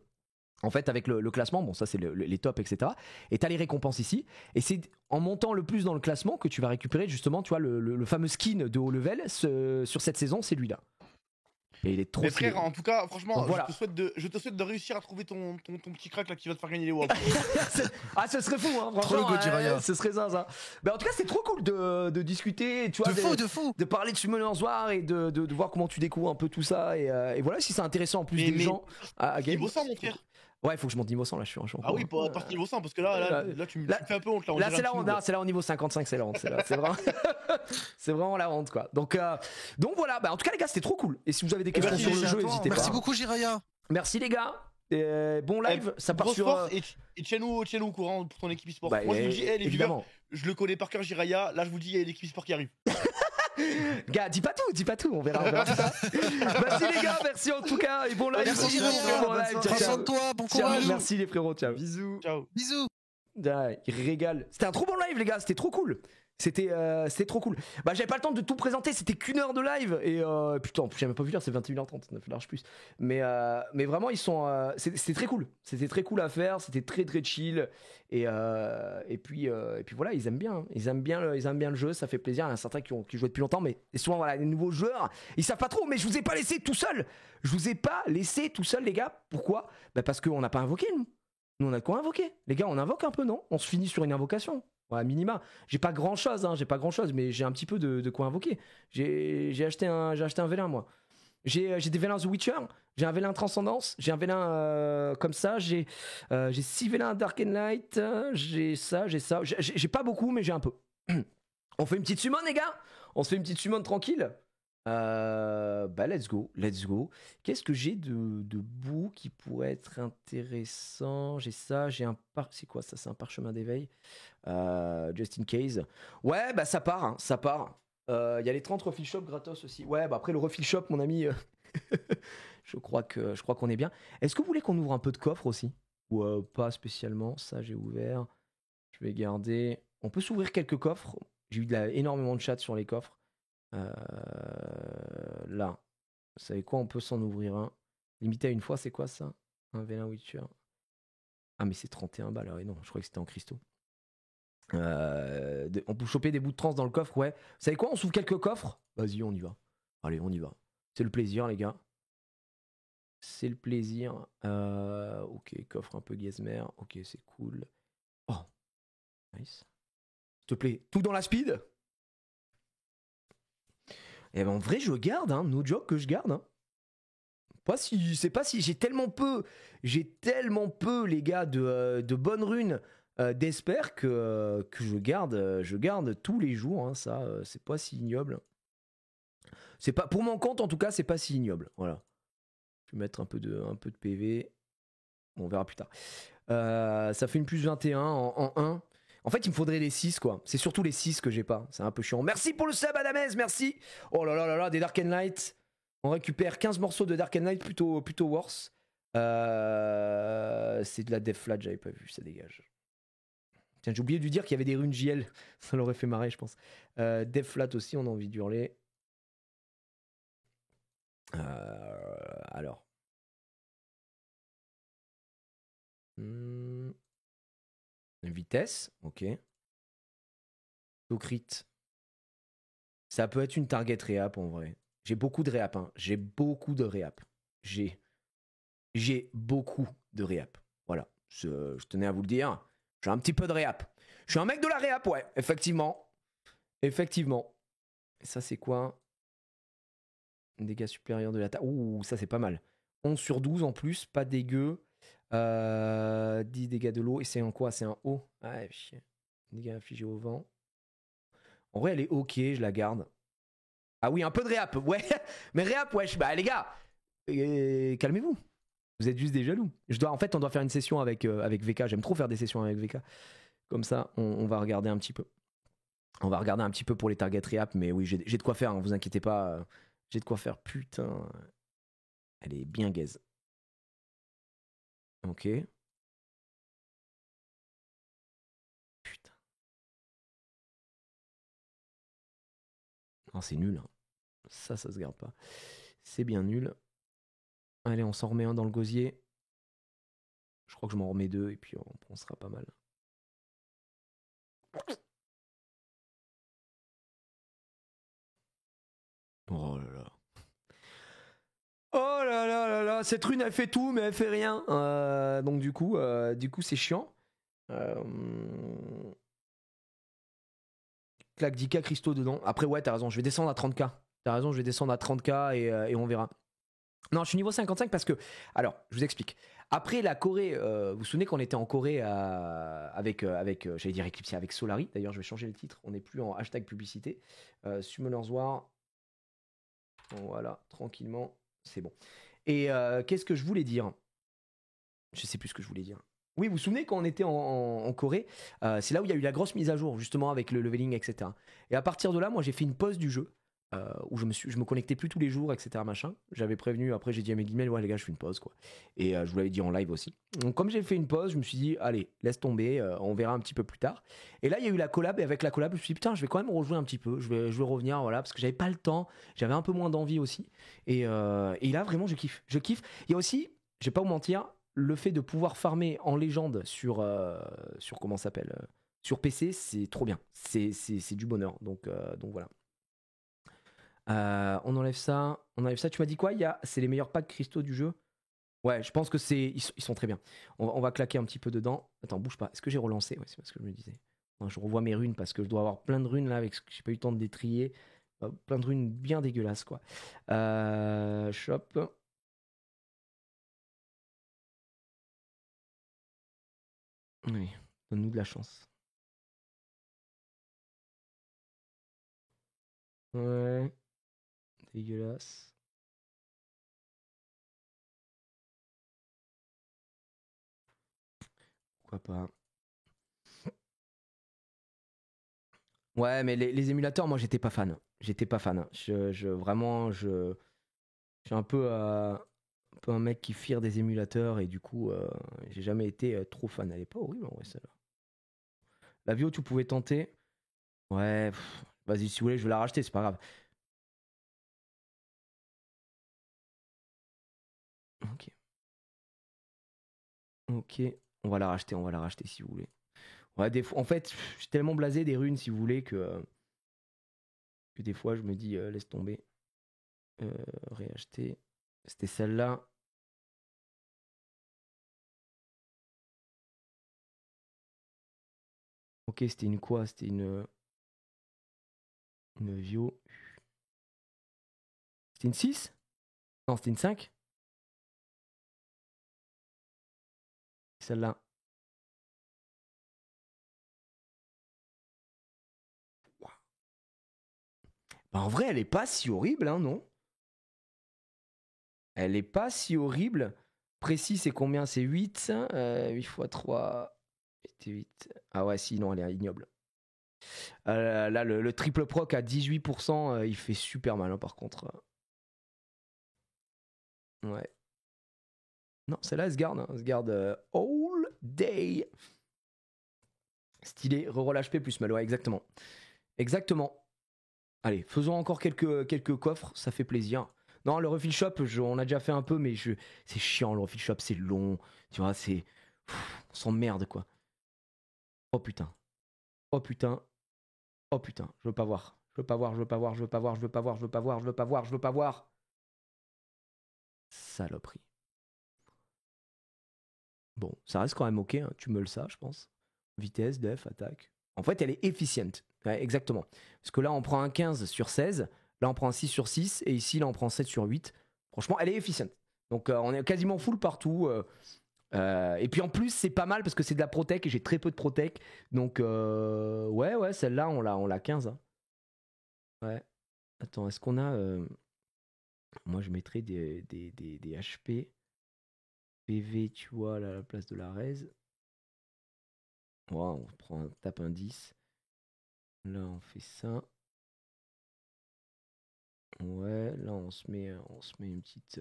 En fait, avec le classement, bon, ça c'est les tops, etc. Et t'as les récompenses ici. Et c'est en montant le plus dans le classement que tu vas récupérer justement, tu vois, le fameux skin de haut level sur cette saison, c'est lui-là. Et il est trop Mais stylé. frère, en tout cas, franchement, Donc voilà. je te souhaite de réussir à trouver ton petit crack là qui va te faire gagner les WAP. Ah, ce serait fou, hein, Trop le franchement. go Jiraya. Ce serait ça. Mais en tout cas, c'est trop cool de discuter, tu vois, De fou. de parler de Summoners War et de voir comment tu découvres un peu tout ça. Et voilà, si c'est intéressant en plus des gens à game. Niveau 100, mon frère. Ouais, il faut que je monte niveau 100 là, je suis en Ah oui, pas partir niveau 100, parce que là, tu me fais un peu honte là. Là, c'est là au niveau 55, c'est la honte. C'est vraiment... c'est vraiment la honte, quoi. Donc voilà, bah, en tout cas, les gars, c'était trop cool. Et si vous avez des questions merci, sur le merci à jeu, toi. n'hésitez pas. Merci beaucoup, Jiraya. Merci, les gars. Bon live, ça part Grosse sur. force et tiens-nous au courant pour ton équipe e-sport. Bah, Moi, je vous dis, les viewers, évidemment. je le connais par cœur, Jiraya. Là, je vous dis, il y a l'équipe e-sport qui arrive. Gars, dis pas tout, on verra tout ça. Merci les gars, merci en tout cas, et bon live. Merci, Jiraya. Bon live, Prends soin de toi, bon courage. Merci les frérots, ciao. Bisous. Ciao. Bisous. Ah, il régale. C'était un trop bon live les gars, c'était trop cool. C'était trop cool. Bah j'avais pas le temps de tout présenter, c'était qu'une heure de live et putain, j'ai même pas vu l'heure, c'est 21h30, ça fait large plus. Mais vraiment ils sont c'était très cool. C'était très cool à faire, c'était très très chill et puis voilà, ils aiment bien le jeu, ça fait plaisir. Il y en a certains qui jouent depuis longtemps mais souvent voilà, les nouveaux joueurs, ils savent pas trop mais je vous ai pas laissé tout seul. Les gars. Pourquoi ? Bah parce qu'on n'a pas invoqué nous. Nous on a de quoi invoquer. Les gars, on invoque un peu, non ? On se finit sur une invocation. Ouais, minima. J'ai pas grand chose, mais j'ai un petit peu de quoi invoquer. J'ai acheté un vélin, moi. J'ai des vélins The Witcher, j'ai un vélin Transcendance, j'ai un vélin comme ça, j'ai 6 vélins Dark and Light, j'ai ça. J'ai pas beaucoup, mais j'ai un peu. On fait une petite summon, les gars ? On se fait une petite summon tranquille ? Bah let's go. Qu'est-ce que j'ai de beau qui pourrait être intéressant ? J'ai ça, c'est quoi ça ? C'est un parchemin d'éveil. Just in case. Ouais, bah ça part. Il y a les 30 refill shop gratos aussi. Ouais, bah après le refill shop, mon ami, je crois qu'on est bien. Est-ce que vous voulez qu'on ouvre un peu de coffre aussi ? Ou pas spécialement. Ça, j'ai ouvert. Je vais garder. On peut s'ouvrir quelques coffres. J'ai eu énormément de chat sur les coffres. Là, vous savez quoi, on peut s'en ouvrir un. Limité à une fois, c'est quoi ça ? Un vélin Witcher. Ah mais c'est 31 balles, ouais, non, je croyais que c'était en cristaux. On peut choper des bouts de trans dans le coffre, ouais. Vous savez quoi, on s'ouvre quelques coffres ? Vas-y, on y va. Allez, on y va. C'est le plaisir, les gars. C'est le plaisir. Ok, coffre un peu gazmer. Ok, c'est cool. Oh, nice. S'il te plaît, tout dans la speed ? Et ben en vrai, je garde, hein, no joke que je garde. Hein. C'est pas si j'ai tellement peu, les gars, de bonnes runes d'Esper que je garde tous les jours. Hein, ça, c'est pas si ignoble. C'est pas pour mon compte en tout cas, c'est pas si ignoble. Voilà. Je vais mettre un peu de PV. Bon, on verra plus tard. Ça fait une plus 21 en 1. En fait, il me faudrait les 6, quoi. C'est surtout les 6 que j'ai pas. C'est un peu chiant. Merci pour le sub, Adamez, merci. Oh là là là là, des Dark and Light. On récupère 15 morceaux de Dark and Light, plutôt worse. C'est de la Death Flat, j'avais pas vu, ça dégage. Tiens, j'ai oublié de lui dire qu'il y avait des runes JL. Ça l'aurait fait marrer, je pense. Death Flat aussi, on a envie d'hurler. Alors. Vitesse, ok. Tocrit. Ça peut être une target réap en vrai. J'ai beaucoup de réap, hein. J'ai beaucoup de réap. J'ai beaucoup de réap. Voilà. Je tenais à vous le dire. J'ai un petit peu de réap. Je suis un mec de la réap, ouais. Effectivement. Et ça, c'est quoi ? Dégâts supérieurs de l'attaque. Ouh, ça, c'est pas mal. 11 sur 12 en plus. Pas dégueu. 10 dégâts de l'eau. Et c'est en quoi ? C'est un haut. Ah, chier. Dégâts infligés au vent. En vrai, elle est ok. Je la garde. Ah oui, un peu de réap. Ouais. Mais réap, wesh. Bah, les gars. Calmez-vous. Vous êtes juste des jaloux. En fait, on doit faire une session avec VK. J'aime trop faire des sessions avec VK. Comme ça, on va regarder un petit peu. On va regarder un petit peu pour les targets réap. Mais oui, j'ai de quoi faire. Hein, vous inquiétez pas. J'ai de quoi faire. Putain. Elle est bien gaze. Ok. Putain. Non, c'est nul. Hein. Ça se garde pas. C'est bien nul. Allez, on s'en remet un dans le gosier. Je crois que je m'en remets 2 et puis on sera pas mal. Oh là là. Oh là là là là, cette rune elle fait tout mais elle fait rien. Donc du coup c'est chiant. Claque 10K Christo dedans. Après ouais t'as raison, je vais descendre à 30K. T'as raison, je vais descendre à 30K et on verra. Non, je suis niveau 55 parce que... Alors, je vous explique. Après la Corée, vous vous souvenez qu'on était en Corée avec j'allais dire Eclipse, avec Solari. D'ailleurs, je vais changer le titre. On n'est plus en hashtag publicité. Summoners War. Voilà, tranquillement. C'est bon. Et qu'est-ce que je voulais dire? Je sais plus ce que je voulais dire. Oui, vous vous souvenez quand on était en Corée, c'est là où il y a eu la grosse mise à jour, justement, avec le leveling, etc. Et à partir de là, moi, j'ai fait une pause du jeu. Où je me connectais plus tous les jours, etc. Machin. J'avais prévenu, après j'ai dit à mes guillemets, ouais les gars, je fais une pause quoi. Et je vous l'avais dit en live aussi. Donc comme j'ai fait une pause, je me suis dit, allez, laisse tomber, on verra un petit peu plus tard. Et là il y a eu la collab, et avec la collab, je me suis dit, putain, je vais quand même rejouer un petit peu, je vais revenir, voilà, parce que j'avais pas le temps, j'avais un peu moins d'envie aussi. Et là vraiment je kiffe. Il y a aussi, je vais pas vous mentir, le fait de pouvoir farmer en légende sur comment ça s'appelle, sur PC, c'est trop bien. C'est du bonheur. Donc voilà. On enlève ça. Tu m'as dit quoi? C'est les meilleurs packs cristaux du jeu? Ouais, je pense que ils sont très bien. On va claquer un petit peu dedans. Attends, bouge pas. Est-ce que j'ai relancé? Ouais, c'est parce que je me disais. Non, je revois mes runes parce que je dois avoir plein de runes là avec ce que j'ai pas eu le temps de détrier. Plein de runes bien dégueulasses quoi. Shop. Oui, donne-nous de la chance. Ouais. Dégueulasse. Pourquoi pas? Ouais, mais les émulateurs, moi, j'étais pas fan. Vraiment, je suis un peu un mec qui fire des émulateurs et du coup, j'ai jamais été trop fan. Elle est pas horrible en vrai, celle-là. La Vio, tu pouvais tenter. Ouais, vas-y, si vous voulez, je vais la racheter, c'est pas grave. Ok. Ok, on va la racheter si vous voulez. Ouais, en fait, je suis tellement blasé des runes si vous voulez que des fois je me dis laisse tomber. Réacheter. C'était celle-là. Ok, c'était une quoi? C'était une Vio. C'était une 6? Non, c'était une 5? Celle-là. Bah, en vrai, elle est pas si horrible, hein, non? Elle est pas si horrible. Précis, c'est combien? C'est 8. 8 x 3. C'était 8. Ah ouais, si, non, elle est ignoble. Là, le triple proc à 18%, il fait super mal, hein, par contre. Ouais. Non, celle-là, elle se garde. Hein. Elle se garde all day. Stylé. Reroll HP plus mal. Ouais, exactement. Exactement. Allez, faisons encore quelques coffres. Ça fait plaisir. Non, le refill shop, on a déjà fait un peu, mais c'est chiant, le refill shop. C'est long. Tu vois, c'est... On s'emmerde, quoi. Oh putain. Oh putain. Oh putain. Je veux pas voir. Je veux pas voir, je veux pas voir, je veux pas voir, je veux pas voir, je veux pas voir, je veux pas voir, je veux pas voir. Saloperie. Bon, ça reste quand même ok, hein. Tu meules ça, je pense. Vitesse, def, attaque. En fait, elle est efficiente. Ouais, exactement. Parce que là, on prend un 15 sur 16. Là, on prend un 6 sur 6. Et ici, là, on prend 7 sur 8. Franchement, elle est efficiente. Donc, on est quasiment full partout. Et puis, en plus, c'est pas mal parce que c'est de la protec et j'ai très peu de protec. Donc, ouais, celle-là, on l'a 15. Hein. Ouais. Attends, est-ce qu'on a... Moi, je mettrais des HP. PV, tu vois, là, à la place de la raise. Ouais, on tape un 10. Là, on fait ça. Ouais, là, on se met une petite...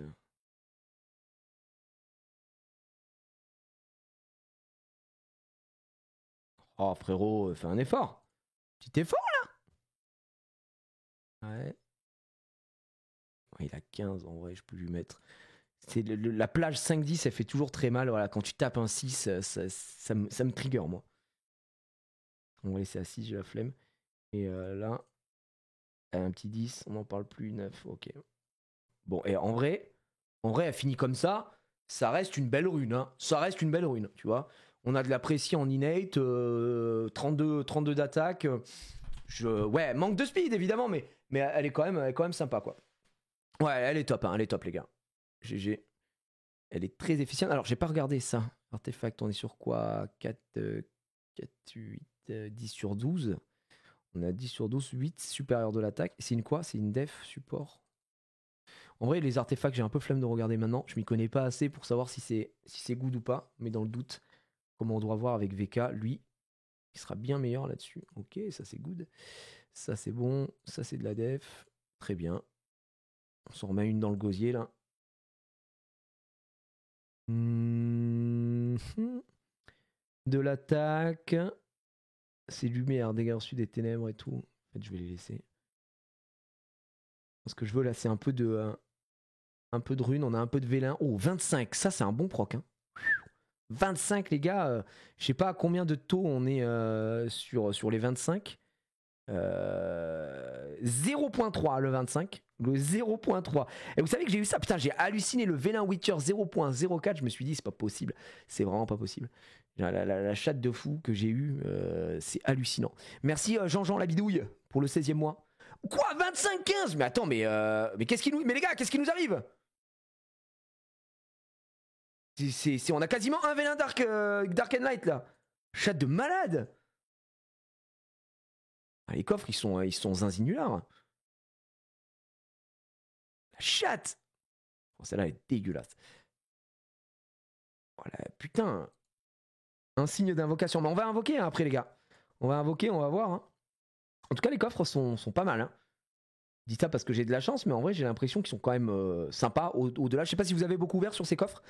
Oh, frérot, fais un effort. Petit effort, là. Ouais. Ouais, il a 15, en vrai, je peux lui mettre... C'est la plage 5-10, elle fait toujours très mal. Voilà, quand tu tapes un 6, ça me trigger, moi. On va laisser à 6, j'ai la flemme. Et là, un petit 10, on n'en parle plus, 9, ok. Bon, et en vrai, En vrai, elle finit comme ça reste une belle rune. Hein. Ça reste une belle rune, tu vois. On a de la précis en innate, 32 d'attaque. Ouais, manque de speed évidemment, mais elle est quand même sympa quoi. Ouais, elle est top, les gars. GG. Elle est très efficiente. Alors, j'ai pas regardé ça. Artefact, on est sur quoi 4, 8, 10 sur 12. On a 10 sur 12, 8 supérieur de l'attaque. C'est une quoi? C'est une def support. En vrai, les artefacts, j'ai un peu flemme de regarder maintenant. Je m'y connais pas assez pour savoir si c'est good ou pas. Mais dans le doute, comme on doit voir avec VK, lui, il sera bien meilleur là-dessus. Ok, ça c'est good. Ça c'est bon. Ça c'est de la def. Très bien. On s'en remet une dans le gosier là. De l'attaque. C'est lumière, dégâts reçus des ténèbres et tout. En fait, je vais les laisser. Ce que je veux là, c'est un peu de rune. On a un peu de vélin. Oh, 25. Ça, c'est un bon proc. Hein. 25, les gars. Je sais pas à combien de taux on est sur les 25. 0.3 le 25. Le 0.3. Et vous savez que j'ai eu ça. Putain, j'ai halluciné le Vélin Witcher 0.04. Je me suis dit, c'est pas possible. C'est vraiment pas possible. La chatte de fou que j'ai eue, c'est hallucinant. Merci Jean-Jean la bidouille pour le 16e mois. Quoi 25-15? Mais attends, mais qu'est-ce qui nous... Mais les gars, qu'est-ce qui nous arrive? On a quasiment un Vélin Dark and Light là. Chatte de malade. Ah, les coffres, ils sont zinzinulars. La chatte. Oh, celle-là est dégueulasse. Voilà, putain. Un signe d'invocation. Mais on va invoquer hein, après, les gars. On va invoquer, on va voir. Hein. En tout cas, les coffres sont pas mal. Hein. Je dis ça parce que j'ai de la chance, mais en vrai, j'ai l'impression qu'ils sont quand même sympas. Au-delà, je sais pas si vous avez beaucoup ouvert sur ces coffres.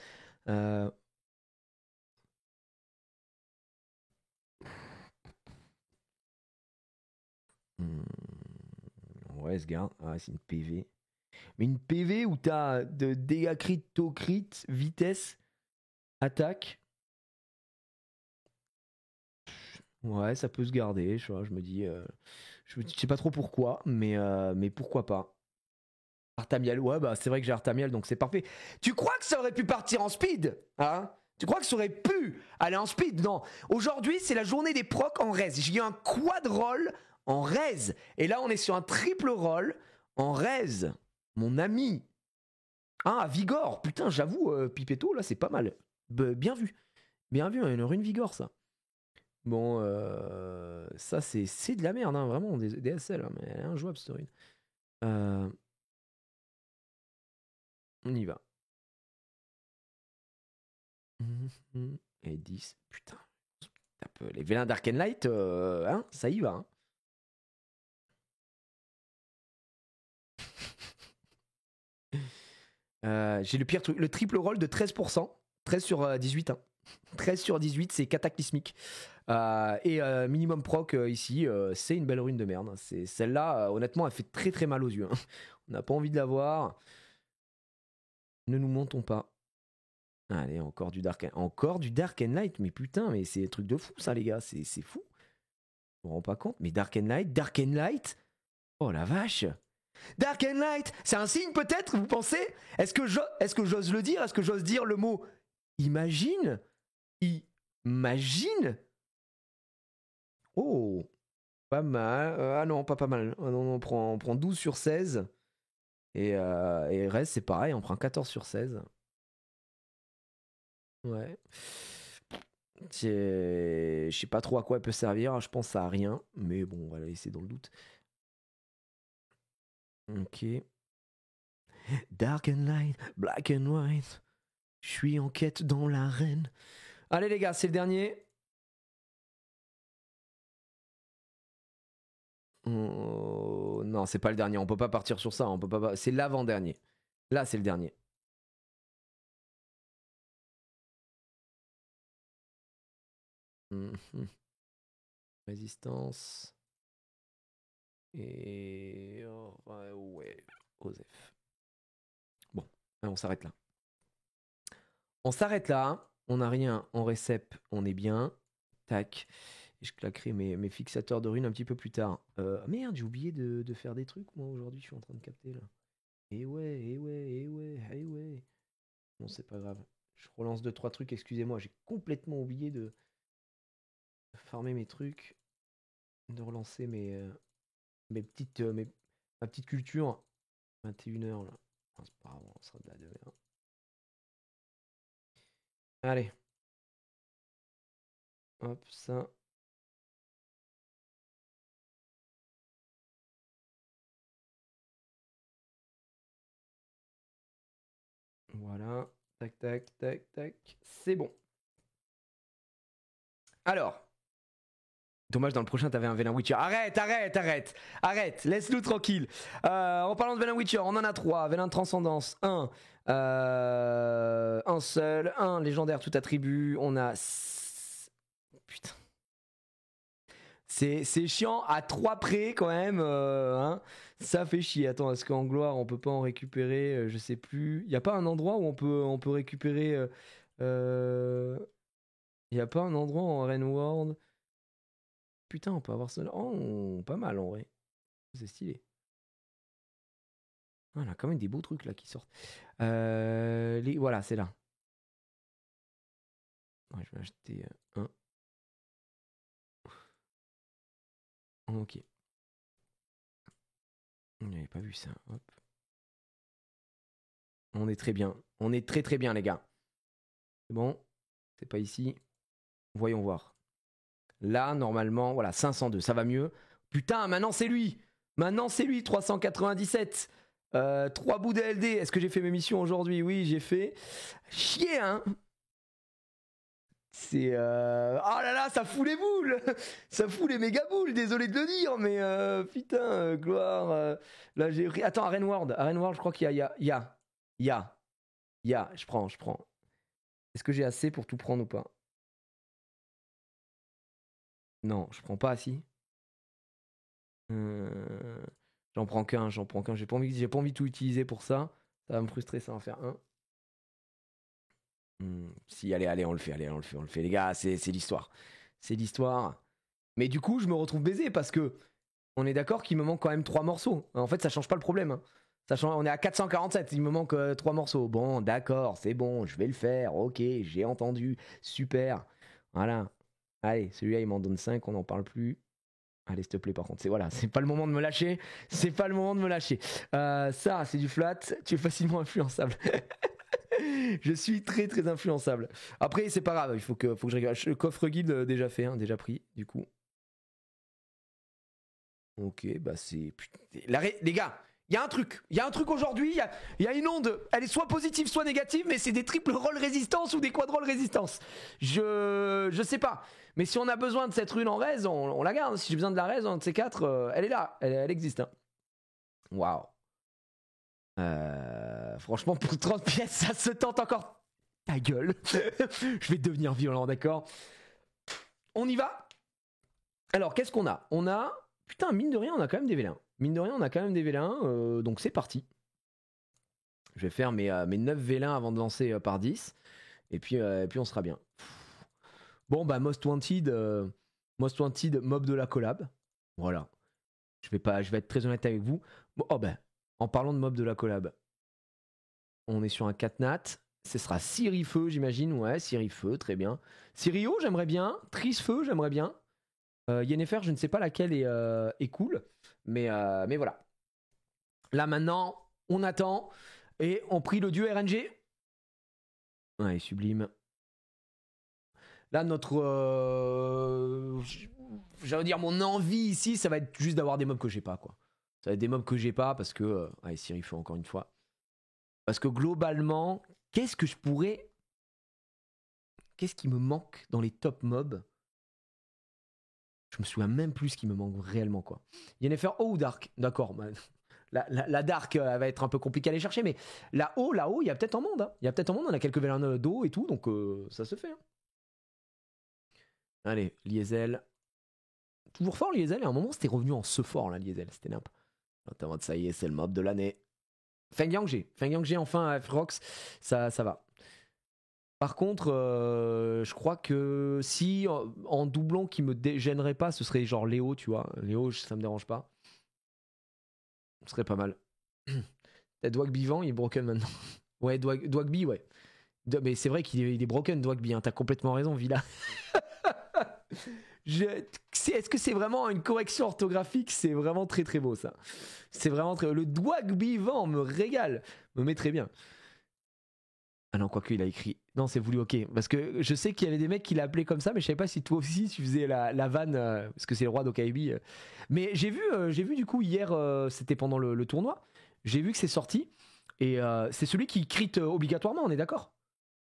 Ouais, ce gars, c'est une PV. Mais une PV où t'as de dégâts crit, taux crit, vitesse, attaque. Ouais, ça peut se garder. Je me dis, je sais pas trop pourquoi, mais pourquoi pas. Artamiel, ouais, bah c'est vrai que j'ai Artamiel, donc c'est parfait. Tu crois que ça aurait pu partir en speed, hein? Tu crois que ça aurait pu aller en speed? Non. Aujourd'hui, c'est la journée des procs en res. J'ai eu un quad roll en res. Et là, on est sur un triple roll en res. Mon ami. Ah, Vigor. Putain, j'avoue, Pipetto, là, c'est pas mal. Bien vu. Bien vu, une rune Vigor, ça. Bon, ça, c'est de la merde, hein, vraiment, des SL. Hein, mais elle est injouable, cette rune. On y va. Et 10. Putain. Les vélins Dark and Light, hein, ça y va. Hein. J'ai le pire truc. Le triple roll de 13%. 13 sur 18. Hein. 13 sur 18, c'est cataclysmique. Et minimum proc ici, c'est une belle rune de merde. Celle-là, honnêtement, elle fait très très mal aux yeux. Hein. On n'a pas envie de la voir. Ne nous montons pas. Allez, encore du Dark and Light. Mais putain, mais c'est des trucs de fou ça, les gars. C'est fou. Je me rends pas compte. Mais Dark and Light. Oh la vache. Dark and Light, c'est un signe peut-être, vous pensez? Est-ce que j'ose le dire? Est-ce que j'ose dire le mot imagine? Imagine? Oh, pas mal. Ah non, pas mal. Ah non, on prend 12 sur 16. Et reste, c'est pareil, on prend 14 sur 16. Ouais. Je sais pas trop à quoi elle peut servir. Je pense à rien. Mais bon, on va la laisser dans le doute. Ok. Dark and light, black and white. Je suis en quête dans l'arène. Allez les gars, c'est le dernier. Oh, non, c'est pas le dernier. On peut pas partir sur ça. On peut pas. C'est l'avant-dernier. Là, c'est le dernier. Résistance. Et. Oh, ouais. Osef. Bon, on s'arrête là. On s'arrête là. On n'a rien en récep. On est bien. Tac. Et je claquerai mes fixateurs de runes un petit peu plus tard. Merde, j'ai oublié de faire des trucs, moi, aujourd'hui. Je suis en train de capter là. Et ouais. Bon, c'est pas grave. Je relance 2-3 trucs, excusez-moi, j'ai complètement oublié de farmer mes trucs, de relancer ma petite culture. 21h là. Ah, c'est pas grave, on sera de la demi-heure. Allez. Hop, ça. Voilà. Tac, tac, tac, tac. C'est bon. Alors. Dommage, dans le prochain, t'avais un Velen Witcher. Arrête. Laisse-nous tranquille. En parlant de Velen Witcher, on en a 3. Velen de Transcendance, 1. Un seul. 1 légendaire, tout attribut. On a... Putain. C'est chiant à 3 près quand même. Hein. Ça fait chier. Attends, est-ce qu'en gloire, on peut pas en récupérer je sais plus. Y a pas un endroit où on peut récupérer... Y a pas un endroit en Rainward? Putain, on peut avoir cela. Oh, pas mal en vrai. C'est stylé. Ah, on a quand même des beaux trucs là qui sortent. Voilà, c'est là. Ouais, je vais acheter un. Ok. On n'avait pas vu ça. Hop. On est très bien. On est très très bien, les gars. C'est bon. C'est pas ici. Voyons voir. Là, normalement, voilà, 502, ça va mieux. Putain, maintenant c'est lui. 397. 3 bouts de LD. Est-ce que j'ai fait mes missions aujourd'hui? Oui, j'ai fait. Chier, hein. C'est... Oh là là, ça fout les boules. Ça fout les méga boules, désolé de le dire, mais putain, gloire. Là, j'ai... Attends, à Rainward, je crois qu'il y a. Je prends. Est-ce que j'ai assez pour tout prendre ou pas? Non, je prends pas assis. J'en prends qu'un. J'ai pas envie de tout utiliser pour ça. Ça va me frustrer, ça va en faire un. Si, allez, on le fait, les gars, c'est l'histoire. C'est l'histoire. Mais du coup, je me retrouve baisé parce que on est d'accord qu'il me manque quand même 3 morceaux. En fait, ça change pas le problème. Hein. On est à 447, il me manque 3 morceaux. Bon, d'accord, c'est bon, je vais le faire. Ok, j'ai entendu. Super. Voilà. Allez, celui-là, il m'en donne 5, on n'en parle plus. Allez, s'il te plaît, par contre, c'est pas le moment de me lâcher. Ça, c'est du flat. Tu es facilement influençable. Je suis très, très influençable. Après, c'est pas grave, il faut que je regarde. Le coffre guide, déjà fait, hein, déjà pris, du coup. Ok, bah c'est... Les gars, il y a un truc aujourd'hui, il y a une onde, elle est soit positive, soit négative, mais c'est des triple roll résistance ou des quadroll résistance. Je sais pas. Mais si on a besoin de cette rune en raise, on la garde. Si j'ai besoin de la raise, un de ces 4, elle est là, elle existe. Hein. Waouh. Franchement, pour 30 pièces, ça se tente encore. Ta gueule. Je vais devenir violent, d'accord? On y va. Alors, qu'est-ce qu'on a? On a... Putain, mine de rien, on a quand même des vélins. Donc c'est parti. Je vais faire mes 9 vélins avant de lancer par 10. Et puis on sera bien. Bon, bah, Most Wanted, mob de la collab. Voilà. Je vais être très honnête avec vous. Bon, en parlant de mob de la collab, on est sur un 4 nat. Ce sera Sirifeu, j'imagine. Ouais, Sirifeu, très bien. Sirio, j'aimerais bien. Trisfeu, j'aimerais bien. Yennefer, je ne sais pas laquelle est cool. Mais voilà. Là, maintenant, on attend. Et on prie le dieu RNG. Ouais, sublime. Là, j'allais dire, mon envie ici, ça va être juste d'avoir des mobs que j'ai pas, quoi. Ça va être des mobs que j'ai pas parce que... allez, Sirifeu, encore une fois. Parce que globalement, qu'est-ce qui me manque dans les top mobs? Je me souviens même plus ce qui me manque réellement, quoi. Yennefer haut ou dark? D'accord. Bah, la dark va être un peu compliquée à aller chercher, mais là-haut, il y a peut-être un monde. Hein. Il y a peut-être un monde, on a quelques vélins d'eau et tout, donc ça se fait. Hein. Allez, Liesel. Toujours fort, Liesel. Et à un moment, c'était revenu en ce fort, là, Liesel. C'était nimp. Notamment, ça y est, c'est le mob de l'année. Feng Yang-G, enfin, à Frox, ça va. Par contre, je crois que si en doublon qui me gênerait pas, ce serait genre Léo, tu vois. Léo, ça me dérange pas. Ce serait pas mal. Peut-être Dwagby vivant, il est broken maintenant. Ouais, Dwagby, ouais. Mais c'est vrai qu'il est broken, Dwagby, hein, t'as complètement raison, Villa. Est-ce que c'est vraiment une correction orthographique? C'est vraiment très très beau ça. C'est vraiment très... Le Dwagby vent me régale, me met très bien. Ah non, quoique il a écrit... Non, c'est voulu, ok. Parce que je sais qu'il y avait des mecs qui l'appelaient comme ça, mais je savais pas si toi aussi tu faisais la vanne, parce que c'est le roi d'Okaibi. Mais j'ai vu du coup hier, c'était pendant le tournoi, j'ai vu que c'est sorti, et c'est celui qui crit obligatoirement, on est d'accord?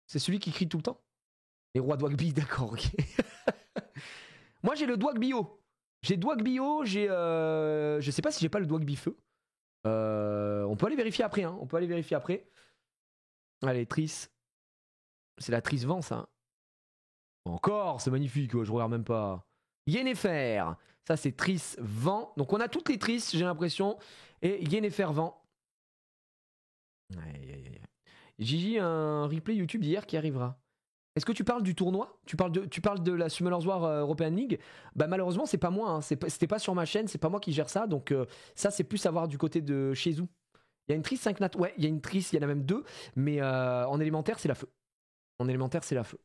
C'est celui qui crie tout le temps? Les rois Dwagby, d'accord, ok. Moi j'ai le Dwagby haut. J'ai Dwagby haut, je sais pas si j'ai pas le Dwagby feu. On peut aller vérifier après, hein. On peut aller vérifier après. Allez, Triss. C'est la Triss vent, ça. Encore, c'est magnifique, je regarde même pas. Yennefer. Ça, c'est Triss vent. Donc, on a toutes les Triss, j'ai l'impression. Et Yennefer vent. Aïe, aïe, aïe. Gigi, un replay YouTube d'hier qui arrivera. Est-ce que tu parles du tournoi? Tu parles de la Summoners War European League? Bah, malheureusement, c'est pas moi. Hein. C'était pas sur ma chaîne, c'est pas moi qui gère ça. Donc, ça, c'est plus à voir du côté de chez vous. Il y a une Triss 5 nat. Ouais, il y a une Triss, il y en a même 2. Mais en élémentaire, c'est la feu. En élémentaire, c'est la feu.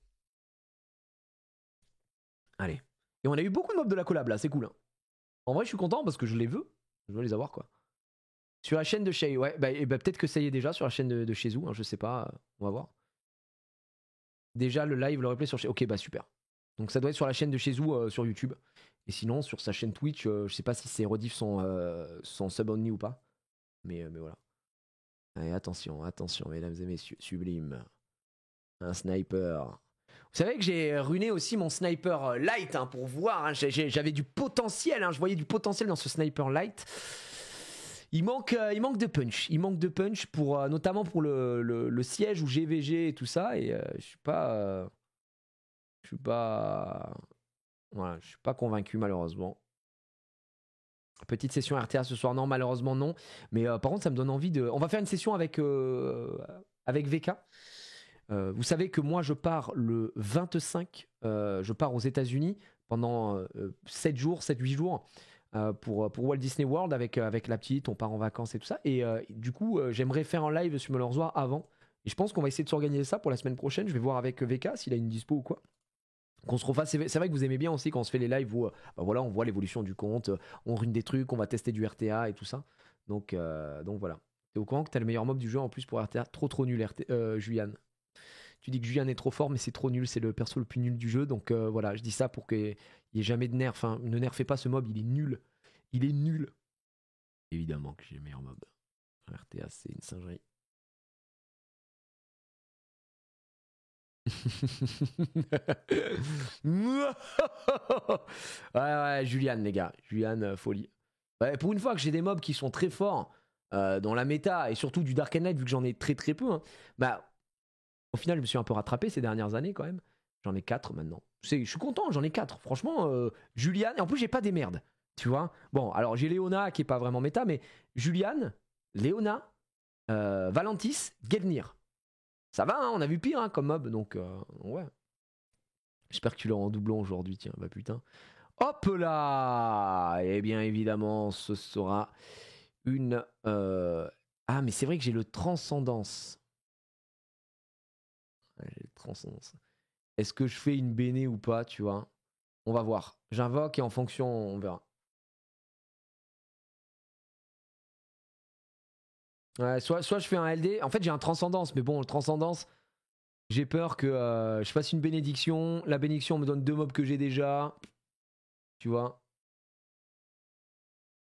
Allez. Et on a eu beaucoup de mobs de la collab là, c'est cool. Hein. En vrai, je suis content parce que je les veux. Je veux les avoir quoi. Sur la chaîne de Shay, ouais. Bah, peut-être que ça y est déjà sur la chaîne de chez vous. Hein, je sais pas. On va voir. Déjà le live, le replay sur Shay. Ok, bah super. Donc ça doit être sur la chaîne de chez vous sur YouTube. Et sinon, sur sa chaîne Twitch, je sais pas si ses rediffs sont sub-only ou pas. Mais voilà. Allez, attention, mesdames et messieurs. Sublime. Un sniper. Vous savez que j'ai ruiné aussi mon sniper light hein, pour voir. Hein, j'avais du potentiel. Hein, je voyais du potentiel dans ce sniper light. Il manque de punch. Il manque de punch pour notamment pour le siège ou GVG et tout ça. Et je suis pas convaincu malheureusement. Petite session RTA ce soir, non malheureusement non. Mais par contre ça me donne envie de. On va faire une session avec VK. Vous savez que moi je pars le 25, je pars aux États-Unis pendant 7 jours, 7-8 jours pour Walt Disney World avec la petite, on part en vacances et tout ça. Et du coup, j'aimerais faire un live sur Summoners War avant. Et je pense qu'on va essayer de s'organiser ça pour la semaine prochaine. Je vais voir avec VK s'il a une dispo ou quoi. Qu'on se refasse. C'est vrai que vous aimez bien aussi quand on se fait les lives où bah voilà, on voit l'évolution du compte, on rune des trucs, on va tester du RTA et tout ça. Donc voilà. T'es au courant que t'as le meilleur mob du jeu en plus pour RTA. Trop nul, Julian. Tu dis que Julian est trop fort, mais c'est trop nul. C'est le perso le plus nul du jeu. Donc voilà, je dis ça pour qu'il n'y ait jamais de nerf. Enfin, ne nerfez pas ce mob, il est nul. Il est nul. Évidemment que j'ai le meilleur mob. RTA, c'est une singerie. ouais, Julian, les gars. Julian, folie. Ouais, pour une fois que j'ai des mobs qui sont très forts dans la méta, et surtout du Dark and Light, vu que j'en ai très peu, hein, bah, au final, je me suis un peu rattrapé ces dernières années quand même. J'en ai 4 maintenant. Je suis content, j'en ai 4. Franchement, Julian, et en plus, j'ai pas des merdes. Tu vois? Bon, alors j'ai Léona qui est pas vraiment méta, mais Julian, Léona, Valentis, Gelnir. Ça va, hein, on a vu pire hein, comme mob, donc ouais. J'espère que tu l'auras en doublon aujourd'hui, tiens, bah putain. Hop là! Et bien évidemment, ce sera une... Ah, mais c'est vrai que j'ai le transcendance. J'ai le transcendance. Est-ce que je fais une béné ou pas, tu vois? On va voir. J'invoque et en fonction, on verra. Ouais, soit je fais un LD. En fait, j'ai un transcendance, mais bon, le transcendance, j'ai peur que je fasse une bénédiction. La bénédiction me donne 2 mobs que j'ai déjà. Tu vois?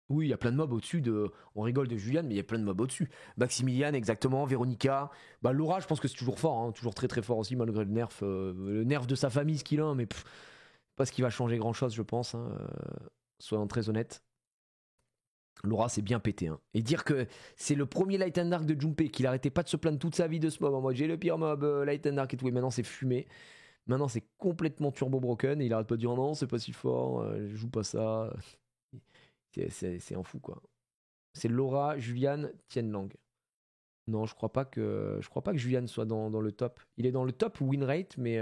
Oui, il y a plein de mobs au-dessus de. On rigole de Julian, mais il y a plein de mobs au-dessus. Maximilian, exactement. Véronica. Bah, Laura, je pense que c'est toujours fort. Hein, toujours très fort aussi, malgré le nerf. Le nerf de sa famille, ce qu'il a. Mais pas ce qui va changer grand-chose, je pense. Hein, soyons très honnêtes. Laura s'est bien pété. Hein. Et dire que c'est le premier Light and Dark de Junpei, qu'il arrêtait pas de se plaindre toute sa vie de ce mob. Moi, j'ai le pire mob Light and Dark et tout. Et maintenant, c'est fumé. Maintenant, c'est complètement turbo broken. Et il arrête pas de dire non, c'est pas si fort. Je joue pas ça. C'est un fou, quoi. C'est Laura, Julian, Tianlang. Non, je crois pas que Julian soit dans le top. Il est dans le top win rate, mais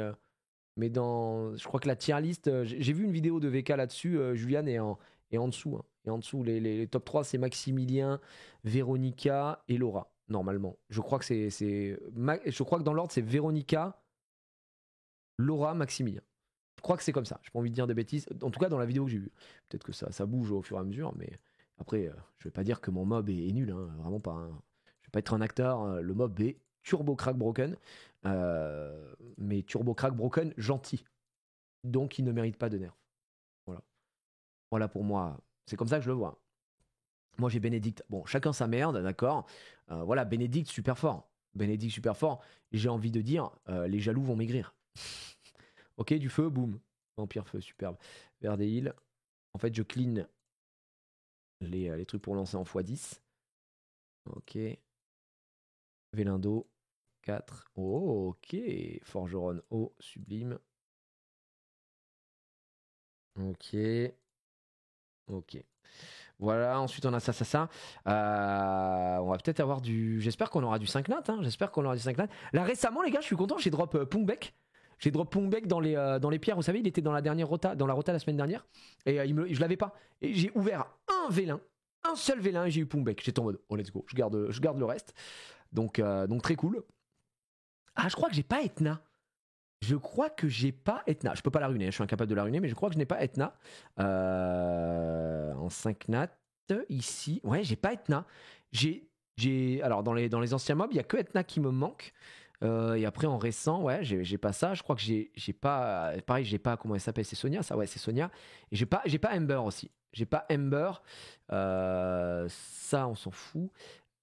dans. Je crois que la tier list. J'ai vu une vidéo de VK là-dessus. Julian est en dessous. Hein. Et en dessous, les top 3, c'est Maximilien, Véronica et Laura. normalement. Je crois que je crois que dans l'ordre, c'est Véronica, Laura, Maximilien. Je crois que c'est comme ça. J'ai pas envie de dire des bêtises. En tout cas, dans la vidéo que j'ai vue. Peut-être que ça bouge au fur et à mesure, mais après, je vais pas dire que mon mob est nul, hein, vraiment pas. Hein. Je vais pas être un acteur. Le mob est Turbo Crack Broken, mais Turbo Crack Broken gentil. Donc, il ne mérite pas de nerf. Voilà. Voilà pour moi. C'est comme ça que je le vois. Moi, j'ai Bénédicte. Bon, chacun sa merde, d'accord. Voilà, Bénédicte, super fort. Bénédicte, super fort. J'ai envie de dire, les jaloux vont maigrir. Ok, du feu, boum. Vampire feu, superbe. Vers des heals. En fait, je clean les trucs pour lancer en x10. Ok. Vélindo, 4. Oh, ok. Forgeron, oh, sublime. Ok. Ok. Voilà, ensuite on a ça. On va peut-être avoir du... J'espère qu'on aura du 5 nat. Hein. J'espère qu'on aura du 5 nat. Là récemment les gars, je suis content, j'ai drop Pungbeck. J'ai drop Pungbeck dans les pierres. Vous savez, il était dans la dernière rota, dans la rota la semaine dernière. Et je l'avais pas. Et j'ai ouvert un vélin. Un seul vélin et j'ai eu Pungbeck. J'étais en mode, oh let's go, je garde le reste. Donc très cool. Ah, je crois que j'ai pas Etna. Je crois que j'ai pas Etna. Je peux pas la ruiner, je suis incapable de la ruiner, mais je crois que je n'ai pas Etna. En 5 nat, ici. Ouais, j'ai pas Etna. Alors, dans les anciens mobs, il y a que Etna qui me manque. Et après, en récent, ouais, j'ai pas ça. Je crois que j'ai pas. Pareil, j'ai pas. Comment elle s'appelle? C'est Sonia, ça? Ouais, c'est Sonia. Et j'ai pas Ember aussi. J'ai pas Ember. Ça, on s'en fout.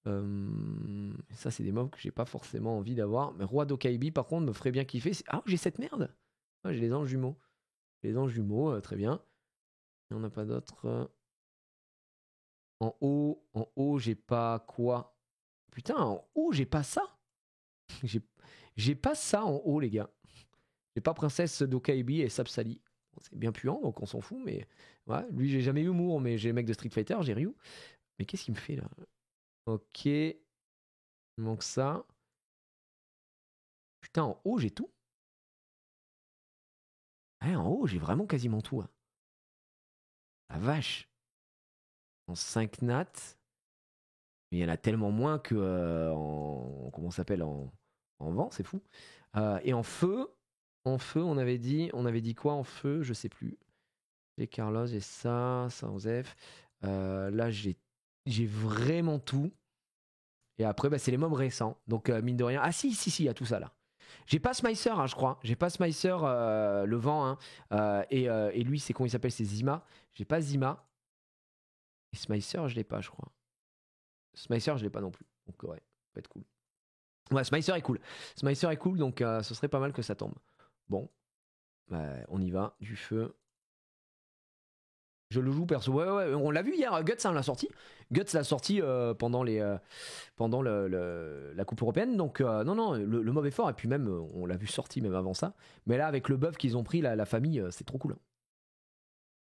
Ça c'est des mobs que j'ai pas forcément envie d'avoir, mais Roi d'Okaibi par contre me ferait bien kiffer. Ah, j'ai cette merde. J'ai les anges jumeaux, très bien. Il n'y en a pas d'autres. En haut j'ai pas quoi. Putain, en haut j'ai pas ça. J'ai pas ça en haut les gars. J'ai pas princesse d'Okaibi et Sapsali. Bon, c'est bien puant donc on s'en fout, mais ouais, lui j'ai jamais eu Moore, mais j'ai le mec de Street Fighter, j'ai Ryu. Mais qu'est-ce qu'il me fait là? Ok. Il manque ça. Putain, en haut, j'ai tout. Ouais, en haut, j'ai vraiment quasiment tout. Hein. La vache. En 5 nat. Mais il y en a tellement moins que comment ça s'appelle en vent, c'est fou. Et en feu, on avait dit quoi en feu? Je sais plus. J'ai Carlos, j'ai ça, Osef. Là, j'ai vraiment tout. Et après, bah, c'est les mobs récents. Donc, mine de rien. Ah, si, il y a tout ça là. J'ai pas Smicer, hein, je crois. J'ai pas Smicer, le vent. Hein. Et lui, c'est comment il s'appelle? C'est Zima. J'ai pas Zima. Et Smicer, je l'ai pas, je crois. Smicer, je l'ai pas non plus. Donc, ouais, ça peut être cool. Ouais, Smicer est cool. Smicer est cool, donc ce serait pas mal que ça tombe. Bon, on y va. Du feu. Je le joue perso. Ouais, on l'a vu hier. Guts l'a sorti. Guts l'a sorti pendant la Coupe européenne. Donc, non, le mob est fort. Et puis, même, on l'a vu sorti même avant ça. Mais là, avec le buff qu'ils ont pris, la famille, c'est trop cool. Hein.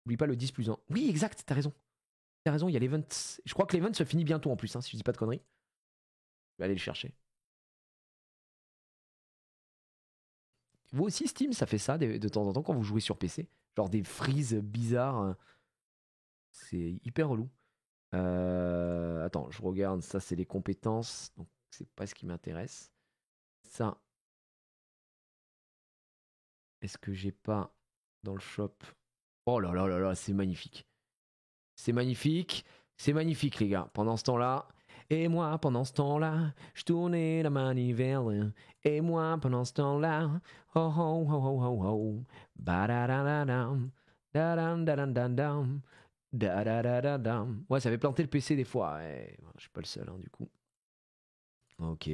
N'oublie pas le 10+1. Oui, exact, t'as raison. T'as raison, il y a l'event. Je crois que l'event se finit bientôt en plus, hein, si je dis pas de conneries. Je vais aller le chercher. Vous aussi, Steam, ça fait ça de temps en temps quand vous jouez sur PC. Genre des freezes bizarres. C'est hyper relou. Attends, je regarde. Ça, c'est les compétences. Donc, c'est pas ce qui m'intéresse. Ça. Est-ce que j'ai pas dans le shop? Oh là là là là, c'est magnifique. C'est magnifique. C'est magnifique, les gars. Pendant ce temps-là. Et moi, pendant ce temps-là, je tournais la manivelle. Et moi, pendant ce temps-là, oh oh oh oh oh oh, badadadadam, dadam dadam dadam, dadadadadam. Ouais, ça avait planté le PC des fois. Ouais, je suis pas le seul, hein, du coup. Ok.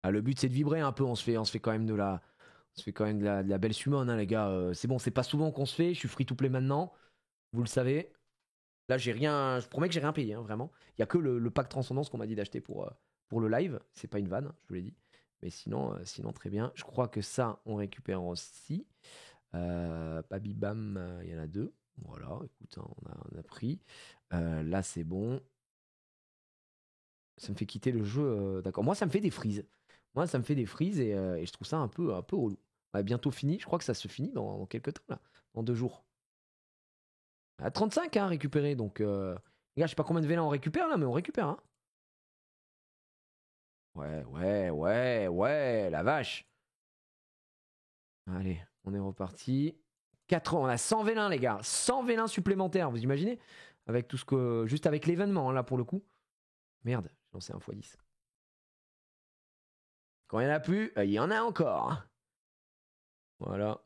Ah, le but, c'est de vibrer un peu. On se fait quand même de la belle summon, hein, les gars. C'est bon, c'est pas souvent qu'on se fait. Je suis free to play maintenant. Vous le savez. Là, j'ai rien. Je promets que j'ai rien payé, hein, vraiment. Il y a que le pack Transcendance qu'on m'a dit d'acheter pour le live. C'est pas une vanne, je vous l'ai dit. Mais sinon, très bien. Je crois que ça, on récupère aussi. Babybam, il y en a 2. Voilà, écoute, hein, on a pris. Là, c'est bon. Ça me fait quitter le jeu. D'accord. Moi, ça me fait des frises. Et je trouve ça un peu relou. Ouais, bientôt fini. Je crois que ça se finit dans quelques temps, là. Dans 2 jours. À 35 hein, récupérer, donc les gars, je sais pas combien de vélins on récupère là, mais on récupère. Hein. Ouais, la vache. Allez, on est reparti. 4 ans, on a 100 vélins, les gars. 100 vélins supplémentaires, vous imaginez? Avec tout ce que. Juste avec l'événement, hein, là, pour le coup. Merde, j'ai lancé un x10. Quand il n'y en a plus, il y en a encore. Voilà.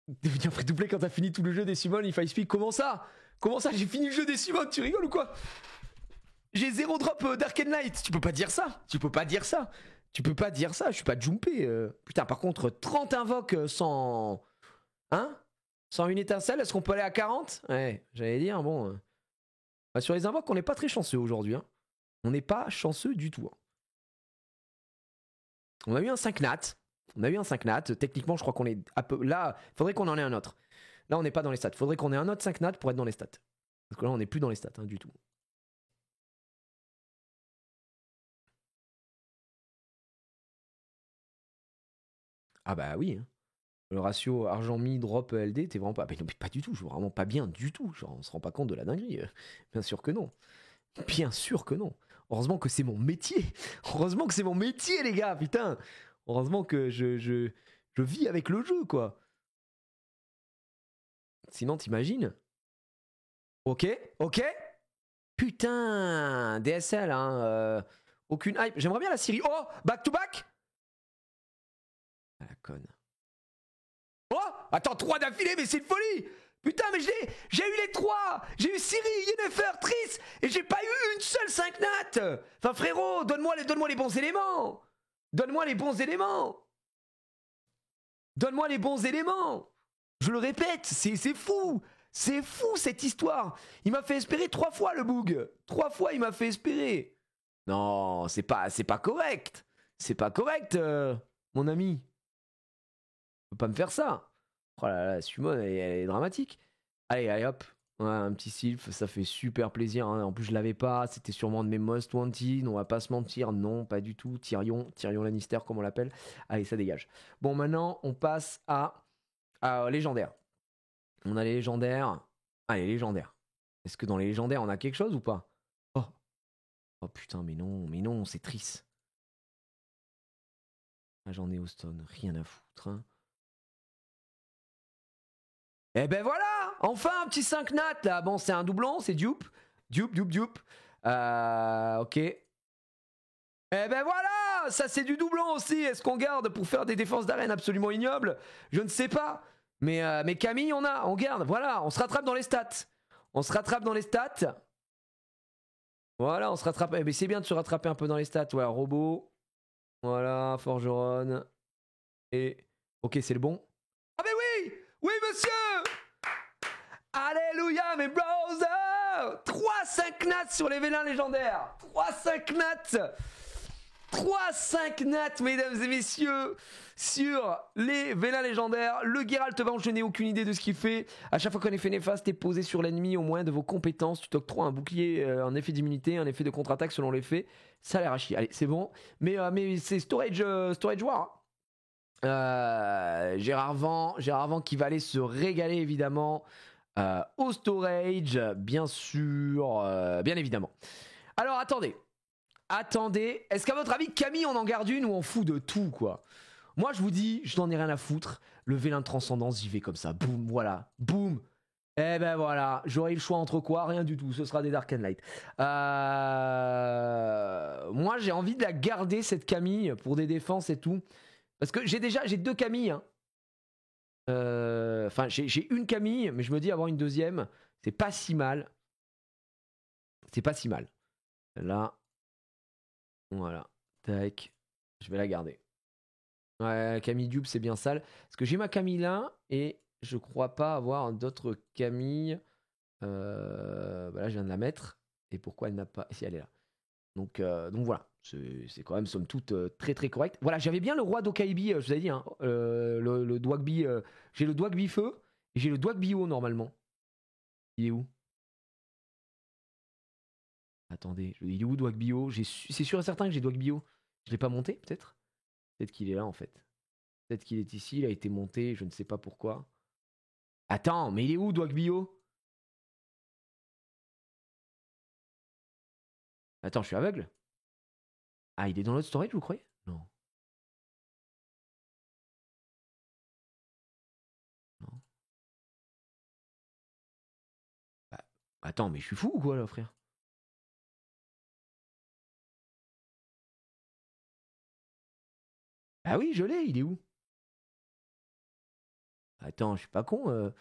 Devenir free to play quand t'as fini tout le jeu des summons, if I speak. Comment ça? Comment ça? J'ai fini le jeu des summons, tu rigoles ou quoi? J'ai 0 drop d'Arcane Light. Tu peux pas dire ça. Tu peux pas dire ça. Tu peux pas dire ça. Je suis pas jumpé. Putain, par contre, 30 invoques sans. Hein? Sans une étincelle, est-ce qu'on peut aller à 40? Ouais, j'allais dire, bon. Bah, sur les invoques, on n'est pas très chanceux aujourd'hui. Hein. On n'est pas chanceux du tout. Hein. On a eu un 5 nat. Techniquement, je crois qu'on est un peu. Là, il faudrait qu'on en ait un autre. Là, on n'est pas dans les stats. Il faudrait qu'on ait un autre 5 nat pour être dans les stats. Parce que là, on n'est plus dans les stats hein, du tout. Ah bah oui. Hein. Le ratio argent mis drop LD, t'es vraiment pas. Mais non, mais pas du tout. Je suis vraiment pas bien du tout. Genre, on se rend pas compte de la dinguerie. Bien sûr que non. Bien sûr que non. Heureusement que c'est mon métier. Heureusement que c'est mon métier, les gars. Putain. Heureusement que je vis avec le jeu, quoi. Sinon, t'imagines? Ok. Putain, DSL, hein. Aucune hype. J'aimerais bien la série. Oh, back to back. Ah, la conne. Oh, attends, 3 d'affilée, mais c'est une folie. Putain, mais j'ai eu les 3. J'ai eu Siri, Yennefer, Triss, et j'ai pas eu une seule 5 nat. Enfin, frérot, donne-moi les bons éléments. Donne-moi les bons éléments. Je le répète, c'est fou. C'est fou cette histoire. Il m'a fait espérer 3 fois le bug. 3 fois il m'a fait espérer. Non, c'est pas correct. C'est pas correct, mon ami. Tu peux pas me faire ça. Oh là là, Summon, elle est dramatique. Allez, hop. Ouais, un petit sylph, ça fait super plaisir. Hein. En plus, je l'avais pas. C'était sûrement de mes most wanted. On va pas se mentir. Non, pas du tout. Tyrion Lannister, comme on l'appelle. Allez, ça dégage. Bon, maintenant, on passe à légendaire. On a les légendaires. Allez, légendaires. Est-ce que dans les légendaires, on a quelque chose ou pas? Oh putain, mais non, c'est triste. Ah, j'en ai Austin, rien à foutre. Hein. Eh ben voilà, enfin un petit 5 nat là. Bon, c'est un doublon, c'est dupe. Ok. Eh ben voilà, ça c'est du doublon aussi. Est-ce qu'on garde pour faire des défenses d'arène absolument ignobles? Je ne sais pas. Mais Camille, on garde. Voilà, on se rattrape dans les stats. Voilà, on se rattrape. Eh ben c'est bien de se rattraper un peu dans les stats. Ouais, robot. Voilà, forgeron. Et. Ok, c'est le bon. Ah mais oui! Oui, monsieur! Alléluia, mes bros! 3 5 nats sur les vélins légendaires! 3 5 nats, mesdames et messieurs, sur les vélins légendaires. Le Geralt va je n'ai aucune idée de ce qu'il fait. À chaque fois qu'un effet néfaste est posé sur l'ennemi, au moins de vos compétences, tu t'octroies un bouclier, un effet d'immunité, un effet de contre-attaque selon l'effet. Ça a l'air à chier. Allez, c'est bon. Mais c'est Storage War. Gérard Vent qui va aller se régaler évidemment au storage, bien sûr, bien évidemment. Alors attendez, est-ce qu'à votre avis Camille on en garde une ou on fout de tout quoi? Moi je vous dis, je n'en ai rien à foutre. Le vélin de transcendance, j'y vais comme ça, boum, voilà, boum. Eh ben voilà, j'aurai le choix entre quoi? Rien du tout, ce sera des Dark and Light. Moi j'ai envie de la garder cette Camille pour des défenses et tout. Parce que j'ai 2 Camilles. Hein. Enfin, j'ai une Camille, mais je me dis avoir une deuxième, c'est pas si mal. Là, voilà. Tac. Je vais la garder. Ouais, Camille Dupe, c'est bien sale. Parce que j'ai ma Camille là, et je crois pas avoir d'autres Camille. Bah là, je viens de la mettre. Et pourquoi elle n'a pas. Si, elle est là. Donc voilà. C'est quand même somme toute très très correct. Voilà, j'avais bien le roi d'Okaibi, je vous avais dit, hein, le Dwagby. J'ai le Dwagby feu et j'ai le Dwagby eau normalement. Il est où? Attendez, il est où Dwagby eau? C'est sûr et certain que j'ai Dwagby eau. Je l'ai pas monté peut-être? Peut-être qu'il est là en fait. Peut-être qu'il est ici, il a été monté, je ne sais pas pourquoi. Attends, mais il est où Dwagby eau? Attends, je suis aveugle? Ah, il est dans l'autre storage, vous croyez? Non. Non. Bah, attends, mais je suis fou ou quoi là, frère? Ah oui, je l'ai, il est où? Attends, je suis pas con.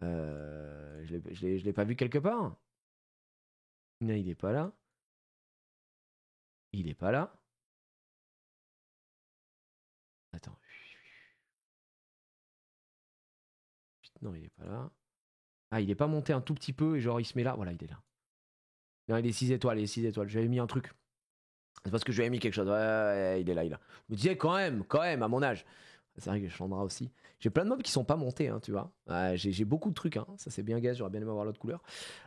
Je l'ai pas vu quelque part. Non, il est pas là. Il est pas là. Attends. Non, il est pas là. Ah, il est pas monté un tout petit peu et genre il se met là. Voilà, il est là. Non, il est 6 étoiles, il est 6 étoiles. J'avais mis un truc. C'est parce que je lui avais mis quelque chose. Ouais, il est là, il est là. Je me disais quand même, à mon âge. C'est vrai que Chandra aussi. J'ai plein de mobs qui sont pas montés, hein, tu vois. J'ai beaucoup de trucs, hein. Ça c'est bien gaz, j'aurais bien aimé avoir l'autre couleur.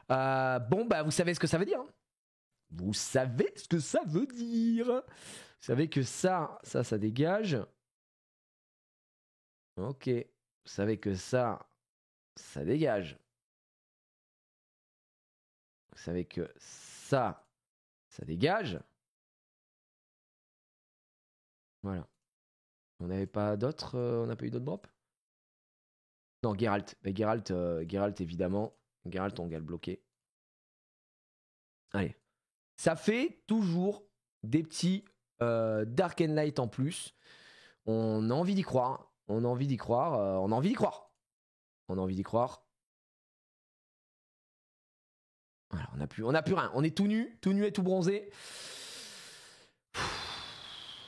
Bon, bah vous savez ce que ça veut dire. Hein. Vous savez ce que ça veut dire. Vous savez que ça dégage. Ok. Vous savez que ça dégage. Vous savez que ça dégage. Voilà. On n'avait pas d'autres, on n'a pas eu d'autres drops? Non, Geralt. Mais Geralt évidemment. Geralt, on va le bloquer. Allez. Ça fait toujours des petits Dark and Light en plus. On a envie d'y croire. On a envie d'y croire. On a envie d'y croire. On a envie d'y croire. Voilà, on n'a plus rien. On est tout nu et tout bronzé.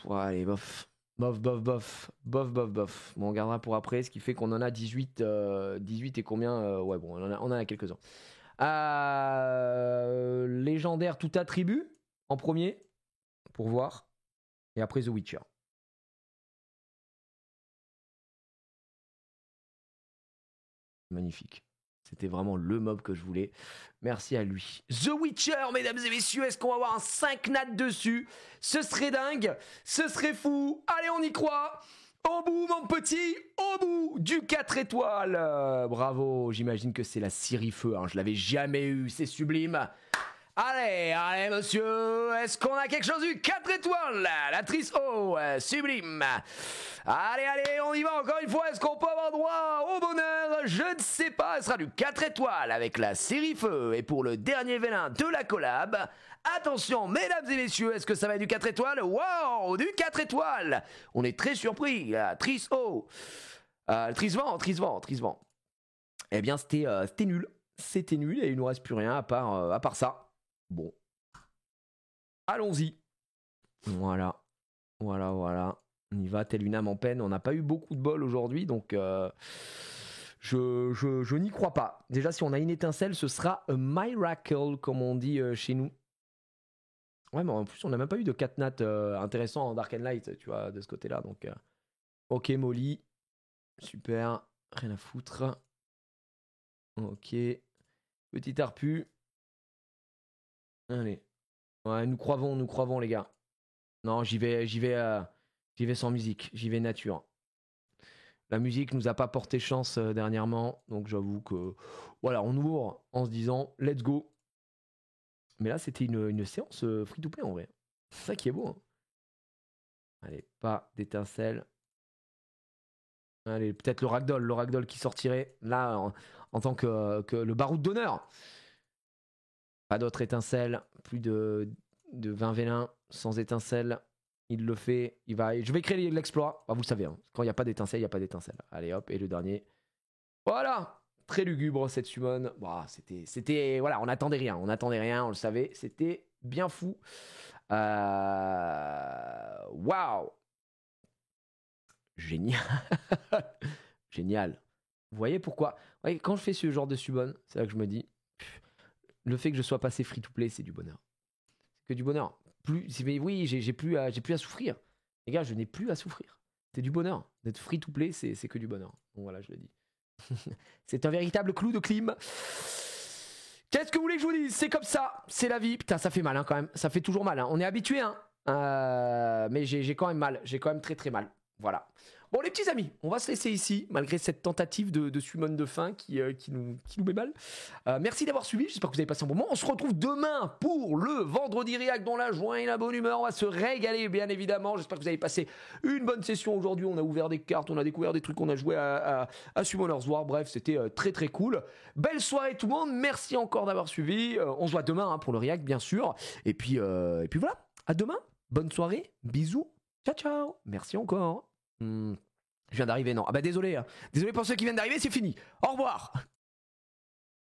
Ouais, allez, bof. Bof. Bon, on gardera pour après, ce qui fait qu'on en a 18 et combien ouais, bon, on en a quelques-uns. Légendaire tout attribut en premier, pour voir. Et après The Witcher. Magnifique. C'était vraiment le mob que je voulais. Merci à lui. The Witcher, mesdames et messieurs, est-ce qu'on va avoir un 5 nat dessus? Ce serait dingue, ce serait fou. Allez, on y croit. Au bout, mon petit, au bout du 4 étoiles. Bravo, j'imagine que c'est la Syrie-Feu. Hein. Je l'avais jamais eu, c'est sublime. Allez, monsieur, est-ce qu'on a quelque chose du 4 étoiles? La Trice O, sublime. Allez, on y va encore une fois. Est-ce qu'on peut avoir droit au bonheur? Je ne sais pas. Ce sera du 4 étoiles avec la série Feu. Et pour le dernier vélin de la collab, attention, mesdames et messieurs, est-ce que ça va être du 4 étoiles? Wow, du 4 étoiles. On est très surpris. La Trice O. Trisvent. Eh bien, c'était nul. C'était nul et il nous reste plus rien à part ça. Bon. Allons-y. Voilà. On y va, telle une âme en peine. On n'a pas eu beaucoup de bol aujourd'hui, donc je n'y crois pas. Déjà, si on a une étincelle, ce sera a miracle, comme on dit chez nous. Ouais, mais en plus, on n'a même pas eu de 4 nat intéressant en Dark and Light, tu vois, de ce côté-là. Donc, ok, Molly. Super. Rien à foutre. Ok. Petit arpu. Allez. Ouais, nous croyons, les gars. Non, j'y vais sans musique. J'y vais nature. La musique nous a pas porté chance dernièrement, donc j'avoue que voilà, on ouvre en se disant let's go. Mais là, c'était une séance free to play en vrai. C'est ça qui est beau. Hein. Allez, pas d'étincelle. Allez, peut-être le ragdoll qui sortirait là en tant que le baroud d'honneur. Pas d'autres étincelles, plus de 20 vélins sans étincelles. Il le fait, je vais créer l'exploit. Vous savez, hein, quand il n'y a pas d'étincelle, il n'y a pas d'étincelle. Allez hop, et le dernier. Voilà, très lugubre cette summon. Bon, c'était, voilà, on n'attendait rien, on le savait, c'était bien fou. Waouh, génial, génial. Vous voyez pourquoi? Ouais, quand je fais ce genre de summon, c'est là que je me dis. Le fait que je sois passé free to play, c'est du bonheur. C'est que du bonheur. Oui, j'ai plus à souffrir. Les gars, je n'ai plus à souffrir. C'est du bonheur. D'être free to play, c'est que du bonheur. Donc voilà, je le dis. C'est un véritable clou de clim. Qu'est-ce que vous voulez que je vous dise? C'est comme ça. C'est la vie. Putain, ça fait mal hein, quand même. Ça fait toujours mal. Hein. On est habitué, hein. Mais j'ai quand même mal. J'ai quand même très très mal. Voilà. Bon, les petits amis, on va se laisser ici, malgré cette tentative de summon de fin qui nous met mal. Merci d'avoir suivi, j'espère que vous avez passé un bon moment. On se retrouve demain pour le vendredi React dans la joie et la bonne humeur. On va se régaler, bien évidemment. J'espère que vous avez passé une bonne session aujourd'hui. On a ouvert des cartes, on a découvert des trucs, on a joué à Summoners War. Bref, c'était très très cool. Belle soirée tout le monde, merci encore d'avoir suivi. On se voit demain pour le React, bien sûr. Et puis voilà, à demain. Bonne soirée, bisous, ciao ciao. Merci encore. Je viens d'arriver, non. Ah bah désolé. Désolé pour ceux qui viennent d'arriver, c'est fini. Au revoir.